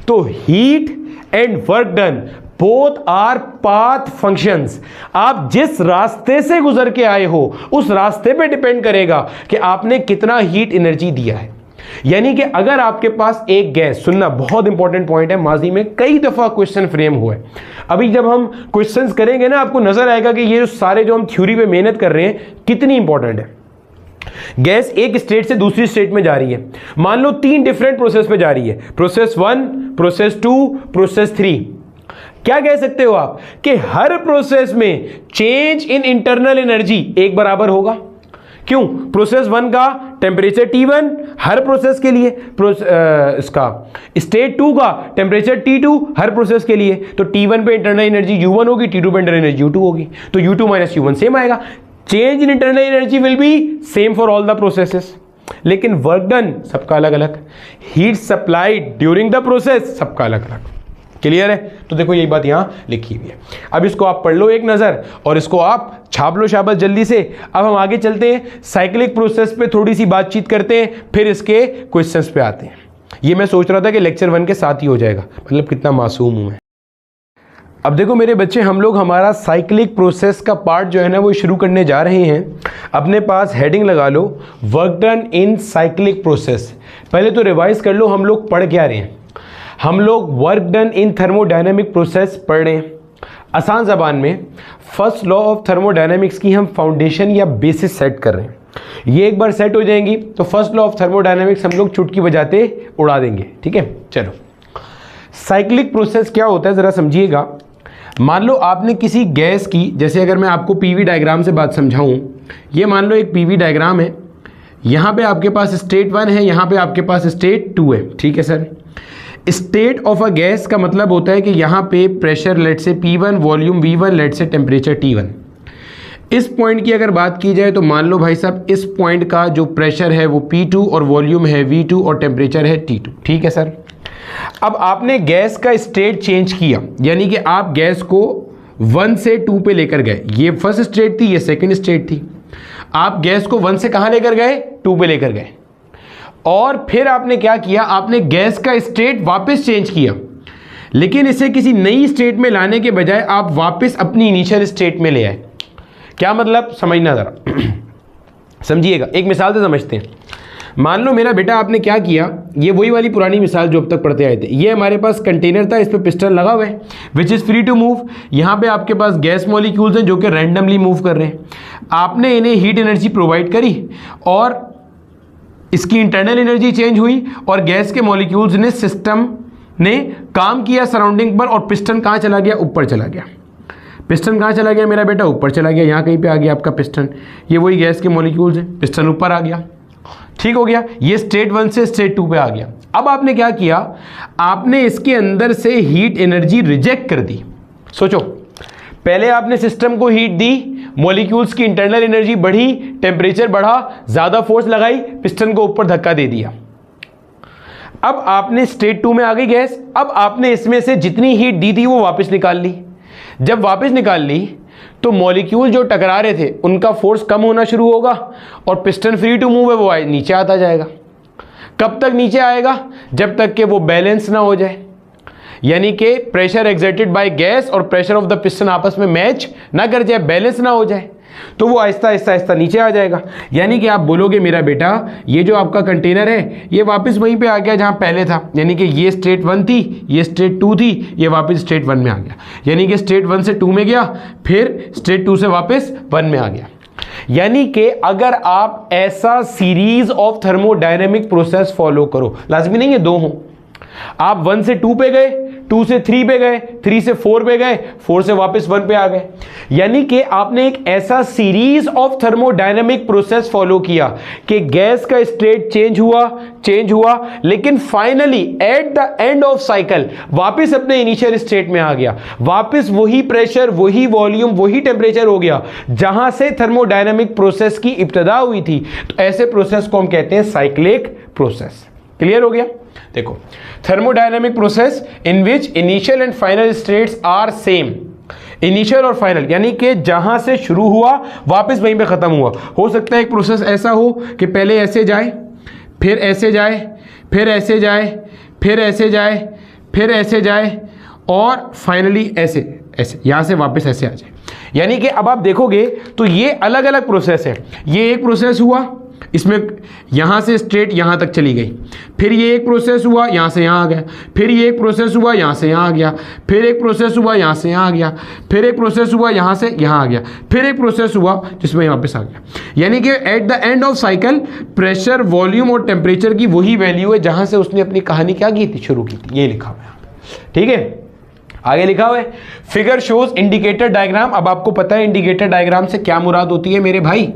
तो heat and work done both our path functions. आप जिस रास्ते से गुजर के आए हो उस रास्ते पे डिपेंड करेगा कि आपने कितना हीट एनर्जी दिया है। यानी कि अगर आपके पास एक गैस, सुनना बहुत इंपॉर्टेंट पॉइंट है, माजी में कई दफा क्वेश्चन फ्रेम हुआ है, अभी जब हम क्वेश्चंस करेंगे ना आपको नजर आएगा कि ये सारे जो हम थ्योरी पे मेहनत कर रहे हैं कितनी इंपॉर्टेंट है। गैस एक स्टेट से दूसरी स्टेट में जा रही है, मान लो 3 डिफरेंट प्रोसेस पे जा रही है, प्रोसेस 1, प्रोसेस 2, प्रोसेस 3। क्या कह सकते हो आप कि हर प्रोसेस में चेंज इन इंटरनल एनर्जी एक बराबर होगा। क्यों? प्रोसेस 1 का टेम्परेचर T1 हर प्रोसेस के लिए, इसका स्टेट 2 का टेम्परेचर T2 हर प्रोसेस के लिए, तो T1 पे इंटरनल एनर्जी U1 होगी, T2 पे इंटरनल एनर्जी U2 होगी, तो U2 - U1 सेम आएगा। Change in internal energy will be same for all the processes, लेकिन वर्क डन सबका अलग अलग, heat supplied during the process सबका अलग अलग। क्लियर है? तो देखो यही बात यहाँ लिखी हुई है। अब इसको आप पढ़ लो एक नज़र और इसको आप छाप लो शाबाश जल्दी से। अब हम आगे चलते हैं, साइक्लिक प्रोसेस पे थोड़ी सी बातचीत करते हैं, फिर इसके क्वेश्चंस पे आते हैं। ये मैं सोच रहा था कि लेक्चर 1 के साथ ही हो जाएगा, मतलब कितना मासूम हूँ मैं। अब देखो मेरे बच्चे, हम लोग हमारा साइक्लिक प्रोसेस का पार्ट जो है ना वो शुरू करने जा रहे हैं। अपने पास हेडिंग लगा लो, work done in cyclic process. पहले तो रिवाइज कर लो हम लोग पढ़ क्या रहे हैं। हम लोग वर्क डन इन थर्मोडायनेमिक प्रोसेस पढ़ रहे हैं। आसान ज़बान में फर्स्ट लॉ ऑफ थर्मोडायनेमिक्स की हम फाउंडेशन या बेसिस सेट कर रहे हैं। ये एक बार सेट हो जाएंगी तो फर्स्ट लॉ ऑफ थर्मोडायनेमिक्स हम लोग चुटकी बजाते उड़ा देंगे। ठीक है, चलो साइक्लिक प्रोसेस क्या होता है ज़रा समझिएगा। मान लो आपने किसी गैस की, जैसे अगर मैं आपको पीवी डायग्राम से बात समझाऊं, ये मान लो एक पीवी डायग्राम है, यहाँ पे आपके पास स्टेट 1 है, यहाँ पे आपके पास स्टेट 2 है। ठीक है sir, state of a gas का मतलब होता है कि यहाँ पे प्रेशर लेट से P1, वॉल्यूम V1, लेट से टेम्परेचर T1। इस पॉइंट की अगर बात की जाए तो मान लो भाई साहब इस पॉइंट का जो प्रेशर है वो P2 और वॉल्यूम है V2 और टेम्परेचर है T2। ठीक है सर, अब आपने गैस का स्टेट चेंज किया, यानी कि आप गैस को 1 से 2 पे लेकर गए। ये फर्स्ट स्टेट थी, ये सेकंड स्टेट थी। आप गैस को 1 से कहाँ लेकर गए? 2 पे लेकर गए। और फिर आपने क्या किया? आपने गैस का स्टेट वापस चेंज किया, लेकिन इसे किसी नई स्टेट में लाने के बजाय आप वापस अपनी इनिशियल स्टेट में ले आए। क्या मतलब, समझना ज़रा समझिएगा, एक मिसाल से समझते हैं। मान लो मेरा बेटा आपने क्या किया, ये वही वाली पुरानी मिसाल जो अब तक पढ़ते आए थे। ये हमारे पास कंटेनर था, इस पे पिस्टन लगा हुआ है which is free to move. यहाँ पे आपके पास गैस मॉलिक्यूल्स हैं जो कि रैंडमली मूव कर रहे हैं। आपने इन्हें हीट एनर्जी प्रोवाइड करी और इसकी इंटरनल एनर्जी चेंज हुई और गैस के मॉलिक्यूल्स ने, सिस्टम ने काम किया सराउंडिंग पर, और पिस्टन कहाँ चला गया? ऊपर चला गया। पिस्टन कहाँ चला गया मेरा बेटा? ऊपर चला गया। यहाँ कहीं पे आ गया आपका पिस्टन, ये वही गैस के मॉलिक्यूल्स हैं, पिस्टन ऊपर आ गया। ठीक हो गया, ये स्टेट 1 से स्टेट 2 पे आ गया। अब आपने क्या किया? आपने इसके अंदर से हीट एनर्जी रिजेक्ट कर दी। सोचो, पहले आपने सिस्टम को हीट दी, मॉलिक्यूल्स की इंटरनल एनर्जी बढ़ी, टेम्परेचर बढ़ा, ज्यादा फोर्स लगाई, पिस्टन को ऊपर धक्का दे दिया। अब आपने स्टेट 2 में आ गई गैस। अब आपने इसमें से जितनी हीट दी थी वो वापस निकाल ली। जब वापस निकाल ली तो मॉलिक्यूल जो टकरा रहे थे उनका फोर्स कम होना शुरू होगा और पिस्टन फ्री टू मूव है वो नीचे आता जाएगा। कब तक नीचे आएगा? जब तक कि वो बैलेंस ना हो जाए, यानी कि प्रेशर एक्सर्टेड बाय गैस और प्रेशर ऑफ द पिस्टन आपस में मैच ना कर जाए, बैलेंस ना हो जाए, तो वो आहिस्ता आहिस्ता आहिस्ता नीचे आ जाएगा। यानी कि आप बोलोगे मेरा बेटा ये जो आपका कंटेनर है ये वापस वहीं पे आ गया जहां पहले था, यानी कि ये स्टेट 1 थी, ये स्टेट 2 थी, ये वापस स्टेट 1 में आ गया। यानी कि स्टेट 1 से 2 में गया, फिर स्टेट 2 से वापस 1 में आ गया। यानी कि अगर आप ऐसा series of thermodynamic process follow करो, लाजमी नहीं है 2 हो, आप 1 से 2 पे गए, 2 से 3 पे गए, 3 से 4 पे गए, 4 से वापस 1 पे आ गए, यानी कि आपने एक ऐसा series of thermodynamic process follow किया कि गैस का स्टेट चेंज हुआ, लेकिन finally at the end of cycle वापस अपने इनिशियल स्टेट में आ गया, वापस वही प्रेशर, वही वॉल्यूम, वही टेम्परेचर हो गया जहां से थर्मोडायनेमिक प्रोसेस की इब्तिदा हुई थी। तो ऐसे प्रोसेस को हम कहते हैं साइक्लिक प्रोसेस। क्लियर हो गया? देखो, thermodynamic process in which initial and final states are same. Initial और फाइनल यानी कि जहां से शुरू हुआ वापस वहीं पे खत्म हुआ। हो सकता है एक प्रोसेस ऐसा हो कि पहले ऐसे जाए, फिर ऐसे जाए, फिर ऐसे जाए, फिर ऐसे जाए, फिर ऐसे जाए और फाइनली ऐसे यहां से वापस ऐसे आ जाए। यानी कि अब आप देखोगे तो ये अलग अलग प्रोसेस है। ये एक प्रोसेस हुआ, इसमें यहां से स्ट्रेट यहां तक चली गई, फिर ये एक प्रोसेस हुआ यहां से यहां आ गया, फिर ये एक प्रोसेस हुआ यहां से यहां आ गया, फिर एक प्रोसेस हुआ यहां से यहां आ गया, फिर एक प्रोसेस हुआ यहां से यहां आ गया, फिर एक प्रोसेस हुआ जिसमें वापस आ गया। यानी कि at the end of cycle pressure, volume और टेम्परेचर की वही वैल्यू है जहां से उसने अपनी कहानी क्या की थी, शुरू की थी। ये लिखा हुआ है, ठीक है। आगे लिखा हुआ है फिगर शोज इंडिकेटर डायग्राम। अब आपको पता है इंडिकेटर डायग्राम से क्या मुराद होती है मेरे भाई।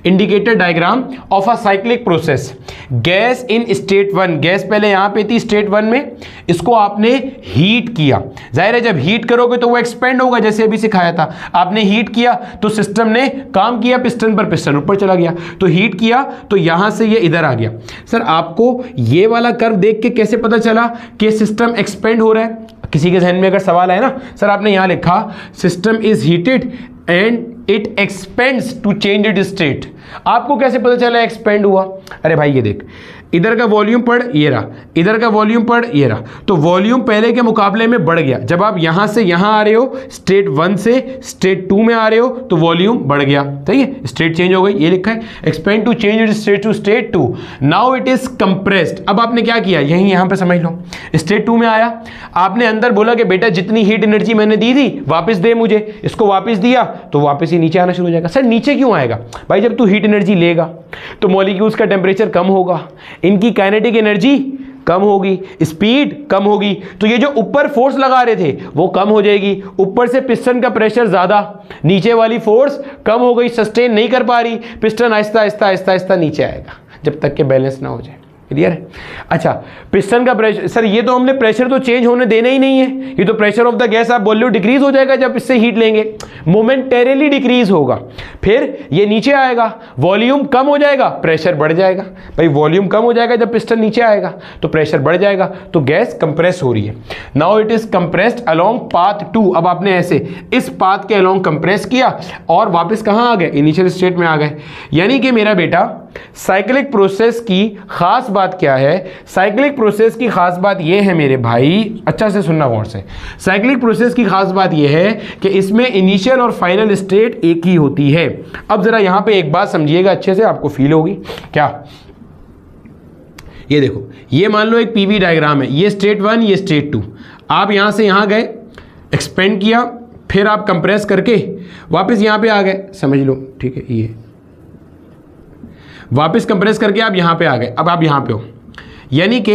Indicator diagram of a cyclic process, gas in state 1, gas पहले यहां पे थी स्टेट 1 में, इसको आपने हीट किया। जाहिर है जब हीट करोगे तो वो एक्सपेंड होगा, जैसे अभी सिखाया था। आपने हीट किया तो सिस्टम ने काम किया पिस्टन पर, पिस्टन ऊपर चला गया, तो हीट किया तो यहां से ये इधर आ गया। सर आपको ये वाला कर्व देख के कैसे पता चला कि सिस्टम एक्सपेंड हो रहा है? किसी के जहन में अगर सवाल है ना, सर आपने यहां लिखा system is heated and it expands to change it state, आपको कैसे पता चला एक्सपेंड हुआ? अरे भाई ये देख, इधर का वॉल्यूम पढ़, ये रहा, इधर का वॉल्यूम पढ़, ये रहा, तो वॉल्यूम पहले के मुकाबले में बढ़ गया। जब आप यहां से यहां आ रहे हो, स्टेट 1 से स्टेट 2 में आ रहे हो, तो वॉल्यूम बढ़ गया, सही है, स्टेट चेंज हो गई। ये लिखा है expand to change it state to state 2, now it is compressed. अब आपने क्या किया, यहीं यहां पे समझ लो, स्टेट 2 में आया, आपने अंदर बोला कि बेटा जितनी हीट एनर्जी मैंने दी थी वापस दे मुझे, इसको वापस दिया तो वापस ही नीचे आना शुरू हो जाएगा। सर नीचे क्यों आएगा? भाई जब तू हीट एनर्जी लेगा तो मॉलिक्यूल्स का टेम्परेचर कम होगा, इनकी काइनेटिक एनर्जी कम होगी, स्पीड कम होगी, तो ये जो ऊपर फोर्स लगा रहे थे वो कम हो जाएगी। ऊपर से पिस्टन का प्रेशर ज्यादा, नीचे वाली फोर्स कम हो गई, सस्टेन नहीं कर पा रही, पिस्टन आहिस्ता आहिस्ता आहिस्ता आहिस्ता नीचे आएगा जब तक के बैलेंस ना हो जाए। क्लियर है? अच्छा, पिस्टन का प्रेशर, सर ये तो हमने प्रेशर तो चेंज होने देना ही नहीं है, ये तो प्रेशर ऑफ द गैस आप बोल रहे हो डिक्रीज हो जाएगा जब इससे हीट लेंगे, मोमेंटेरली डिक्रीज होगा, फिर ये नीचे आएगा, वॉल्यूम कम हो जाएगा, प्रेशर बढ़ जाएगा। भाई वॉल्यूम कम हो जाएगा जब पिस्टन नीचे आएगा तो प्रेशर बढ़ जाएगा, तो गैस कंप्रेस हो रही है। Now it is compressed along path 2, अब आपने ऐसे इस पाथ के अलोंग कंप्रेस किया और वापस कहां आ गए, इनिशियल स्टेट में आ गए। यानी कि मेरा बेटा साइक्लिक प्रोसेस की खास बात क्या है? साइक्लिक प्रोसेस की खास बात यह है मेरे भाई, अच्छा से सुनना गौर से, साइक्लिक प्रोसेस की खास बात यह है कि इसमें इनिशियल और फाइनल स्टेट एक ही होती है। अब जरा यहां पे एक बात समझिएगा, अच्छे से आपको फील होगी क्या। ये देखो, ये मान लो एक पीवी डायग्राम है, ये स्टेट 1 ये स्टेट 2, आप यहां से यहां गए, एक्सपेंड किया, फिर आप कंप्रेस करके वापस यहां पे आ गए, समझ लो, ठीक है, ये वापस कंप्रेस करके आप यहां पे आ गए, अब आप यहां पे हो। यानी कि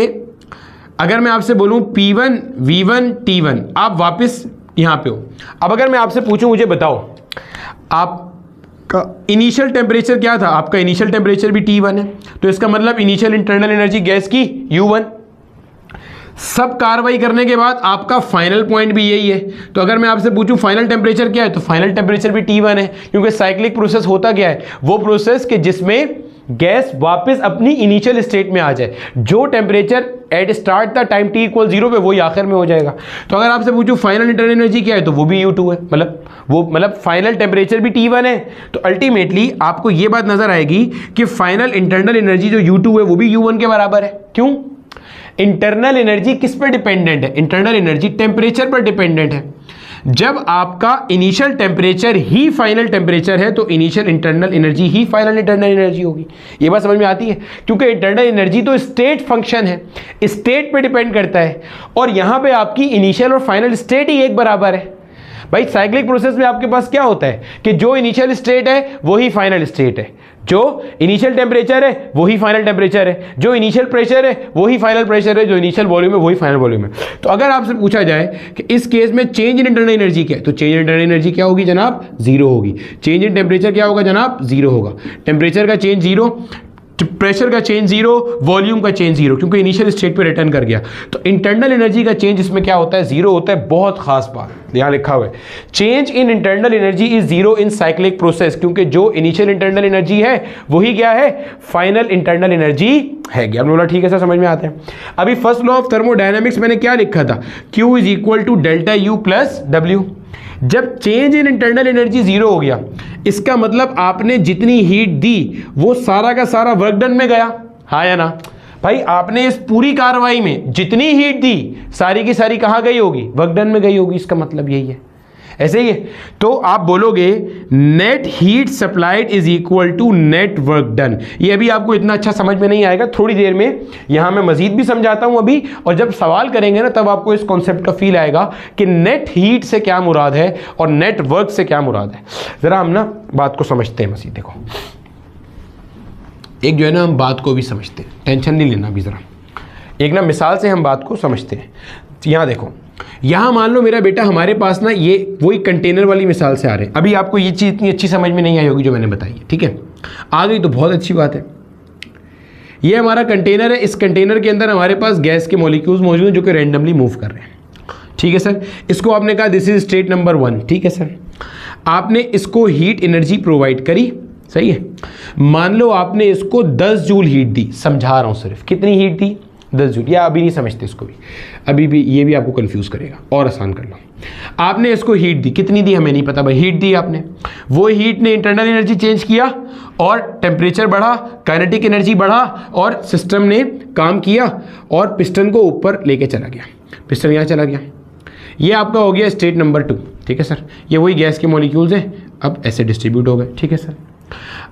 अगर मैं आपसे बोलूं P1 V1 T1, आप वापस यहां पे हो। अब अगर मैं आपसे पूछूं, मुझे बताओ आपका इनिशियल टेम्परेचर क्या था? आपका इनिशियल टेम्परेचर भी T1 है, तो इसका मतलब इनिशियल इंटरनल एनर्जी गैस की U1। सब कार्रवाई करने के बाद आपका फाइनल पॉइंट भी यही है, तो अगर मैं आपसे पूछूं फाइनल टेम्परेचर क्या है, तो फाइनल टेम्परेचर भी T1 है, क्योंकि साइक्लिक प्रोसेस होता क्या है, वो प्रोसेस कि जिसमें गैस वापस अपनी इनिशियल स्टेट में आ जाए। जो टेम्परेचर एट स्टार्ट था टाइम t = 0 पे, वही आखिर में हो जाएगा। तो अगर आपसे पूछूं फाइनल इंटरनल एनर्जी क्या है, तो वो भी U2 है, मतलब फाइनल टेम्परेचर भी T1 है। तो अल्टीमेटली आपको ये बात नजर आएगी कि फाइनल इंटरनल एनर्जी जो U2 है वो भी U1 के बराबर है। क्यों? इंटरनल एनर्जी किस पर डिपेंडेंट है? इंटरनल एनर्जी टेम्परेचर पर डिपेंडेंट है। जब आपका इनिशियल टेम्परेचर ही फाइनल टेम्परेचर है तो इनिशियल इंटरनल एनर्जी ही फाइनल इंटरनल एनर्जी होगी। ये बात समझ में आती है? क्योंकि इंटरनल एनर्जी तो स्टेट फंक्शन है, स्टेट पे डिपेंड करता है, और यहां पे आपकी इनिशियल और फाइनल स्टेट ही एक बराबर है। भाई साइक्लिक प्रोसेस में आपके पास क्या होता है कि जो इनिशियल स्टेट है वही फाइनल स्टेट है, जो इनिशियल टेम्परेचर है वही फाइनल टेम्परेचर है, जो इनिशियल प्रेशर है वही फाइनल प्रेशर है, जो इनिशियल वॉल्यूम है वही फाइनल वॉल्यूम है। तो अगर आपसे पूछा जाए कि इस केस में चेंज इन इंटरनल एनर्जी क्या है, तो चेंज इन इंटरनल एनर्जी क्या होगी जनाब? 0 होगी। चेंज इन टेम्परेचर क्या होगा जनाब? 0 होगा। टेम्परेचर का चेंज 0, प्रेशर का चेंज 0, वॉल्यूम का चेंज 0, क्योंकि इनिशियल स्टेट पे रिटर्न कर गया। तो इंटरनल एनर्जी का चेंज इसमें क्या होता है? 0 होता है। बहुत खास बात यहां लिखा हुआ है, change in internal energy is 0 in cyclic process, क्योंकि जो इनिशियल इंटरनल एनर्जी है वही क्या है? फाइनल इंटरनल एनर्जी है। क्या बोला? ठीक है सर, समझ में आता है। अभी फर्स्ट लॉ ऑफ थर्मोडायनेमिक्स मैंने क्या लिखा था? Q = ΔU + W। जब चेंज इन इंटरनल एनर्जी 0 हो गया, इसका मतलब आपने जितनी हीट दी वो सारा का सारा वर्क डन में गया, हाँ या ना? भाई आपने इस पूरी कार्रवाई में जितनी हीट दी सारी की सारी कहाँ गई होगी? वर्क डन में गई होगी। इसका मतलब यही है। ऐसे ही है, तो आप बोलोगे net heat supplied is equal to net work done. ये अभी आपको इतना अच्छा समझ में नहीं आएगा, थोड़ी देर में यहां मैं मजीद भी समझाता हूं अभी, और जब सवाल करेंगे ना तब आपको इस कॉन्सेप्ट का फील आएगा कि नेट हीट से क्या मुराद है और नेट वर्क से क्या मुराद है। जरा हम ना बात को समझते हैं मजीद। देखो, एक जो है ना हम बात को भी समझते हैं, टेंशन नहीं लेना अभी। जरा एक ना मिसाल से हम बात को समझते हैं। यहां देखो, यहां मान लो मेरा बेटा हमारे पास ना ये वही कंटेनर वाली मिसाल से आ रहे हैं। अभी आपको ये चीज़ इतनी अच्छी समझ में नहीं आई होगी जो मैंने बताई है, ठीक है, आ गई तो बहुत अच्छी बात है। ये हमारा कंटेनर है, इस कंटेनर के अंदर हमारे पास गैस के मॉलिक्यूल्स मौजूद हैं जो कि रैंडमली मूव कर रहे हैं, ठीक है सर। इसको आपने कहा दिस इज स्टेट नंबर 1, ठीक है सर। आपने इसको हीट एनर्जी प्रोवाइड करी, सही है। मान लो आपने इसको 10 जूल हीट दी, समझा रहा हूं सिर्फ, कितनी हीट दी, 10 जूल। या अभी नहीं समझते इसको भी, अभी भी ये भी आपको कंफ्यूज करेगा, और आसान कर लो। आपने इसको हीट दी, कितनी दी हमें नहीं पता भाई, हीट दी आपने। वो हीट ने इंटरनल एनर्जी चेंज किया और टेम्परेचर बढ़ा, काइनेटिक एनर्जी बढ़ा और सिस्टम ने काम किया और पिस्टन को ऊपर लेके चला गया, पिस्टन यहाँ चला गया। ये आपका हो गया स्टेट नंबर 2, ठीक है सर। ये वही गैस के मॉलिक्यूल्स हैं, अब ऐसे डिस्ट्रीब्यूट हो गए, ठीक है सर।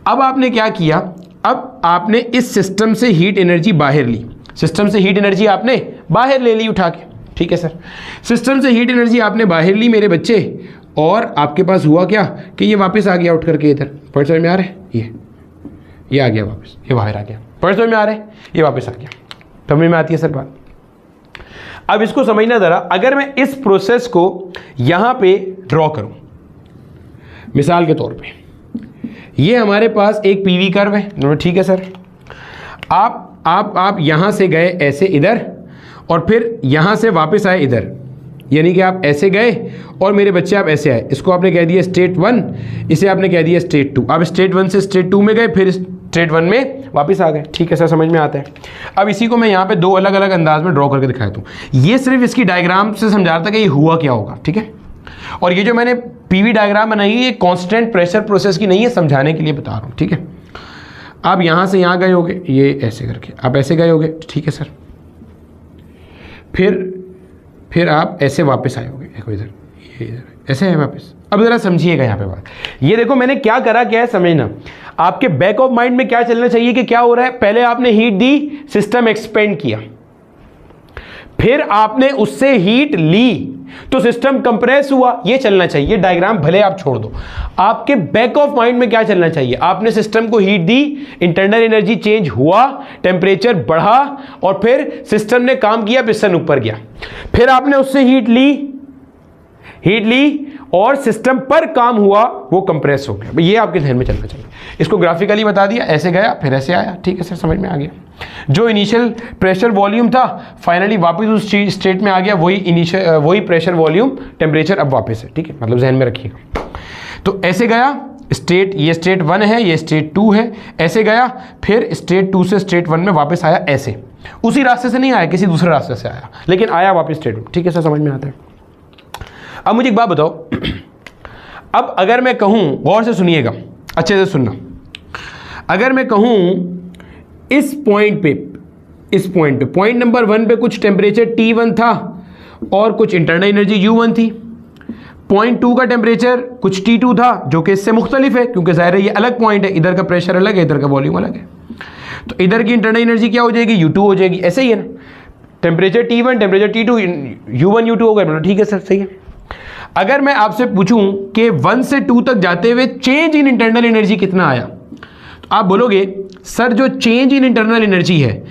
अब आपने क्या किया, अब आपने इस सिस्टम से हीट एनर्जी बाहर ली, सिस्टम से हीट एनर्जी आपने बाहर ले ली उठा के, ठीक है सर। सिस्टम से हीट एनर्जी आपने बाहर ली मेरे बच्चे, और आपके पास हुआ क्या कि ये वापस आ गया उठ करके इधर। पढ़ समझ में आ रहा है, ये आ गया वापस, ये बाहर आ गया। पढ़ समझ में आ रहा है, ये वापस आ गया। समझ में आती है सर बात। अब इसको समझना जरा, अगर मैं इस प्रोसेस को यहां पे ड्रॉ करूं, मिसाल के तौर पे ये हमारे पास एक पीवी कर्व है, ठीक है सर। आप यहां से गए ऐसे इधर और फिर यहां से वापस आए इधर, यानी कि आप ऐसे गए और मेरे बच्चे आप ऐसे आए। इसको आपने कह दिया स्टेट 1, इसे आपने कह दिया स्टेट 2। आप स्टेट 1 से स्टेट 2 में गए, फिर स्टेट 1 में वापस आ गए, ठीक है सर, समझ में आता है। अब इसी को मैं यहाँ पे 2 अलग अलग अंदाज में ड्रॉ करके दिखाया हूँ। ये सिर्फ इसकी डायग्राम से समझा रहा था कि ये हुआ क्या होगा, ठीक है। और ये जो मैंने पीवी डायग्राम बनाई है ये कांस्टेंट प्रेशर प्रोसेस की नहीं है, समझाने के लिए बता रहा हूँ, ठीक है। आप यहाँ से यहाँ गए होगे, ये ऐसे करके आप ऐसे गए होगे, ठीक है सर। फिर आप ऐसे वापस आए होगे, देखो इधर, ये इधर ऐसे है वापस। अब जरा समझिएगा यहाँ पे बात, ये देखो मैंने क्या करा, क्या है समझना। आपके बैक ऑफ माइंड में क्या चलना चाहिए कि क्या हो रहा है, पहले आपने हीट दी, सिस्टम एक्सपेंड किया, फिर आपने उससे हीट ली तो सिस्टम कंप्रेस हुआ, ये चलना चाहिए। डायग्राम भले आप छोड़ दो, आपके बैक ऑफ माइंड में क्या चलना चाहिए, आपने सिस्टम को हीट दी, इंटरनल एनर्जी चेंज हुआ, टेम्परेचर बढ़ा और फिर सिस्टम ने काम किया, पिस्टन ऊपर गया, फिर आपने उससे हीट ली और सिस्टम पर काम हुआ, वो कंप्रेस हो गया। ये आपके ध्यान में चलना चाहिए। इसको ग्राफिकली बता दिया, ऐसे गया फिर ऐसे आया, ठीक है सर, समझ में आ गया। जो इनिशियल प्रेशर वॉल्यूम था फाइनली वापस उस स्टेट में आ गया, वही प्रेशर वॉल्यूम टेम्परेचर अब वापस है, ठीक है, मतलब ध्यान में रखिएगा। तो ऐसे गया स्टेट, ये स्टेट 1 है, ये स्टेट 2 है, ऐसे गया, फिर स्टेट 2 से स्टेट 1 में वापस आया, ऐसे उसी रास्ते से नहीं आया, किसी दूसरे रास्ते से आया, लेकिन आया वापस स्टेट 1, ठीक है सर, समझ में आता है। अब मुझे एक बात बताओ, अब अगर मैं कहूं, गौर से सुनिएगा, अच्छे से सुनना, अगर मैं कहूं इस पॉइंट पे पॉइंट नंबर 1 पे कुछ टेम्परेचर T1 था और कुछ इंटरनल एनर्जी U1 थी, पॉइंट 2 का टेम्परेचर कुछ T2 था जो कि इससे मुख्तलिफ है, क्योंकि ज़ाहिर है ये अलग पॉइंट है, इधर का प्रेशर अलग है, इधर का वॉल्यूम अलग है, तो इधर की इंटरनल एनर्जी क्या हो जाएगी, U2 हो जाएगी। ऐसे ही है ना, temperature T1 temperature T2 U1 U2 हो गए, ठीक है सर, सही है। अगर मैं आपसे पूछूं कि 1 से 2 तक जाते हुए चेंज इन इंटरनल एनर्जी कितना आया, तो आप बोलोगे सर जो चेंज इन इंटरनल एनर्जी है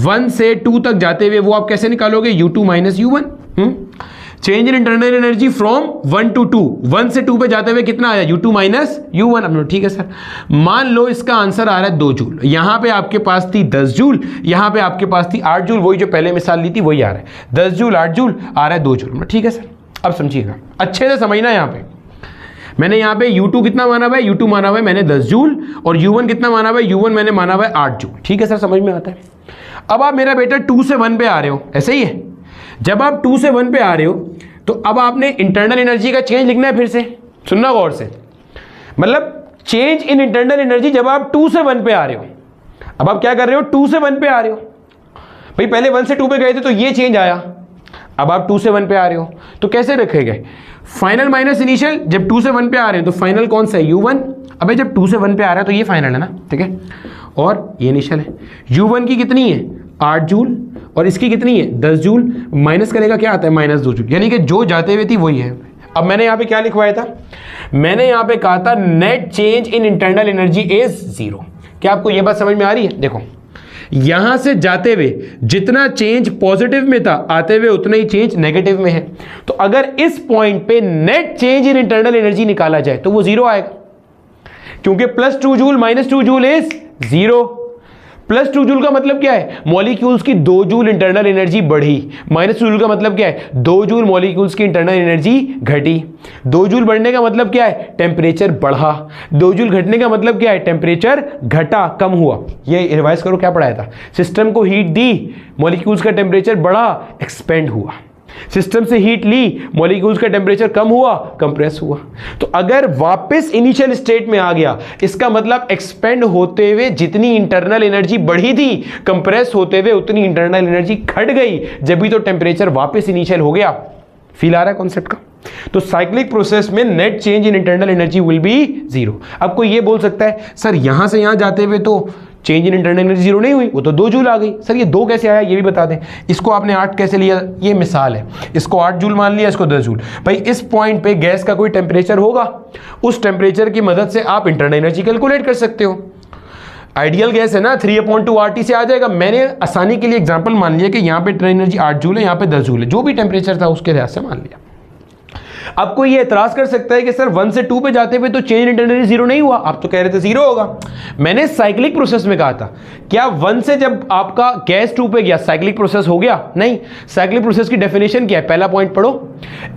1 से 2 तक जाते हुए वो आप कैसे निकालोगे, U2 minus U1। Change in internal energy from 1 to 2, 1 से 2 पे जाते हुए कितना आया, U2 माइनस U1। अब ठीक है सर, मान लो इसका आंसर आ रहा है 2 जूल, यहां पे आपके पास थी 10 जूल, यहां पे आपके पास थी 8 जूल, वही जो पहले मिसाल ली थी वही आ रहा है, 10 जूल 8 जूल आ रहा है 2 जूल। ठीक है सर, अब समझिएगा अच्छे से समझना। यहाँ पे मैंने यहाँ पे U2 कितना माना हुआ है, U2 माना हुआ है मैंने 10 जूल, और U1 कितना माना हुआ है, U1 मैंने माना हुआ है 8 जूल। ठीक है सर, समझ में आता है। अब आप मेरा बेटा 2 से 1 पे आ रहे हो, ऐसे ही है। जब आप 2 से 1 पे आ रहे हो तो अब आपने इंटरनल एनर्जी का चेंज लिखना है, फिर से सुनना गौर से, मतलब चेंज इन इंटरनल एनर्जी जब आप 2 से 1 पे आ रहे हो। अब आप क्या कर रहे हो, 2 से 1 पे आ रहे हो, भाई पहले 1 से 2 पे गए थे तो ये चेंज आया, अब आप 2 से 1 पे आ रहे हो तो कैसे रखे गए, फाइनल माइनस इनिशियल। जब 2 से 1 पे आ रहे हैं तो फाइनल कौन सा है, U1। अबे जब 2 से 1 पे आ रहा है तो ये फाइनल है ना, ठीक है, और ये इनिशियल है। U1 की कितनी है 8 जूल और इसकी कितनी है 10 जूल, माइनस करेगा क्या आता है माइनस 2 जूल, यानी कि जो जाते हुए थी वही है। अब मैंने यहाँ पे क्या लिखवाया था, मैंने यहाँ पे कहा था net change in internal energy is 0। क्या आपको ये बात समझ में आ रही है? देखो यहां से जाते हुए जितना चेंज पॉजिटिव में था, आते हुए उतना ही चेंज नेगेटिव में है। तो अगर इस पॉइंट पे net change in internal energy निकाला जाए तो वो जीरो आएगा, क्योंकि +2 joule -2 joule is zero. +2 joule का मतलब क्या है, मॉलिक्यूल्स की 2 जूल इंटरनल एनर्जी बढ़ी। -2 जूल का मतलब क्या है, 2 जूल मॉलिक्यूल्स की इंटरनल एनर्जी घटी। 2 जूल बढ़ने का मतलब क्या है, टेम्परेचर बढ़ा। 2 जूल घटने का मतलब क्या है, टेम्परेचर घटा, कम हुआ। ये रिवाइज करो क्या पढ़ाया था, सिस्टम को हीट दी, मॉलिक्यूल्स का टेम्परेचर बढ़ा, एक्सपेंड हुआ। सिस्टम से हीट ली, मॉलिक्यूल्स का टेम्परेचर कम हुआ, कंप्रेस हुआ। तो अगर वापस इनिशियल स्टेट में आ गया, इसका मतलब एक्सपेंड होते हुए जितनी इंटरनल एनर्जी बढ़ी थी, कंप्रेस होते हुए उतनी इंटरनल एनर्जी घट गई, जब भी तो टेम्परेचर वापस इनिशियल हो गया। फील आ रहा है कॉन्सेप्ट का? तो साइक्लिक प्रोसेस में net change in internal energy will be zero. अब कोई ये बोल सकता है सर यहां से यहां जाते हुए तो change in internal energy zero नहीं हुई, वो तो 2 जूल आ गई। सर ये 2 कैसे आया ये भी बता दें। इसको आपने 8 कैसे लिया, ये मिसाल है, इसको 8 जूल मान लिया, इसको 10 जूल। भाई इस पॉइंट पे गैस का कोई टेम्परेचर होगा, उस टेम्परेचर की मदद से आप इंटरनल एनर्जी कैलकुलेट कर सकते हो। आइडियल गैस है ना, 3/2 RT से आ जाएगा। मैंने आसानी के लिए एग्जांपल मान लिया कि यहाँ पे इंटरनल एनर्जी 8 जूल है, यहाँ पे 10 जूल है, जो भी टेम्परेचर था उसके लिहाज से मान लिया। अब कोई ये एतराज कर सकता है कि सर 1 से 2 पे जाते हुए तो चेंज इंटरनल एनर्जी जीरो नहीं हुआ, आप तो कह रहे थे जीरो होगा। मैंने साइक्लिक प्रोसेस में कहा था, क्या 1 से जब आपका गैस 2 पे गया साइक्लिक प्रोसेस हो गया? नहीं। साइक्लिक प्रोसेस की डेफिनेशन क्या है, पहला पॉइंट पढ़ो,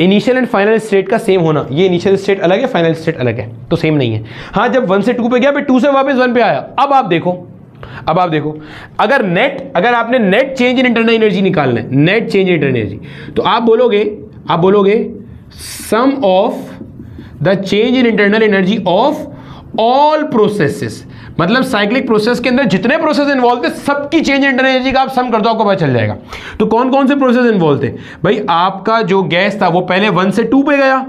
इनिशियल एंड फाइनल स्टेट का सेम होना। ये इनिशियल स्टेट अलग है, फाइनल स्टेट अलग है, तो सेम नहीं है। हाँ, जब 1 से 2 पे गया, फिर 2 से वापस 1 पे आया। अब आप देखो अगर आपने net change in internal energy निकालना है, net change in internal energy, तो आप बोलोगे sum of the change in internal energy of all processes. मतलब साइक्लिक प्रोसेस के अंदर जितने प्रोसेस इन्वॉल्व थे सबकी चेंज इन इंटरनल एनर्जी का आप सम कर दो, आपको पता चल जाएगा। तो कौन कौन से प्रोसेस इन्वॉल्व थे भाई? आपका जो गैस था वो पहले 1 से 2 पे गया,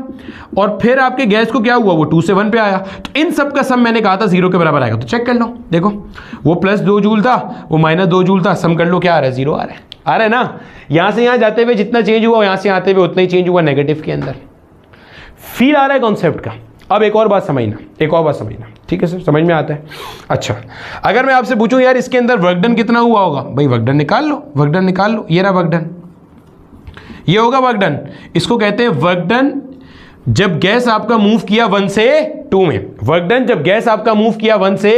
और फिर आपके गैस को क्या हुआ, वो 2 से 1 पे आया। तो इन सब का सम मैंने कहा था 0 के बराबर आएगा। तो चेक कर लो, देखो वो +2 जूल था, वो -2 जूल था, सम कर लो क्या आ रहा है, 0 आ रहा है ना। यहां से यहां जाते हुए जितना चेंज हुआ, यहां से आते हुए उतना ही चेंज हुआ नेगेटिव के अंदर। फील आ रहा है कॉन्सेप्ट का? अब एक और बात समझना, ठीक है सर, समझ में आता है? अच्छा, अगर मैं आपसे पूछूं यार इसके अंदर वर्क डन कितना हुआ होगा, भाई वर्क डन निकाल लो, ये रहा वर्क डन, ये होगा वर्क डन। इसको कहते हैं वर्क डन जब गैस आपका मूव किया 1 से 2 में। वर्क डन जब गैस आपका मूव किया 1 से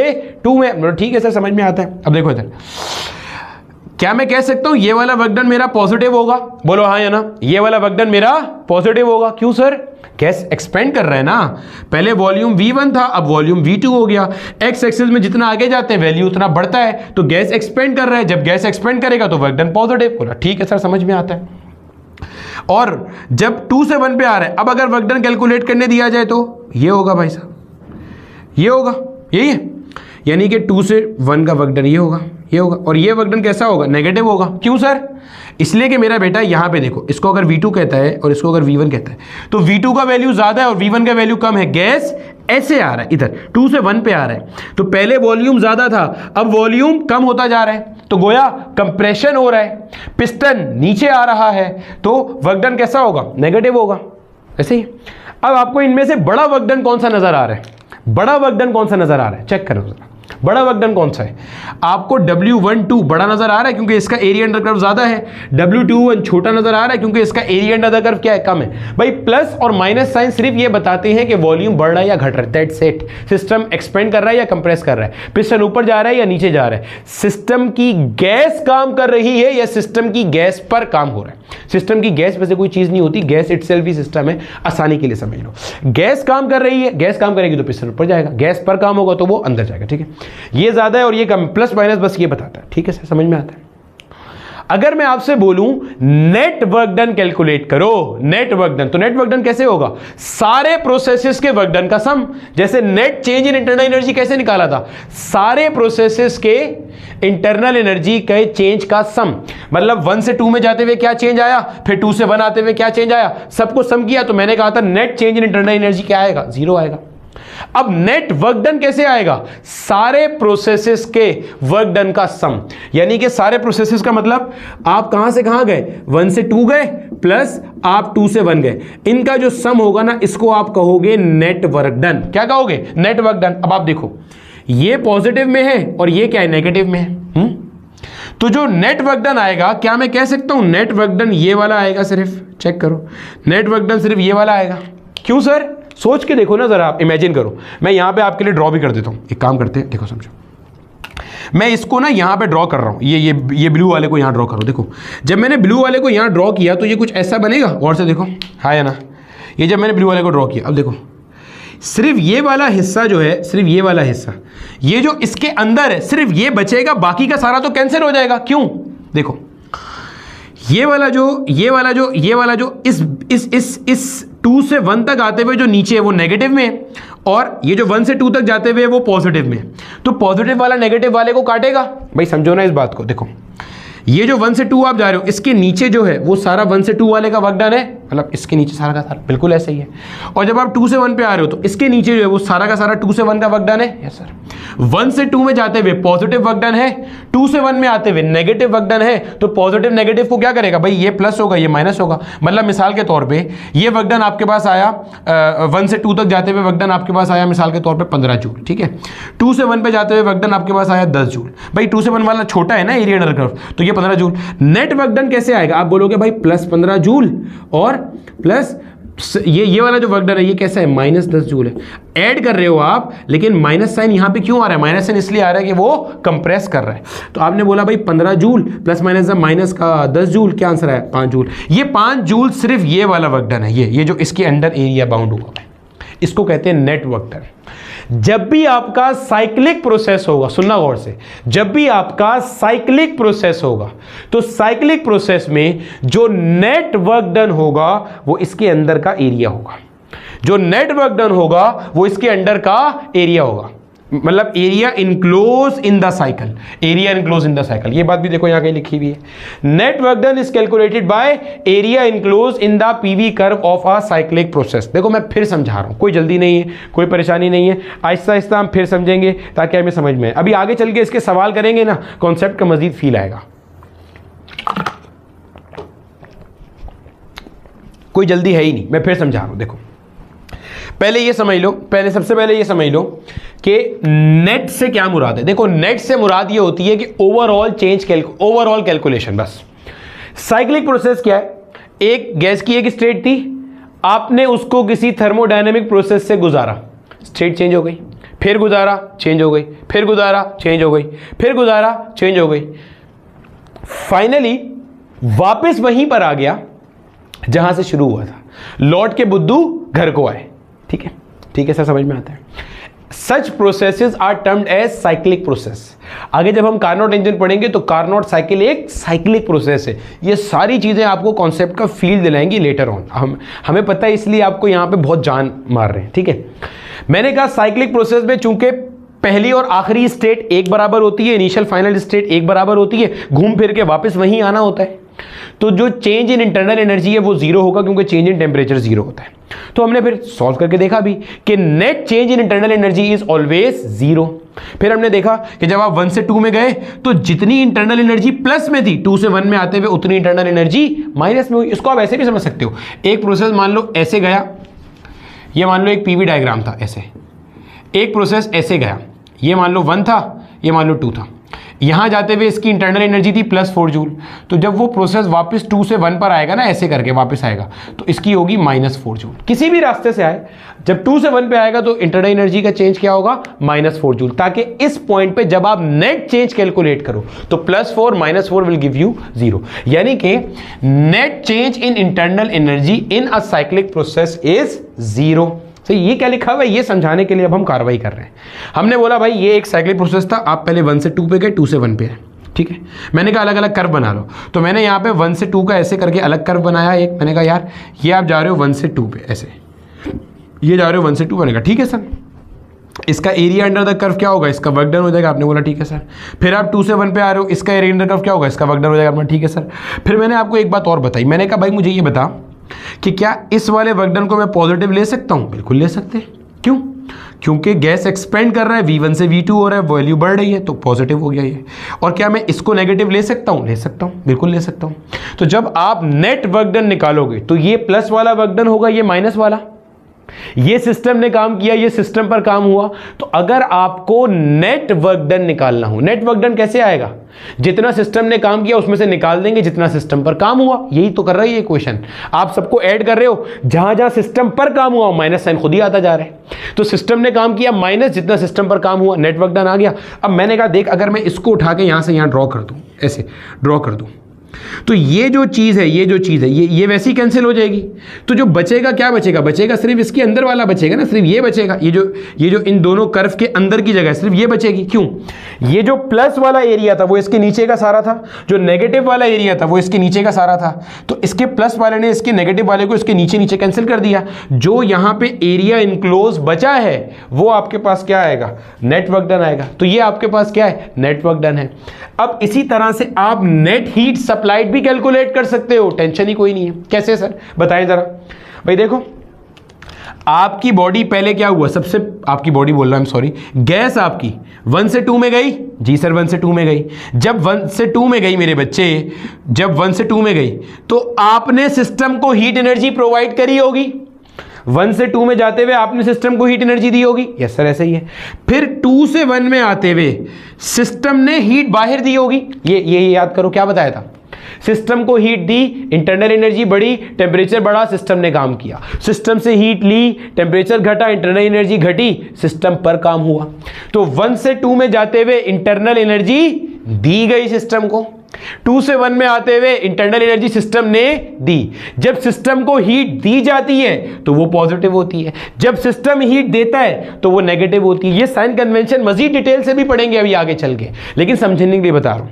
2 में। ठीक है सर, समझ में आता है। अब देखो इधर, क्या मैं कह सकता हूं ये वाला वर्क डन मेरा पॉजिटिव होगा? बोलो हाँ या ना। ये वाला वर्क डन मेरा पॉजिटिव होगा, क्यों सर? गैस एक्सपेंड कर रहा है ना। पहले वॉल्यूम V1 था, अब वॉल्यूम V2 हो गया। एक्स एक्सिस में जितना आगे जाते हैं वैल्यू उतना बढ़ता है, तो गैस एक्सपेंड कर रहा है। जब गैस एक्सपेंड करेगा तो वर्क डन पॉजिटिव होगा। ठीक है सर, समझ में आता है। और जब 2 से 1 पे आ रहा है, अब अगर वर्क डन कैलकुलेट करने दिया जाए तो ये होगा भाई साहब, ये होगा, यही है, यानी कि 2 से 1 का वर्क डन ये होगा। और ये वर्क डन कैसा होगा? नेगेटिव होगा। क्यों सर? इसलिए कि मेरा बेटा यहां पे देखो, इसको अगर V2 कहता है और इसको अगर V1 कहता है, तो V2 का वैल्यू ज्यादा है और V1 का वैल्यू कम है। गैस ऐसे आ रहा है, इधर 2 से 1 पे आ रहा है, तो पहले वॉल्यूम ज्यादा था, अब वॉल्यूम कम होता जा रहा है, तो गोया कंप्रेशन हो रहा है, पिस्टन नीचे आ रहा है, तो वर्क डन कैसा होगा? नेगेटिव होगा। ऐसे ही अब आपको इनमें से बड़ा वर्क डन कौन सा नजर आ रहा है? बड़ा वर्क डन कौन सा नजर आ रहा है? चेक करो जरा, बड़ा वर्क डन कौन सा है? आपको W12 बड़ा नजर आ रहा है क्योंकि इसका एरिया अंडर कर्व ज्यादा है। W21 छोटा नजर आ रहा है क्योंकि इसका एरिया अंडर कर्व क्या है? कम है। भाई प्लस और माइनस साइन सिर्फ ये बताते हैं कि वॉल्यूम बढ़ रहा है या घट रहा है, दैट्स इट। सिस्टम एक्सपेंड कर रहा है या कंप्रेस कर रहा है, पिस्टन ऊपर जा रहा है या नीचे जा रहा है, सिस्टम की गैस काम कर रही है या सिस्टम की गैस पर काम हो रहा है। सिस्टम की गैस वैसे कोई चीज नहीं होती, गैस इटसेल्फ ही सिस्टम है, आसानी के लिए समझ लो। गैस काम कर रही है, गैस काम करेगी तो पिस्टन ऊपर जाएगा, गैस पर काम होगा तो वो अंदर जाएगा। ठीक है, ये ज्यादा है और ये कम, प्लस माइनस बस ये बताता है। ठीक है सर, समझ में आता है? अगर मैं आपसे बोलूं नेट वर्क डन कैलकुलेट करो, नेट वर्क डन, तो नेट वर्क डन कैसे होगा? सारे प्रोसेसेस के वर्क डन का सम। जैसे net change in internal energy कैसे निकाला था? सारे प्रोसेसेस के इंटरनल एनर्जी के चेंज का सम। मतलब 1 से 2 में जाते हुए क्या चेंज आया, फिर 2 से 1 आते हुए क्या चेंज आया, सबको सम किया, तो मैंने कहा था net change in internal energy क्या आएगा? 0 आएगा। अब नेट वर्क डन कैसे आएगा? सारे प्रोसेसेस के वर्क डन का सम। यानी कि सारे प्रोसेसेस का मतलब आप कहां से कहां गए? 1 से 2 गए प्लस आप 2 से 1 गए, इनका जो सम होगा ना, इसको आप कहोगे नेट वर्क डन। क्या कहोगे? Net work done. अब आप देखो, ये पॉजिटिव में है और ये क्या है? नेगेटिव में है। तो जो नेट वर्क डन आएगा, क्या मैं कह सकता हूं नेट वर्क डन ये वाला आएगा? सिर्फ चेक करो, नेट वर्क डन सिर्फ ये वाला आएगा। क्यों सर? सोच के देखो ना जरा, आप इमेजिन करो। मैं यहां पे आपके लिए ड्रॉ भी कर देता हूं। एक काम करते हैं, देखो समझो, मैं इसको ना यहां पे ड्रॉ कर रहा हूं, ये ब्लू वाले को यहां ड्रॉ करो। देखो जब मैंने ब्लू वाले को यहां ड्रॉ किया तो ये कुछ ऐसा बनेगा। और से देखो, हाँ या ना? ये जब मैंने ब्लू वाले को ड्रॉ किया, अब देखो सिर्फ ये वाला हिस्सा जो है, सिर्फ ये वाला हिस्सा, ये जो इसके अंदर है सिर्फ ये बचेगा, बाकी का सारा तो कैंसिल हो जाएगा। क्यों? देखो ये वाला जो इस 2 से 1 तक आते हुए जो नीचे है वो नेगेटिव में है, और ये जो 1 से 2 तक जाते हुए वो पॉजिटिव में है। तो पॉजिटिव वाला नेगेटिव वाले को काटेगा। भाई समझो ना इस बात को। देखो ये जो 1 से 2 आप जा रहे हो, इसके नीचे जो है वो सारा 1 से 2 वाले का वर्क डन है, मतलब इसके नीचे सारा का सारा बिल्कुल ऐसा ही है। और जब आप 2 से 1 पे आ रहे हो तो इसके नीचे जो है वो सारा का सारा 2 से 1 का वर्क डन है। Yes sir. 1 से 2 में जाते हुए पॉजिटिव वर्क डन है, 2 से 1 में आते हुए नेगेटिव वर्क डन है। तो पॉजिटिव नेगेटिव को क्या करेगा भाई? ये प्लस होगा, ये माइनस होगा। मतलब मिसाल के तौर पर ये वर्क डन आपके पास आया 1 से 2 तक जाते हुए वर्क डन आपके पास आया मिसाल के तौर पर 15 जूल, ठीक है। 2 से 1 पे जाते हुए वर्क डन आपके पास आया 10 जूल। भाई 2 से 1 वाला छोटा है ना एरिया अंडर कर्व, तो ये 15 जूल। नेट वर्क डन कैसे आएगा? आप बोलोगे भाई प्लस 15 जूल और प्लस ये वाला जो वर्क डन है ये कैसा है? माइनस 10 जूल है। ऐड कर रहे हो आप, लेकिन माइनस साइन यहां पे क्यों आ रहा है? माइनस साइन इसलिए आ रहा है कि वो कंप्रेस कर रहा है। तो आपने बोला भाई 15 जूल प्लस माइनस माइनस का 10 जूल, क्या आंसर है? 5 जूल। ये 5 जूल सिर्फ ये वाला वर्क डन है, ये जो इसके अंडर एरिया बाउंड हुआ है, इसको कहते हैं नेट वर्क डन। जब भी आपका साइक्लिक प्रोसेस होगा, सुनना गौर से, जब भी आपका साइक्लिक प्रोसेस होगा तो साइक्लिक प्रोसेस में जो नेट वर्क डन होगा वो इसके अंदर का एरिया होगा। जो नेट वर्क डन होगा वो इसके अंदर का एरिया होगा, मतलब area enclose in the cycle, area enclose in the cycle. ये बात भी देखो यहां कहीं लिखी हुई है। Net work done is calculated by area enclose in the PV curve of a cyclic process. देखो मैं फिर समझा रहा हूं, कोई जल्दी नहीं है, कोई परेशानी नहीं है, आहिस्ता आहिस्ता हम फिर समझेंगे ताकि हमें समझ में आए। अभी आगे चल के इसके सवाल करेंगे ना, कॉन्सेप्ट का मजीद फील आएगा। कोई जल्दी है ही नहीं, मैं फिर समझा रहा हूं। देखो पहले ये समझ लो, सबसे पहले ये समझ लो कि नेट से क्या मुराद है। देखो नेट से मुराद ये होती है कि ओवरऑल ओवरऑल कैलकुलेशन। बस साइक्लिक प्रोसेस क्या है? एक गैस की एक स्टेट थी, आपने उसको किसी थर्मोडायनेमिक प्रोसेस से गुजारा, स्टेट चेंज हो गई, फिर गुजारा चेंज हो गई, फिर गुजारा चेंज हो गई, फिर गुजारा चेंज हो गई, फाइनली वापस वहीं पर आ गया जहां से शुरू हुआ था। लौट के बुद्धू घर को आए। ठीक है, ठीक है सर, समझ में आता है। Such processes are termed as cyclic process. आगे जब हम कार्नोट इंजन पढ़ेंगे तो कार्नोट साइकिल एक साइक्लिक प्रोसेस है। ये सारी चीजें आपको कॉन्सेप्ट का फील दिलाएंगी लेटर ऑन। हमें पता है, इसलिए आपको यहां पे बहुत जान मार रहे हैं। ठीक है, मैंने कहा साइक्लिक प्रोसेस में चूंकि पहली और आखिरी स्टेट एक बराबर होती है, इनिशियल फाइनल स्टेट एक बराबर होती है, घूम फिर के वापस वहीं आना होता है, तो जो चेंज इन इंटरनल एनर्जी है वो जीरो होगा, क्योंकि चेंज इन टेम्परेचर जीरो होता है। तो हमने फिर सॉल्व करके देखा भी कि net change in internal energy is always zero. फिर हमने देखा कि जब आप 1 से 2 में गए तो जितनी इंटरनल एनर्जी प्लस में थी, 2 से 1 में आते हुए उतनी इंटरनल एनर्जी माइनस में हुई। इसको आप ऐसे भी समझ सकते हो, एक प्रोसेस मान लो ऐसे गया, ये मान लो एक पीवी डायग्राम था ऐसे, एक प्रोसेस ऐसे गया, ये मान लो 1 था, ये मान लो 2 था, यहां जाते हुए इसकी इंटरनल एनर्जी थी +4 जूल। तो जब वो प्रोसेस वापस 2 से 1 पर आएगा ना, ऐसे करके वापस आएगा, तो इसकी होगी -4 जूल। किसी भी रास्ते से आए, जब 2 से 1 पे आएगा तो इंटरनल एनर्जी का चेंज क्या होगा? -4 जूल। ताकि इस पॉइंट पे जब आप नेट चेंज कैलकुलेट करो तो +4 -4 विल गिव यू 0। यानी कि net change in internal energy in a cyclic process is 0। तो ये क्या लिखा हुआ है, ये समझाने के लिए अब हम कार्रवाई कर रहे हैं। हमने बोला भाई ये एक साइक्लिक प्रोसेस था, आप पहले 1 से 2 पे गए, 2 से 1 पे है। ठीक है, मैंने कहा अलग अलग कर्व बना लो, तो मैंने यहाँ पे 1 से 2 का ऐसे करके अलग कर्व बनाया एक। मैंने कहा यार ये आप जा रहे हो 1 से 2 पे ऐसे, ये जा रहे हो 1 से 2 बनेगा। ठीक है सर, इसका एरिया अंडर द कर्व क्या होगा? इसका वर्क डन हो जाएगा। आपने बोला ठीक है सर। फिर आप 2 से 1 पे आ रहे हो, इसका एरिया अंडर कर्व क्या होगा? इसका वर्क डन हो जाएगा। आपने ठीक है सर। फिर मैंने आपको एक बात और बताई, मैंने कहा भाई मुझे ये बता कि क्या इस वाले वर्क डन को मैं पॉजिटिव ले सकता हूँ? बिल्कुल ले सकते हैं। क्यों? क्योंकि गैस एक्सपेंड कर रहा है, V1 से V2 हो रहा है, वैल्यू बढ़ रही है, तो पॉजिटिव हो गया ये। और क्या मैं इसको नेगेटिव ले सकता हूं? ले सकता हूं, बिल्कुल ले सकता हूं। तो जब आप नेट वर्क डन निकालोगे तो ये प्लस वाला वर्क डन होगा, ये माइनस वाला। ये सिस्टम ने काम किया, ये सिस्टम पर काम हुआ। तो अगर आपको नेट वर्क डन निकालना हो, नेट वर्क डन कैसे आएगा? जितना सिस्टम ने काम किया उसमें से निकाल देंगे जितना सिस्टम पर काम हुआ। यही तो कर रहा है ये क्वेश्चन। आप सबको ऐड कर रहे हो, जहां जहां सिस्टम पर काम हुआ माइनस साइन खुद ही आता जा रहा है। तो सिस्टम ने काम किया माइनस जितना सिस्टम पर काम हुआ, नेट वर्क डन आ गया। अब मैंने कहा देख, अगर मैं इसको उठा के यहां से यहां ड्रॉ कर दूं, ऐसे ड्रॉ कर दूं, तो ये जो चीज़ है, ये वैसे ही कैंसिल हो जाएगी। तो जो बचेगा, क्या बचेगा? बचेगा सिर्फ इसके अंदर वाला बचेगा ना, सिर्फ ये बचेगा। ये जो इन दोनों कर्व के अंदर की जगह सिर्फ ये बचेगी। क्यों? ये जो प्लस वाला एरिया था वो इसके नीचे का सारा था, जो नेगेटिव वाला एरिया था वो इसके नीचे का सारा था। तो इसके प्लस वाले ने इसके नेगेटिव वाले को इसके नीचे नीचे कैंसिल कर दिया। जो यहाँ पे एरिया इनक्लोज बचा है वो आपके पास क्या आएगा? नेट वर्क डन आएगा। तो ये आपके पास क्या है? नेट वर्क डन है। अब इसी तरह से आप नेट हीट सप्लाइड भी कैलकुलेट कर सकते हो, टेंशन ही कोई नहीं है। कैसे सर? बताएं जरा। भाई देखो, आपकी बॉडी पहले क्या हुआ? सबसे आपकी बॉडी बोल रहा हूं, सॉरी, गैस आपकी 1 से 2 में गई। जी सर 1 से 2 में गई। जब 1 से 2 में गई मेरे बच्चे, जब 1 से 2 में गई तो आपने सिस्टम को हीट एनर्जी प्रोवाइड करी होगी। 1 से 2 में जाते हुए आपने सिस्टम को हीट एनर्जी दी होगी। यस सर ऐसे ही है। फिर 2 से 1 में आते हुए सिस्टम ने हीट बाहर दी होगी। ये याद करो क्या बताया था? सिस्टम को हीट दी, इंटरनल एनर्जी बढ़ी, टेम्परेचर बढ़ा, सिस्टम ने काम किया। सिस्टम से हीट ली, टेम्परेचर घटा, इंटरनल एनर्जी घटी, सिस्टम पर काम हुआ। तो 1 से 2 में जाते हुए इंटरनल एनर्जी दी गई सिस्टम को, 2 से 1 में आते हुए इंटरनल एनर्जी सिस्टम ने दी। जब सिस्टम को हीट दी जाती है तो वो पॉजिटिव होती है, जब सिस्टम हीट देता है तो वो नेगेटिव होती है। ये साइन कन्वेंशन मजीद डिटेल से भी पढ़ेंगे अभी आगे चल के, लेकिन समझने के लिए बता रहा हूं।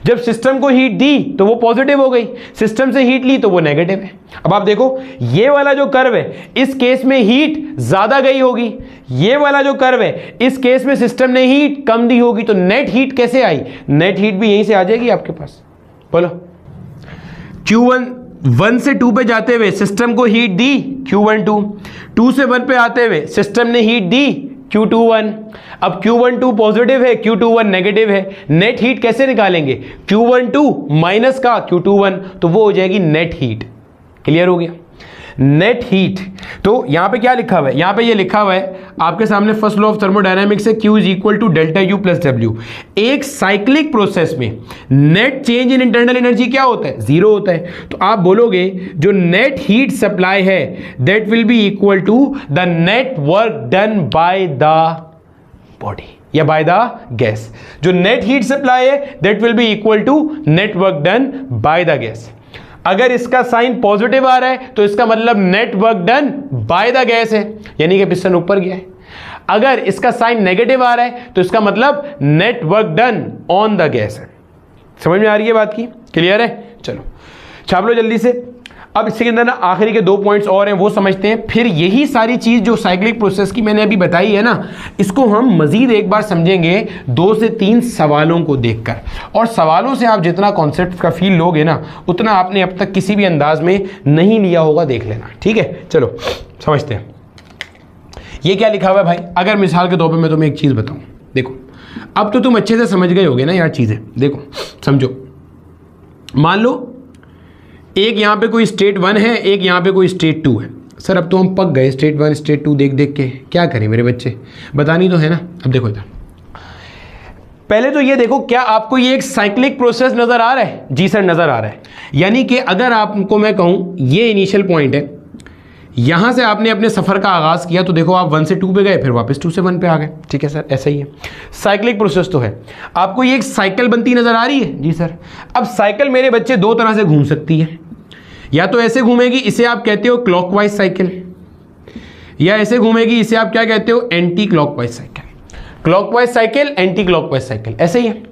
जब सिस्टम को हीट दी तो वो पॉजिटिव हो गई, सिस्टम से हीट ली तो वो नेगेटिव है। अब आप देखो, ये वाला जो कर्व है इस केस में हीट ज्यादा गई होगी, ये वाला जो कर्व है इस केस में सिस्टम ने हीट कम दी होगी। तो नेट हीट कैसे आई? नेट हीट भी यहीं से आ जाएगी आपके पास। बोलो, Q1 1 से 2 पे जाते हुए सिस्टम को हीट दी Q12, 2 से 1 पे आते हुए सिस्टम ने हीट दी Q21। अब Q12 पॉजिटिव है, Q21 नेगेटिव है। नेट हीट कैसे निकालेंगे? Q12 माइनस का Q21, तो वो हो जाएगी नेट हीट। क्लियर हो गया? Net heat. तो यहां पे क्या लिखा हुआ है? यहां पे ये लिखा हुआ है आपके सामने, फर्स्ट लॉ ऑफ थर्मोडायनामिक्स है, Q is equal to delta U plus W। एक साइक्लिक प्रोसेस में net change in internal energy क्या होता है? 0 होता है। तो आप बोलोगे जो नेट हीट सप्लाई है that will be equal to the net work done by the body या बाय द गैस। जो नेट हीट सप्लाई है that will be equal to net work done by the gas. अगर इसका sign positive आ रहा है तो इसका मतलब net work done by the gas है, यानी कि पिस्टन ऊपर गया है। अगर इसका साइन नेगेटिव आ रहा है तो इसका मतलब net work done on the gas है। समझ में आ रही है बात की? क्लियर है? चलो छाप लो जल्दी से। अब इसके अंदर ना आखिरी के 2 पॉइंट्स और हैं, वो समझते हैं। फिर यही सारी चीज जो साइक्लिक प्रोसेस की मैंने अभी बताई है ना, इसको हम मजीद एक बार समझेंगे 2 से 3 सवालों को देखकर। और सवालों से आप जितना कॉन्सेप्ट का फील लोगे ना, उतना आपने अब तक किसी भी अंदाज में नहीं लिया होगा, देख लेना। ठीक है, चलो समझते हैं। ये क्या लिखा हुआ है भाई? अगर मिसाल के तौर पर मैं तुम्हें एक चीज बताऊं, देखो अब तो तुम अच्छे से समझ गए होगे ना यार चीजें। देखो समझो, मान लो एक यहाँ पे कोई स्टेट 1 है, एक यहाँ पे कोई स्टेट 2 है। सर अब तो हम पक गए स्टेट 1 स्टेट 2 देख देख के, क्या करें मेरे बच्चे? बतानी तो है ना। अब देखो इधर, पहले तो ये देखो, क्या आपको ये एक साइक्लिक प्रोसेस नजर आ रहा है? जी सर नजर आ रहा है। यानी कि अगर आपको मैं कहूँ ये इनिशियल पॉइंट है, यहां से आपने अपने सफर का आगाज किया, तो देखो आप 1 से 2 पे गए, फिर वापस 2 से 1 पे आ गए। ठीक है सर, ऐसा ही है, साइक्लिक प्रोसेस तो है। आपको ये एक साइकिल बनती नजर आ रही है? जी सर। अब साइकिल मेरे बच्चे 2 तरह से घूम सकती है, या तो ऐसे घूमेगी, इसे आप कहते हो क्लॉकवाइज साइकिल, या ऐसे घूमेगी, इसे आप क्या कहते हो? Anti clockwise cycle. Clockwise cycle, anti clockwise cycle, ऐसे ही है।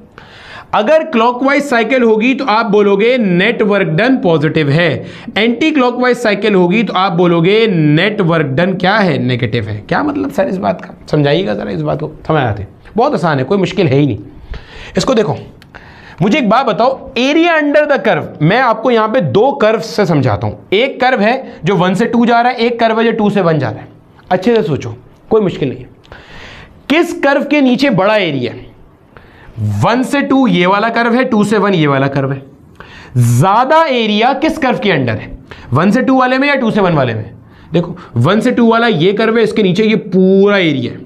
अगर क्लॉकवाइज साइकिल होगी तो आप बोलोगे नेट वर्क डन पॉजिटिव है, एंटी क्लॉकवाइज साइकिल होगी तो आप बोलोगे नेट वर्क डन क्या है? नेगेटिव है। क्या मतलब सर इस बात का? समझाइएगा जरा इस बात को, समझ आते। बहुत आसान है, कोई मुश्किल है ही नहीं। इसको देखो, मुझे एक बात बताओ, एरिया अंडर द कर्व, मैं आपको यहां पे 2 कर्व से समझाता हूं। एक कर्व है जो 1 से 2 जा रहा है, एक कर्व है जो 2 से 1 जा रहा है। अच्छे से सोचो, कोई मुश्किल नहीं है। किस कर्व के नीचे बड़ा एरिया है? 1 से 2 ये वाला कर्व है, 2 से 1 ये वाला कर्व है। ज्यादा एरिया किस कर्व के अंडर है? 1 से 2 वाले में या 2 से 1 वाले में? देखो 1 से 2 वाला ये कर्व है, इसके नीचे ये पूरा एरिया है।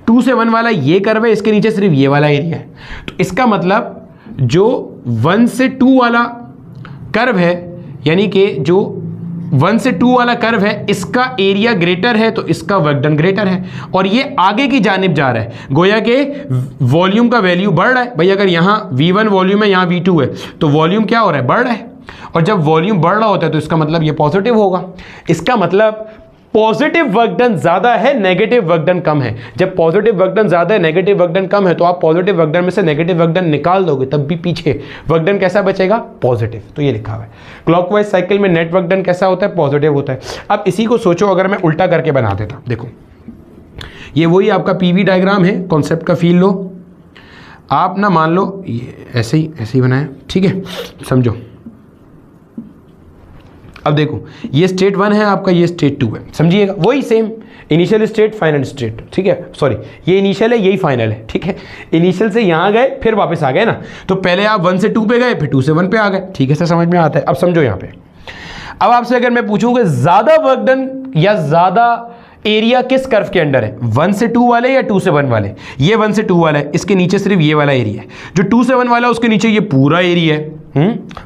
2 से 1 वाला ये कर्व है, इसके नीचे सिर्फ ये वाला एरिया है। तो इसका मतलब जो 1 से 2 वाला कर्व है, यानी कि जो 1 से 2 वाला कर्व है, इसका एरिया ग्रेटर है तो इसका वर्क डन ग्रेटर है, और ये आगे की जानिब जा रहा है, गोया के वॉल्यूम का वैल्यू बढ़ रहा है। भाई अगर यहाँ V1 वॉल्यूम है, यहाँ V2 है, तो वॉल्यूम क्या हो रहा है, बढ़ रहा है। और जब वॉल्यूम बढ़ रहा होता है तो इसका मतलब ये पॉजिटिव होगा। इसका मतलब पॉजिटिव वर्क डन ज्यादा है, नेगेटिव वर्क डन कम है। जब पॉजिटिव वर्क डन ज्यादा है, नेगेटिव वर्क डन कम है, तो आप पॉजिटिव वर्क डन में से नेगेटिव वर्क डन निकाल दोगे, तब भी पीछे वर्क डन कैसा बचेगा, पॉजिटिव। तो ये लिखा हुआ है। क्लॉकवाइज साइकिल में नेट वर्क डन कैसा होता है, पॉजिटिव होता है। अब इसी को सोचो अगर मैं उल्टा करके बना देता, देखो ये वही आपका पीवी डायग्राम है, कॉन्सेप्ट का फील लो आप ना, मान लो ये ऐसे ही बनाया, ठीक है, समझो। अब देखो ये स्टेट 1 है आपका, ये स्टेट 2 है, समझिएगा, वही same initial state final state, ठीक है, सॉरी ये इनिशियल है, यही फाइनल है, ठीक है। इनिशियल से यहाँ गए फिर वापस आ गए ना, तो पहले आप 1 से 2 पे गए, फिर 2 से 1 पे आ गए, ठीक है सर, समझ में आता है। अब समझो यहाँ पे, अब आपसे अगर मैं पूछूं कि ज्यादा वर्क डन या ज्यादा एरिया किस कर्व के अंडर है, 1 से 2 वाले या 2 से 1 वाले। ये 1 से 2 वाला है, इसके नीचे सिर्फ ये वाला एरिया है। जो 2 से 1 वाला है उसके नीचे ये पूरा एरिया है,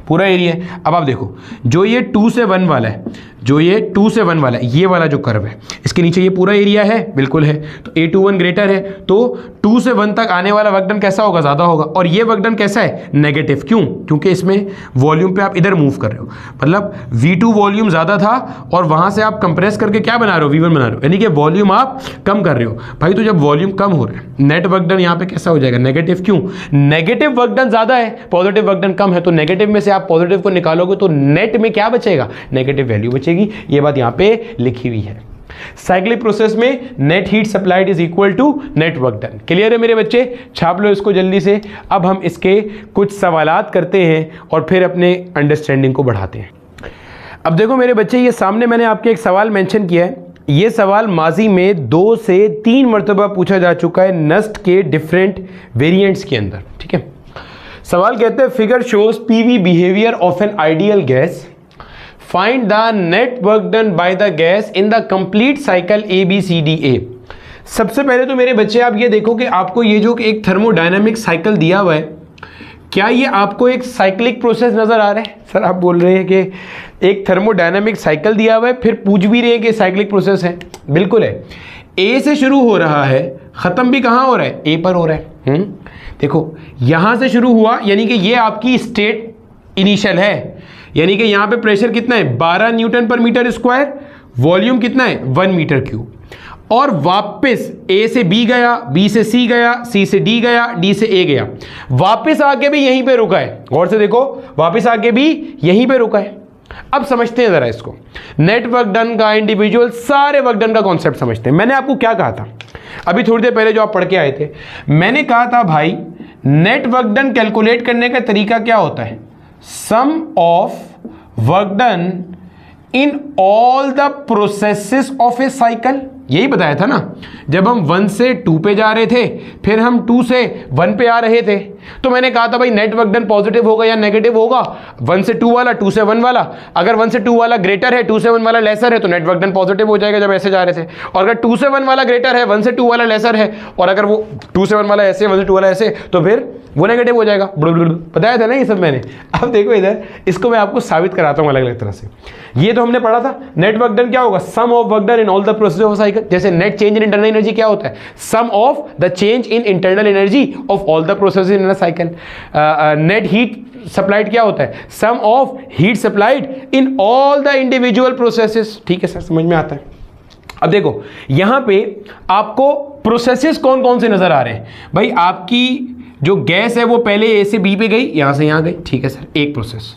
पूरा एरिया है। अब आप देखो जो ये 2 से 1 वाला है, जो ये 2 से 1 वाला है, ये वाला जो कर्व है, इसके नीचे ये पूरा एरिया है, बिल्कुल है। तो A21 ग्रेटर है, तो 2 से 1 तक आने वाला वर्क डन कैसा होगा, ज्यादा होगा। और ये वर्क डन कैसा है, नेगेटिव। क्यों? क्योंकि इसमें वॉल्यूम पे आप इधर मूव कर रहे हो, मतलब V2 वॉल्यूम ज्यादा था और वहां से आप कंप्रेस करके क्या बना रहे हो, V1 बना रहे हो, यानी कि वॉल्यूम आप कम कर रहे हो। भाई तो जब वॉल्यूम कम हो रहा है, नेट वर्क डन यहाँ पे कैसा हो जाएगा, नेगेटिव। क्यों? नेगेटिव वर्क डन ज्यादा है, पॉजिटिव वर्क डन कम है, तो नेगेटिव में से आप पॉजिटिव को निकालोगे तो नेट में क्या बचेगा, नेगेटिव वैल्यू बचेगी। ये बात यहां पे लिखी हुई है। साइक्लिक प्रोसेस में net heat supplied is equal to net work done. Clear है मेरे बच्चे? छाप लो इसको जल्दी से। अब हम इसके कुछ सवालात करते हैं और फिर अपने अंडरस्टैंडिंग को बढ़ाते हैं। अब देखो मेरे बच्चे, ये सामने मैंने आपके एक सवाल मेंशन किया है। ये सवाल माजी में 2 से 3 मरतबा पूछा जा चुका है नस्ट के डिफरेंट वेरिएंट्स के अंदर, ठीक है। सवाल कहते हैं figure shows PV behaviour of an ideal gas, find the net work done by the gas in the complete cycle ABCDA। सबसे पहले तो मेरे बच्चे आप ये देखो कि आपको ये जो एक थर्मोडायनामिक साइकिल दिया हुआ है, क्या ये आपको एक साइक्लिक प्रोसेस नजर आ रहा है? सर आप बोल रहे हैं कि एक थर्मोडायनामिक साइकिल दिया हुआ है, फिर पूछ भी रहे हैं कि साइक्लिक प्रोसेस है। बिल्कुल है। ए से शुरू हो रहा है, खत्म भी कहाँ हो रहा है, ए पर हो रहा है। देखो यहां से शुरू हुआ, यानी कि ये आपकी स्टेट इनिशियल है, यानी कि यहां पे प्रेशर कितना है, 12 न्यूटन पर मीटर स्क्वायर, वॉल्यूम कितना है, 1 मीटर क्यूब। और वापस ए से बी गया, बी से सी गया, सी से डी गया, डी से ए गया, वापस आके भी यहीं पे रुका है। गौर से देखो, वापस आके भी यहीं पे रुका है। अब समझते हैं जरा इसको, नेट वर्क डन का, इंडिविजुअल सारे वर्क डन का कॉन्सेप्ट समझते हैं। मैंने आपको क्या कहा था अभी थोड़ी देर पहले जो आप पढ़ के आए थे, मैंने कहा था भाई नेट वर्क डन कैलकुलेट करने का तरीका क्या होता है, sum of work done in all the processes of a cycle. यही बताया था ना, जब हम 1 से 2 पे जा रहे थे, फिर हम 2 से 1 पे आ रहे थे, तो मैंने कहा था भाई नेट वर्क डन पॉजिटिव होगा या नेगेटिव होगा, 1 से 2 वाला, 2 से 1 वाला। अगर 1 से 2 वाला ग्रेटर है, 2 से 1 वाला लेसर है, तो नेट वर्क डन पॉजिटिव हो जाएगा जब ऐसे जा रहे थे। और अगर 2 से 1 वाला ग्रेटर है, 1 से 2 वाला लेसर है, और अगर वो 2 से 1 वाला ऐसे, 1 से 2 वाला ऐसे, तो फिर वो नेगेटिव हो जाएगा। बताया था ना ये सब मैंने। अब देखो इधर, इसको मैं आपको साबित कराता हूँ अलग अलग तरह से। ये तो हमने पढ़ा था, नेट वर्क डन क्या होगा, sum of work done in all the process of cycle. जैसे net change in internal energy क्या होता है, sum of the change in internal energy of all the processes in a cycle. Net heat supplied क्या होता है, sum of heat supplied in all the individual processes. ठीक है sir, समझ में आता है। अब देखो यहां पे आपको प्रोसेसेस कौन कौन से नजर आ रहे हैं भाई। आपकी जो गैस है वो पहले ए से बी पे गई, यहां से यहां गई, ठीक है सर, एक प्रोसेस।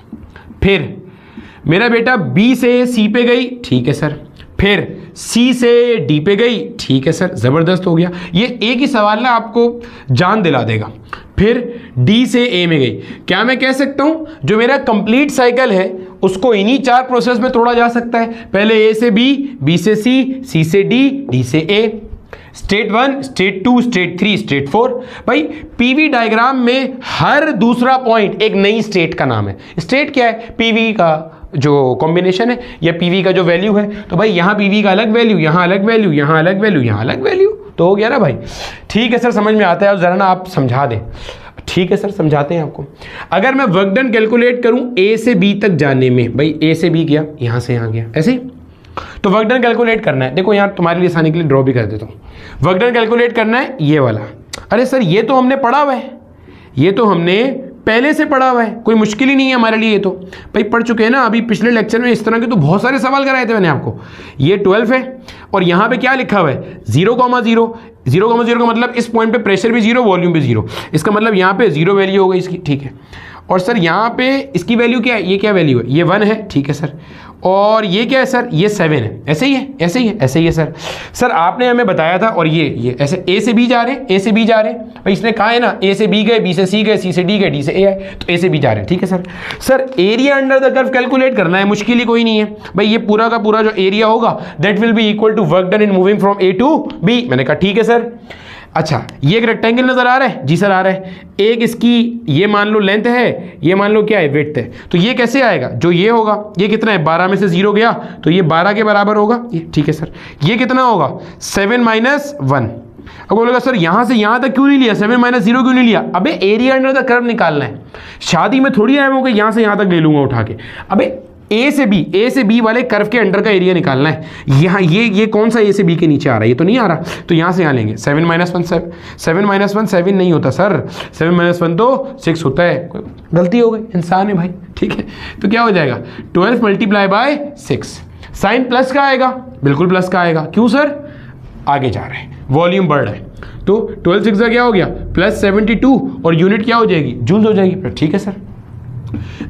फिर मेरा बेटा बी से सी पे गई, ठीक है सर। फिर सी से डी पे गई, ठीक है सर, जबरदस्त हो गया। ये एक ही सवाल ना आपको जान दिला देगा। फिर डी से ए में गई। क्या मैं कह सकता हूं जो मेरा कंप्लीट साइकिल है उसको इन्हीं 4 प्रोसेस में तोड़ा जा सकता है, पहले ए से बी, बी से सी, सी से डी, डी से A. State 1, state 2, state 3, state 4। भाई पीवी डायग्राम में हर दूसरा पॉइंट एक नई स्टेट का नाम है। स्टेट क्या है, पीवी का जो कॉम्बिनेशन है या पीवी का जो वैल्यू है, तो भाई यहाँ पीवी का अलग वैल्यू, यहाँ अलग वैल्यू, यहाँ अलग वैल्यू, यहाँ अलग वैल्यू, तो हो गया ना भाई। ठीक है सर, समझ में आता है, ज़रा ना आप समझा दें। ठीक है सर, समझाते हैं आपको। अगर मैं वर्क डन कैलकुलेट करूं ए से बी तक जाने में, भाई ए से बी गया, यहाँ से यहाँ गया, ऐसे ही तो वर्क डन कैलकुलेट करना है। देखो यहाँ तुम्हारे लिए आसानी के लिए ड्रॉ भी कर देता हूँ। वर्क डन कैलकुलेट करना है ये वाला। अरे सर ये तो हमने पढ़ा हुआ है, ये तो हमने पहले से पढ़ा हुआ है, कोई मुश्किल ही नहीं है हमारे लिए, ये तो भाई पढ़ चुके हैं ना। अभी पिछले लेक्चर में इस तरह के तो बहुत सारे सवाल कराए थे मैंने आपको। ये 12 है और यहाँ पे क्या लिखा हुआ है 0,0, 0,0 का मतलब इस पॉइंट पे प्रेशर भी 0, वॉल्यूम भी 0, इसका मतलब यहाँ पे 0 वैल्यू हो गई इसकी। ठीक है, और सर यहाँ पे इसकी वैल्यू क्या है, ये क्या वैल्यू है, ये 1 है। ठीक है सर, और ये क्या है सर, ये 7 है। ऐसे ही है, ऐसे ही है, ऐसे ही है सर। सर आपने हमें बताया था, और ये ऐसे ए से बी जा रहे हैं, ए से बी जा रहे हैं भाई, इसने कहा है ना ए से बी गए, बी से सी गए, सी से डी गए, डी से ए आए, तो ए से बी जा रहे हैं। ठीक है sir. Sir area under the curve calculate करना है, मुश्किल ही कोई नहीं है भाई। ये पूरा का पूरा जो एरिया होगा that will be equal to work done in moving from A to B. मैंने कहा ठीक है सर। अच्छा, ये एक रेक्टेंगल नजर आ रहा है, जी सर आ रहा है। एक इसकी ये मान लो लेंथ है, ये मान लो क्या है, विड्थ है। तो ये कैसे आएगा, जो ये होगा, ये कितना है, 12 में से 0 गया तो ये 12 के बराबर होगा ये। ठीक है सर, ये कितना होगा 7 - 1। अब बोलेगा सर यहाँ से यहाँ तक क्यों नहीं लिया, 7 - 0 क्यों नहीं लिया? अबे एरिया अंडर द कर्व निकालना है। शादी में थोड़ी आया हूँ कि यहाँ से यहाँ तक ले लूंगा उठा के। अबे ए से बी वाले कर्व के अंडर का एरिया निकालना है। यहाँ ये कौन सा ए से बी के नीचे आ रहा है, ये तो नहीं आ रहा, तो यहाँ से यहाँ लेंगे। 7 - 1 7 नहीं होता सर, 7 - 1 तो 6 होता है। कोई गलती हो गई, इंसान है भाई। ठीक है, तो क्या हो जाएगा 12 × 6। साइन प्लस का आएगा, बिल्कुल प्लस का आएगा। क्यों सर, आगे जा रहे हैं, वॉल्यूम बढ़ रहा है, तो 12 6 क्या हो गया +72, और यूनिट क्या हो जाएगी, जूल्स हो जाएगी। ठीक है सर।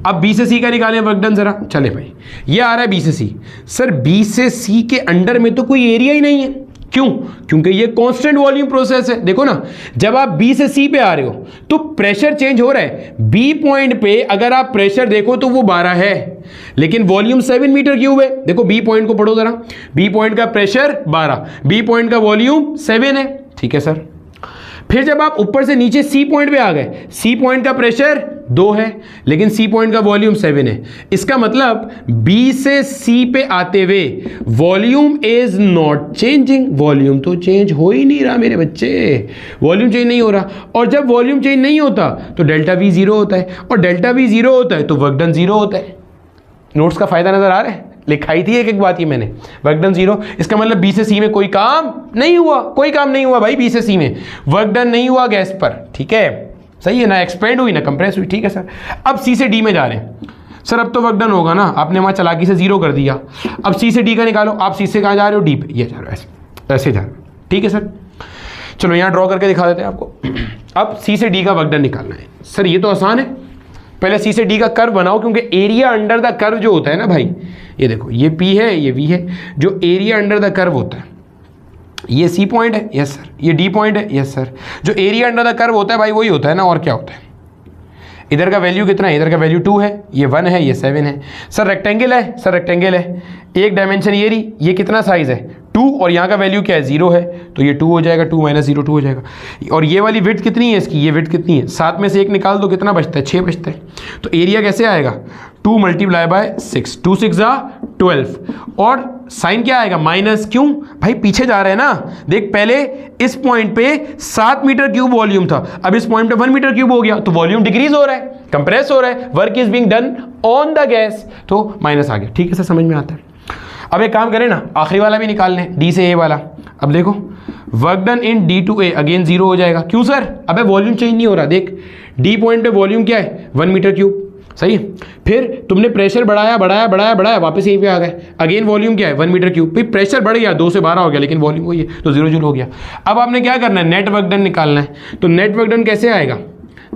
अब बी से सी का निकालें वर्क डन जरा। चले भाई, ये आ रहा है बी से सी। सर बी से सी के अंडर में तो कोई एरिया ही नहीं है। क्यों? क्योंकि ये कांस्टेंट वॉल्यूम प्रोसेस है। देखो ना, जब आप बी से सी पे आ रहे हो तो प्रेशर चेंज हो रहा है। बी पॉइंट पे अगर आप प्रेशर देखो तो वो 12 है, लेकिन वॉल्यूम 7 मीटर क्यूब है। देखो बी पॉइंट को पढ़ो जरा, बी पॉइंट का प्रेशर 12, बी पॉइंट का वॉल्यूम 7 है। ठीक है सर। फिर जब आप ऊपर से नीचे सी पॉइंट पे आ गए, सी पॉइंट का प्रेशर 2 है, लेकिन सी पॉइंट का वॉल्यूम 7 है। इसका मतलब बी से सी पे आते हुए volume is not changing. Volume तो चेंज हो ही नहीं रहा मेरे बच्चे, वॉल्यूम चेंज नहीं हो रहा। और जब वॉल्यूम चेंज नहीं होता तो डेल्टा वी 0 होता है, और डेल्टा वी 0 होता है तो वर्क डन 0 होता है। नोट्स का फायदा नजर आ रहा है, लिखाई थी एक बात ये मैंने, वर्क डन 0। इसका मतलब बी से सी में कोई काम नहीं हुआ, कोई काम नहीं हुआ भाई। बी से सी में वर्क डन नहीं हुआ गैस पर। ठीक है, सही है ना, एक्सपेंड हुई ना कंप्रेस हुई। ठीक है सर। अब सी से डी में जा रहे हैं। सर अब तो वर्क डन होगा ना, आपने वहां चालाकी से 0 कर दिया। अब सी से डी का निकालो। आप सी से कहाँ जा रहे हो, डी पे, ये जा रहे हो, ऐसे जा रहे हो। ठीक है सर, चलो यहाँ ड्रॉ करके दिखा देते हैं आपको। अब सी से डी का वर्क डन निकालना है। सर ये तो आसान है, पहले सी से डी का कर्व बनाओ, क्योंकि एरिया अंडर द कर्व जो होता है ना भाई, ये देखो ये पी है, ये वी है। जो एरिया अंडर द कर्व होता है, ये सी पॉइंट है, यस सर, ये डी पॉइंट है, यस सर। जो एरिया अंडर द कर्व होता है भाई वही होता है ना, और क्या होता है। इधर का वैल्यू कितना है, इधर का वैल्यू 2 है, ये 1 है, ये 7 है। सर रेक्टेंगल है, सर रेक्टेंगल है, एक डायमेंशन ये रही, ये कितना साइज है 2, और यहाँ का वैल्यू क्या है 0 है, तो ये 2 हो जाएगा, 2 - 0 2 हो जाएगा। और ये वाली विड्थ कितनी है इसकी, ये विड्थ कितनी है, 7 में से 1 निकाल दो, कितना बचता है 6 बचता है। तो एरिया कैसे आएगा 2 × 6, 2 6 12, और साइन क्या आएगा माइनस। क्यों भाई, पीछे जा रहे हैं ना। देख पहले इस पॉइंट पे 7 मीटर क्यूब वॉल्यूम था, अब इस पॉइंट पे 1 मीटर क्यूब हो गया, तो वॉल्यूम डिक्रीज हो रहा है, कंप्रेस हो रहा है, work is being done on the gas, तो माइनस आ गया। ठीक है सर, समझ में आता है। अब एक काम करें ना, आखिरी वाला भी निकाल लें, डी से ए वाला। अब देखो work done in D to A again 0 हो जाएगा। क्यों सर, अबे वॉल्यूम चेंज नहीं हो रहा। देख डी पॉइंट पे वॉल्यूम क्या है 1 मीटर क्यूब, सही है। फिर तुमने प्रेशर बढ़ाया बढ़ाया बढ़ाया बढ़ाया, वापस यहीं पे आ गए, अगेन वॉल्यूम क्या है 1 मीटर क्यूब। फिर प्रेशर बढ़ गया, 2 से 12 हो गया, लेकिन वॉल्यूम वही है, तो 0 जूल हो गया। अब आपने क्या करना है, नेट वर्क डन निकालना है। तो नेट वर्क डन कैसे आएगा,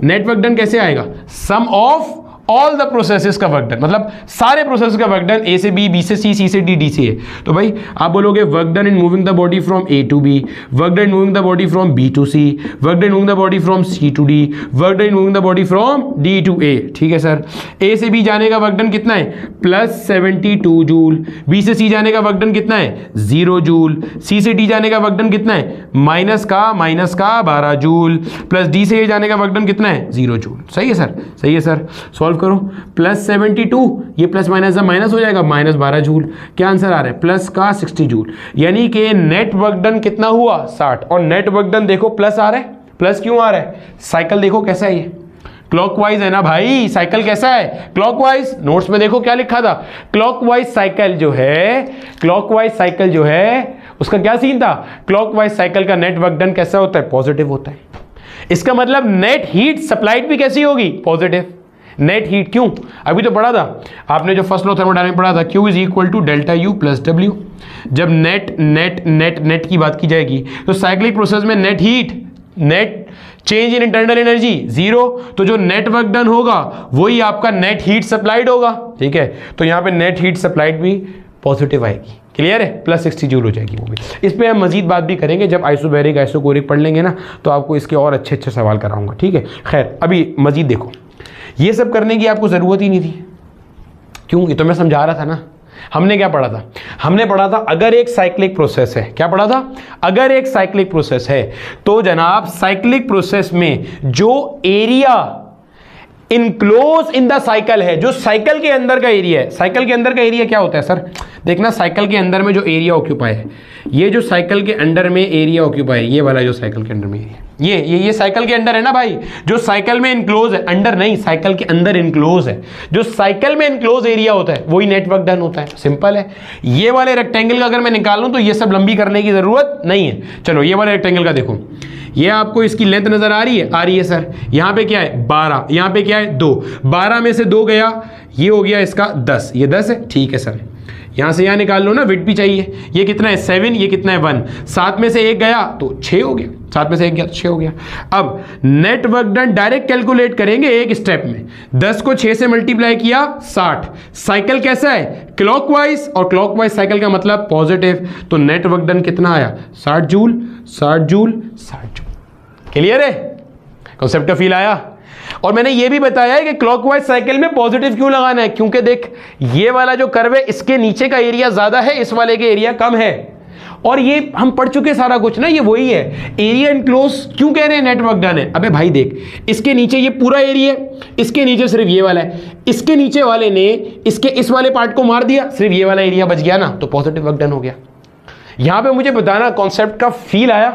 नेट वर्क डन कैसे आएगा, सम ऑफ ऑल द प्रोसेसेस का वर्क डन, मतलब सारे प्रोसेस का वर्क डन, ए से बी, बी से सी, सी से डी, डी से ए। तो भाई आप बोलोगे work done in moving the body from A to B, work done in moving the body from B to C, work done in moving the body from C to D, work done in moving the body from D to A. ठीक है sir. ए से B जाने का work done कितना है +72 joule, B से सी जाने का वर्क डन कितना है 0 जूल, सी से डी जाने का वर्क डन कितना है माइनस का 12 जूल, प्लस डी से ए जाने का वर्क डन कितना है 0 जूल। सही है सर, सही है सर। सॉल्व ऑब्जर्व करो, +72, ये प्लस माइनस माइनस हो जाएगा, -12 जूल। क्या आंसर आ रहा है? प्लस का 60 जूल, यानी कि नेट वर्क डन कितना हुआ? 60। और नेट वर्क डन देखो प्लस आ रहा है। प्लस क्यों आ रहा है? साइकिल देखो कैसा है, ये क्लॉकवाइज है ना भाई। साइकिल कैसा है? क्लॉकवाइज। नोट्स में देखो क्या लिखा था, क्लॉकवाइज साइकिल जो है, क्लॉकवाइज साइकिल जो है उसका क्या सीन था? क्लॉकवाइज साइकिल का नेट वर्क डन कैसा होता है? पॉजिटिव होता है। इसका मतलब नेट हीट सप्लाइड भी कैसी होगी? पॉजिटिव। नेट हीट क्यों? अभी तो पढ़ा था आपने, जो फर्स्ट लॉ थर्मोडायनामिक्स पढ़ा था, Q is equal to delta U plus W। जब नेट नेट नेट नेट की बात की जाएगी तो साइक्लिक प्रोसेस में net heat, net change in internal energy 0, तो जो नेट वर्क डन होगा वही आपका नेट हीट सप्लाइड होगा। ठीक है, तो यहां पे नेट हीट सप्लाइड भी पॉजिटिव आएगी। क्लियर है? +60 जूल हो जाएगी वो भी। इस पे हम मजीद बात भी करेंगे जब आइसोबैरिक आइसोकोरिक पढ़ लेंगे ना, तो आपको इसके और अच्छे अच्छे सवाल कराऊंगा। ठीक है, खैर अभी मजीद देखो, ये सब करने की आपको ज़रूरत ही नहीं थी। क्यों? ये तो मैं समझा रहा था ना। हमने क्या पढ़ा था? हमने पढ़ा था अगर एक साइक्लिक प्रोसेस है, क्या पढ़ा था? अगर एक साइक्लिक प्रोसेस है तो जनाब साइक्लिक प्रोसेस में जो area enclose in the cycle है, जो साइकिल के अंदर का एरिया है, साइकिल के अंदर का एरिया क्या होता है सर? देखना, साइकिल के अंदर में जो एरिया ऑक्यूपाई है, ये जो साइकिल के अंदर में एरिया ऑक्यूपाई है, ये वाला जो साइकिल के अंदर में एरिया, ये साइकिल के अंदर है ना भाई, जो साइकिल में इनक्लोज है, अंडर नहीं, साइकिल के अंदर इनक्लोज है, जो साइकिल में इनक्लोज एरिया होता है वही नेटवर्क डन होता है। सिंपल है। ये वाले रेक्टेंगल का अगर मैं निकालूं तो ये सब लंबी करने की जरूरत नहीं है। चलो ये वाले रेक्टेंगल का देखो, ये आपको इसकी लेंथ नजर आ रही है? आ रही है सर। यहाँ पे क्या है? 12, यहाँ पे क्या है? 2। 12 में से 2 गया, ये हो गया इसका 10, ये 10 है। ठीक है सर, यहाँ से यहाँ निकाल लो ना, विड्थ भी चाहिए। ये कितना है? 7, ये कितना है? 1। 7 में से 1 गया तो 6 हो गया, 7 में से 1 गया तो 6 हो गया। अब net work done direct calculate करेंगे एक स्टेप में। 10 को 6 से मल्टीप्लाई किया, 60। साइकिल कैसा है? क्लॉकवाइज, और क्लॉकवाइज साइकिल का मतलब पॉजिटिव, तो नेट वर्क डन कितना आया? 60 जूल, 60 जूल, 60 जूल। क्लियर है? कॉन्सेप्ट का फील आया? और मैंने ये भी बताया है कि क्लॉकवाइज साइकिल में पॉजिटिव क्यों लगाना है, क्योंकि देख ये वाला जो कर्व है इसके नीचे का एरिया ज्यादा है, इस वाले के एरिया कम है। और ये हम पढ़ चुके सारा कुछ ना, ये वही है। एरिया इनक्लोज क्यों कह रहे हैं नेटवर्क डन है? अबे भाई देख, इसके नीचे ये पूरा एरिया, इसके नीचे सिर्फ ये वाला है, इसके नीचे वाले ने इसके इस वाले पार्ट को मार दिया, सिर्फ ये वाला एरिया बच गया ना, तो पॉजिटिव वर्क डन हो गया। यहां पे मुझे बताना कॉन्सेप्ट का फील आया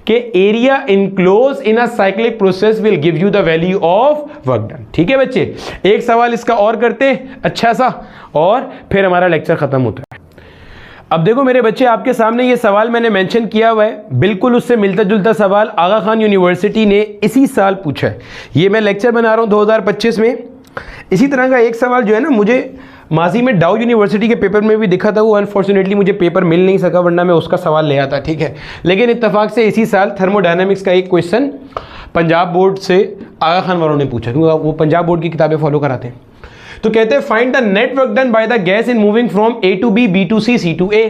कि area enclose in a cyclic process will give you the value of work done. ठीक है बच्चे, एक सवाल इसका और करते अच्छा सा, और फिर हमारा लेक्चर खत्म होता है। अब देखो मेरे बच्चे, आपके सामने ये सवाल मैंने मेंशन किया हुआ है, बिल्कुल उससे मिलता जुलता सवाल आगा खान यूनिवर्सिटी ने इसी साल पूछा है। ये मैं लेक्चर बना रहा हूँ 2025 में। इसी तरह का एक सवाल जो है ना, मुझे माजी में डाउ यूनिवर्सिटी के पेपर में भी दिखा था, वो अनफॉर्चुनेटली मुझे पेपर मिल नहीं सका, वरना मैं उसका सवाल ले आता। ठीक है, लेकिन इत्तेफाक से इसी साल थर्मोडायनामिक्स का एक क्वेश्चन पंजाब बोर्ड से आगा खान वालों ने पूछा, क्योंकि वो पंजाब बोर्ड की किताबें फॉलो कराते हैं। तो कहते हैं find the net work done by the gas in moving from A to B, B to C, C to A।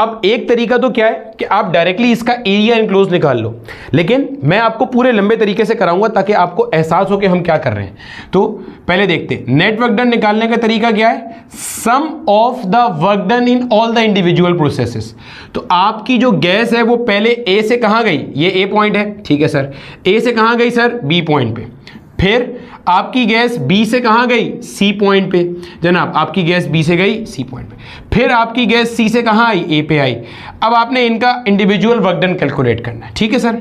अब एक तरीका तो क्या है कि आप डायरेक्टली इसका एरिया इनक्लोज निकाल लो, लेकिन मैं आपको पूरे लंबे तरीके से कराऊंगा ताकि आपको एहसास हो कि हम क्या कर रहे हैं। तो पहले देखते हैं नेट वर्क डन निकालने का तरीका क्या है। Sum of the work done in all the individual processes. तो आपकी जो गैस है वो पहले ए से कहाँ गई? ये ए पॉइंट है, ठीक है सर। ए से कहाँ गई सर? बी पॉइंट पे। फिर आपकी गैस बी से कहाँ गई? सी पॉइंट पे। जनाब आपकी गैस बी से गई सी पॉइंट पे। फिर आपकी गैस सी से कहाँ आई? ए पे आई। अब आपने इनका इंडिविजुअल वर्क डन कैलकुलेट करना है, ठीक है सर।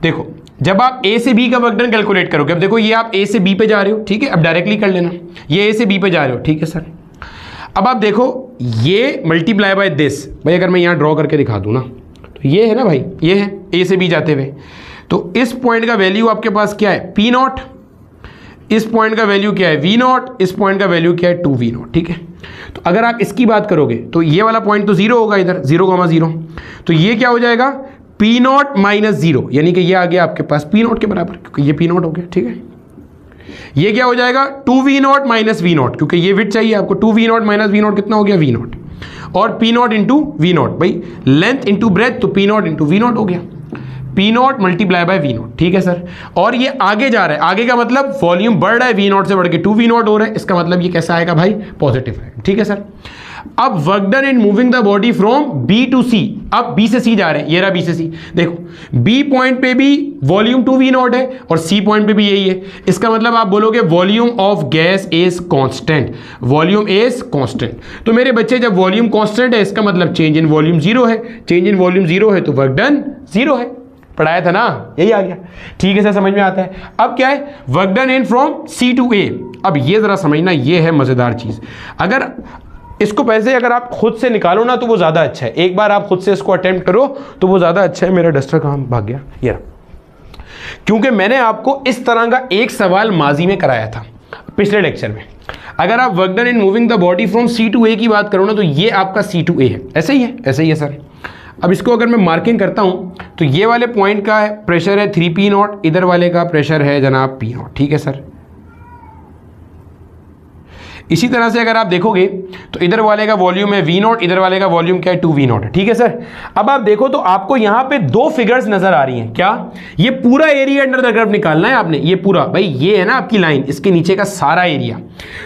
देखो जब आप ए से बी का वर्क डन कैलकुलेट करोगे, अब देखो ये आप ए से बी पे जा रहे हो, ठीक है, अब डायरेक्टली कर लेना। ये ए से बी पे जा रहे हो, ठीक है सर। अब आप देखो ये मल्टीप्लाई बाय दिस, भाई अगर मैं यहाँ ड्रॉ करके दिखा दूँ ना, तो ये है ना भाई, ये है ए से बी जाते हुए। तो इस पॉइंट का वैल्यू आपके पास क्या है? P naught. इस पॉइंट का वैल्यू क्या है? V naught. इस पॉइंट का वैल्यू क्या है? 2v नॉट, ठीक है। तो अगर आप इसकी बात करोगे तो ये वाला पॉइंट तो 0 होगा, इधर 0,0। तो ये क्या हो जाएगा? पी नॉट माइनस 0, यानी कि ये आ गया आपके पास पी नॉट के बराबर, क्योंकि ये पी नॉट हो गया, ठीक है। ये क्या हो जाएगा? 2v not minus we not, क्योंकि ये विड्थ चाहिए आपको। 2v not minus we not कितना हो गया? V nought. और P nought into V nought, भाई लेंथ इंटू ब्रेथ, तो P nought into V nought हो गया। P nought multiply by V nought, ठीक है सर। और ये आगे जा रहा है, आगे का मतलब वॉल्यूम बढ़ रहा है, वी नॉट से बढ़ के 2v नॉट हो रहा है, इसका मतलब ये कैसा आएगा भाई? पॉजिटिव है, ठीक है सर। अब work done in moving the body from B to C. अब बी से सी जा रहे हैं, ये रहा बी से सी। देखो बी पॉइंट पे भी वॉल्यूम 2V0 है और सी पॉइंट पे भी यही है। इसका मतलब आप बोलोगे volume of gas is constant, volume is constant. तो मेरे बच्चे जब वॉल्यूम कांस्टेंट है इसका मतलब चेंज इन वॉल्यूम जीरो है, चेंज इन वॉल्यूम जीरो है तो वर्क डन जीरो है। पढ़ाया था ना, यही आ गया। ठीक है सर, समझ में आता है। अब क्या है, work done in from C to A. अब ये जरा समझना, ये है मजेदार चीज। अगर इसको पैसे अगर आप खुद से निकालो ना तो वो ज्यादा अच्छा है। एक बार आप खुद से इसको अटेम्प्ट करो तो वो ज्यादा अच्छा है। मेरा डस्टर कहाँ भाग गया, ये क्योंकि मैंने आपको इस तरह का एक सवाल माजी में कराया था पिछले लेक्चर में। अगर आप work done in moving the body from C to A की बात करो ना तो ये आपका सी टू ए है। ऐसे ही है, ऐसे ही है सर। अब इसको अगर मैं मार्किंग करता हूं तो ये वाले पॉइंट का प्रेशर है 3P0, इधर वाले का प्रेशर है जनाब P0। ठीक है सर। इसी तरह से अगर आप देखोगे तो इधर वाले का वॉल्यूम है V0, इधर वाले का वॉल्यूम क्या है 2V0 है। ठीक है सर। अब आप देखो तो आपको यहां पे दो फिगर्स नजर आ रही हैं। क्या? ये पूरा एरिया अंडर द कर्व निकालना है आपने, ये पूरा। भाई ये है ना आपकी लाइन, इसके नीचे का सारा एरिया।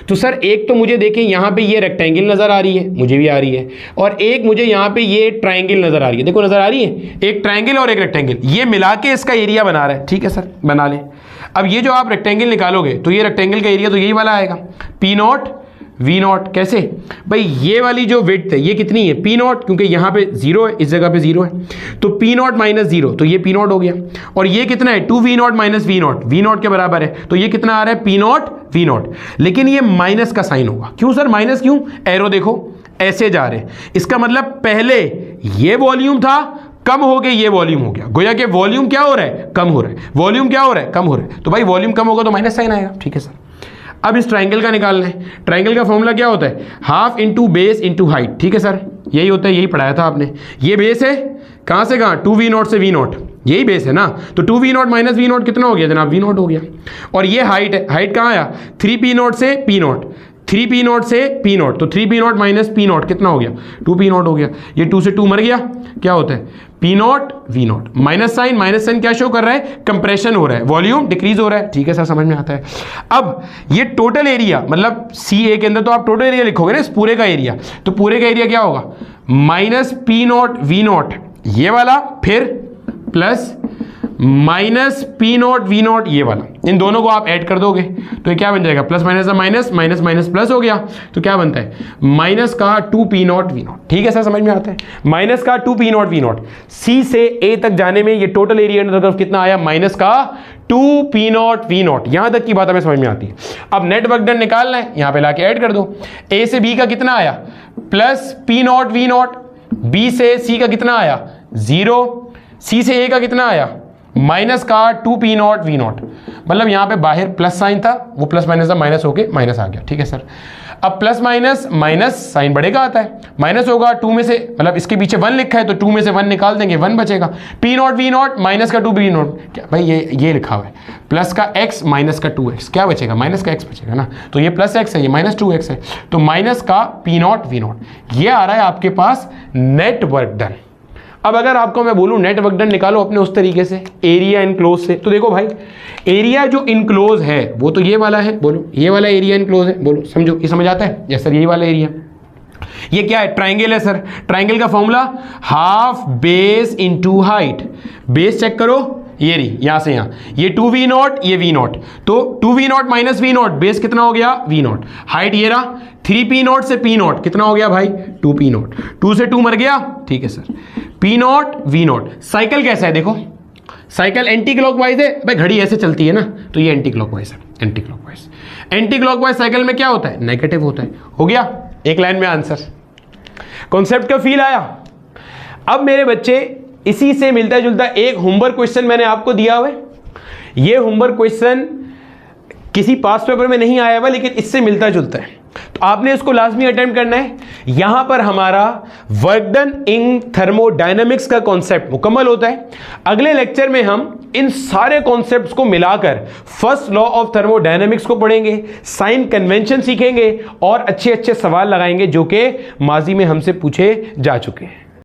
तो सर एक तो मुझे देखें यहां पे ये रेक्टेंगल नजर आ रही है, मुझे भी आ रही है, और एक मुझे यहां पे ये ट्राइंगल नजर आ रही है। देखो नजर आ रही है, एक ट्राइंगल और एक रेक्टेंगल, ये मिला के इसका एरिया बना रहा है। ठीक है सर, बना लें। अब ये जो आप रेक्टेंगल निकालोगे तो ये रेक्टेंगल का एरिया तो यही वाला आएगा, P0 V0। कैसे भाई? ये वाली जो विड्थ है ये कितनी है? P0, क्योंकि यहाँ पे 0 है, इस जगह पे 0 है, तो P0 माइनस 0 तो ये P0 हो गया। और ये कितना है? 2V0 माइनस V0, V0 के बराबर है, तो ये कितना आ रहा है? P0 V0। लेकिन ये माइनस का साइन होगा। क्यों सर माइनस क्यों? एरो देखो ऐसे जा रहे हैं, इसका मतलब पहले ये वॉल्यूम था, कम हो गया, ये वॉल्यूम हो गया। गोया कि वॉल्यूम क्या हो रहा है? कम हो रहा है। वॉल्यूम क्या हो रहा है? कम हो रहा है। तो भाई वॉल्यूम कम होगा तो माइनस साइन आएगा। ठीक है सर। अब इस ट्राइंगल का निकालना है। ट्राइंगल का फॉर्मूला क्या होता है? Half into base into height. ठीक है सर, यही होता है, यही पढ़ाया था आपने। ये बेस है, कहाँ से कहाँ? 2V0 से V0, यही बेस है ना। तो 2V0 माइनस V0 कितना हो गया जनाब? V0 हो गया। और ये हाइट है, हाइट कहाँ आया? 3P0 से P0, 3P0 से P0, तो 3P0 माइनस P0 कितना हो गया? 2P0 हो गया। ये 2 से 2 मर गया, क्या होता है? P0 V0। माइनस साइन क्या शो कर रहा है? कंप्रेशन हो रहा है, वॉल्यूम डिक्रीज हो रहा है। ठीक है सर, समझ में आता है। अब ये टोटल एरिया, मतलब CA के अंदर तो आप टोटल एरिया लिखोगे ना, इस पूरे का एरिया, तो पूरे का एरिया क्या होगा? माइनस P0 V0 ये वाला, फिर प्लस माइनस P0 V0 ये वाला। इन दोनों को आप ऐड कर दोगे तो ये क्या बन जाएगा? Plus minus minus, minus minus plus हो गया, तो क्या बनता है? माइनस का 2P0 V0। ठीक है सर, समझ में आता है। माइनस का 2P0 V0। C से A तक जाने में ये total area under the curve कितना आया? माइनस का 2P0 V0। यहां तक की बात हमें समझ में आती है। अब नेट वर्क डन निकालना है, यहां पे लाके ऐड कर दो। A से B का कितना आया? Plus P0 V0। B से C का कितना आया? 0। C से A का कितना आया? माइनस का 2P0 V0। मतलब यहां पे बाहर प्लस साइन था, वो प्लस माइनस था, माइनस होके माइनस आ गया। ठीक है सर। अब प्लस माइनस, माइनस साइन बढ़ेगा आता है, माइनस होगा 2 में से, मतलब इसके पीछे 1 लिखा है तो 2 में से 1 निकाल देंगे, 1 बचेगा। P0 V0 माइनस का 2P0, क्या भाई ये लिखा हुआ है, प्लस का x माइनस का 2x, क्या बचेगा? माइनस का x बचेगा ना। तो ये प्लस x है, ये माइनस 2x है, तो माइनस का P0 V0। ये आ रहा है आपके पास नेट वर्क डन। अब अगर आपको मैं बोलूं नेट वर्क डन निकालो अपने उस तरीके से, एरिया इनक्लोज से, तो देखो भाई एरिया जो इनक्लोज है वो तो ये वाला है, बोलो ये वाला एरिया इनक्लोज है, बोलो समझो, ये समझ आता है? यस सर, यही वाला एरिया। ये क्या है? ट्राइंगल है सर। ट्राइंगल का formula half base into height. Base check करो, ये रही, यहां से यहां, ये 2V0, ये V0, तो 2V0 माइनस V0, बेस कितना हो गया? V0। हाइट ये रहा, 3P0 से P0 कितना हो गया भाई? 2P0। 2 से 2 मर गया। ठीक है सर। P0 V0। साइकिल कैसा है देखो, साइकिल एंटी क्लॉकवाइज है, भाई घड़ी ऐसे चलती है ना, तो ये एंटी क्लॉकवाइज है। Anti clockwise, anti clockwise cycle में क्या होता है? नेगेटिव होता है। हो गया एक लाइन में आंसर। कॉन्सेप्ट का फील आया? अब मेरे बच्चे इसी से मिलता जुलता एक होमवर्क क्वेश्चन मैंने आपको दिया हुआ है। ये होमवर्क क्वेश्चन किसी पास पेपर में नहीं आया हुआ, लेकिन इससे मिलता जुलता है, तो आपने इसको लाजमी अटेम्प्ट करना है। यहां पर हमारा वर्क डन इन थर्मोडायनेमिक्स का कॉन्सेप्ट मुकम्मल होता है। अगले लेक्चर में हम इन सारे कॉन्सेप्ट्स को मिलाकर फर्स्ट लॉ ऑफ थर्मोडायनेमिक्स को पढ़ेंगे, साइन कन्वेंशन सीखेंगे और अच्छे अच्छे सवाल लगाएंगे जो कि माजी में हमसे पूछे जा चुके हैं।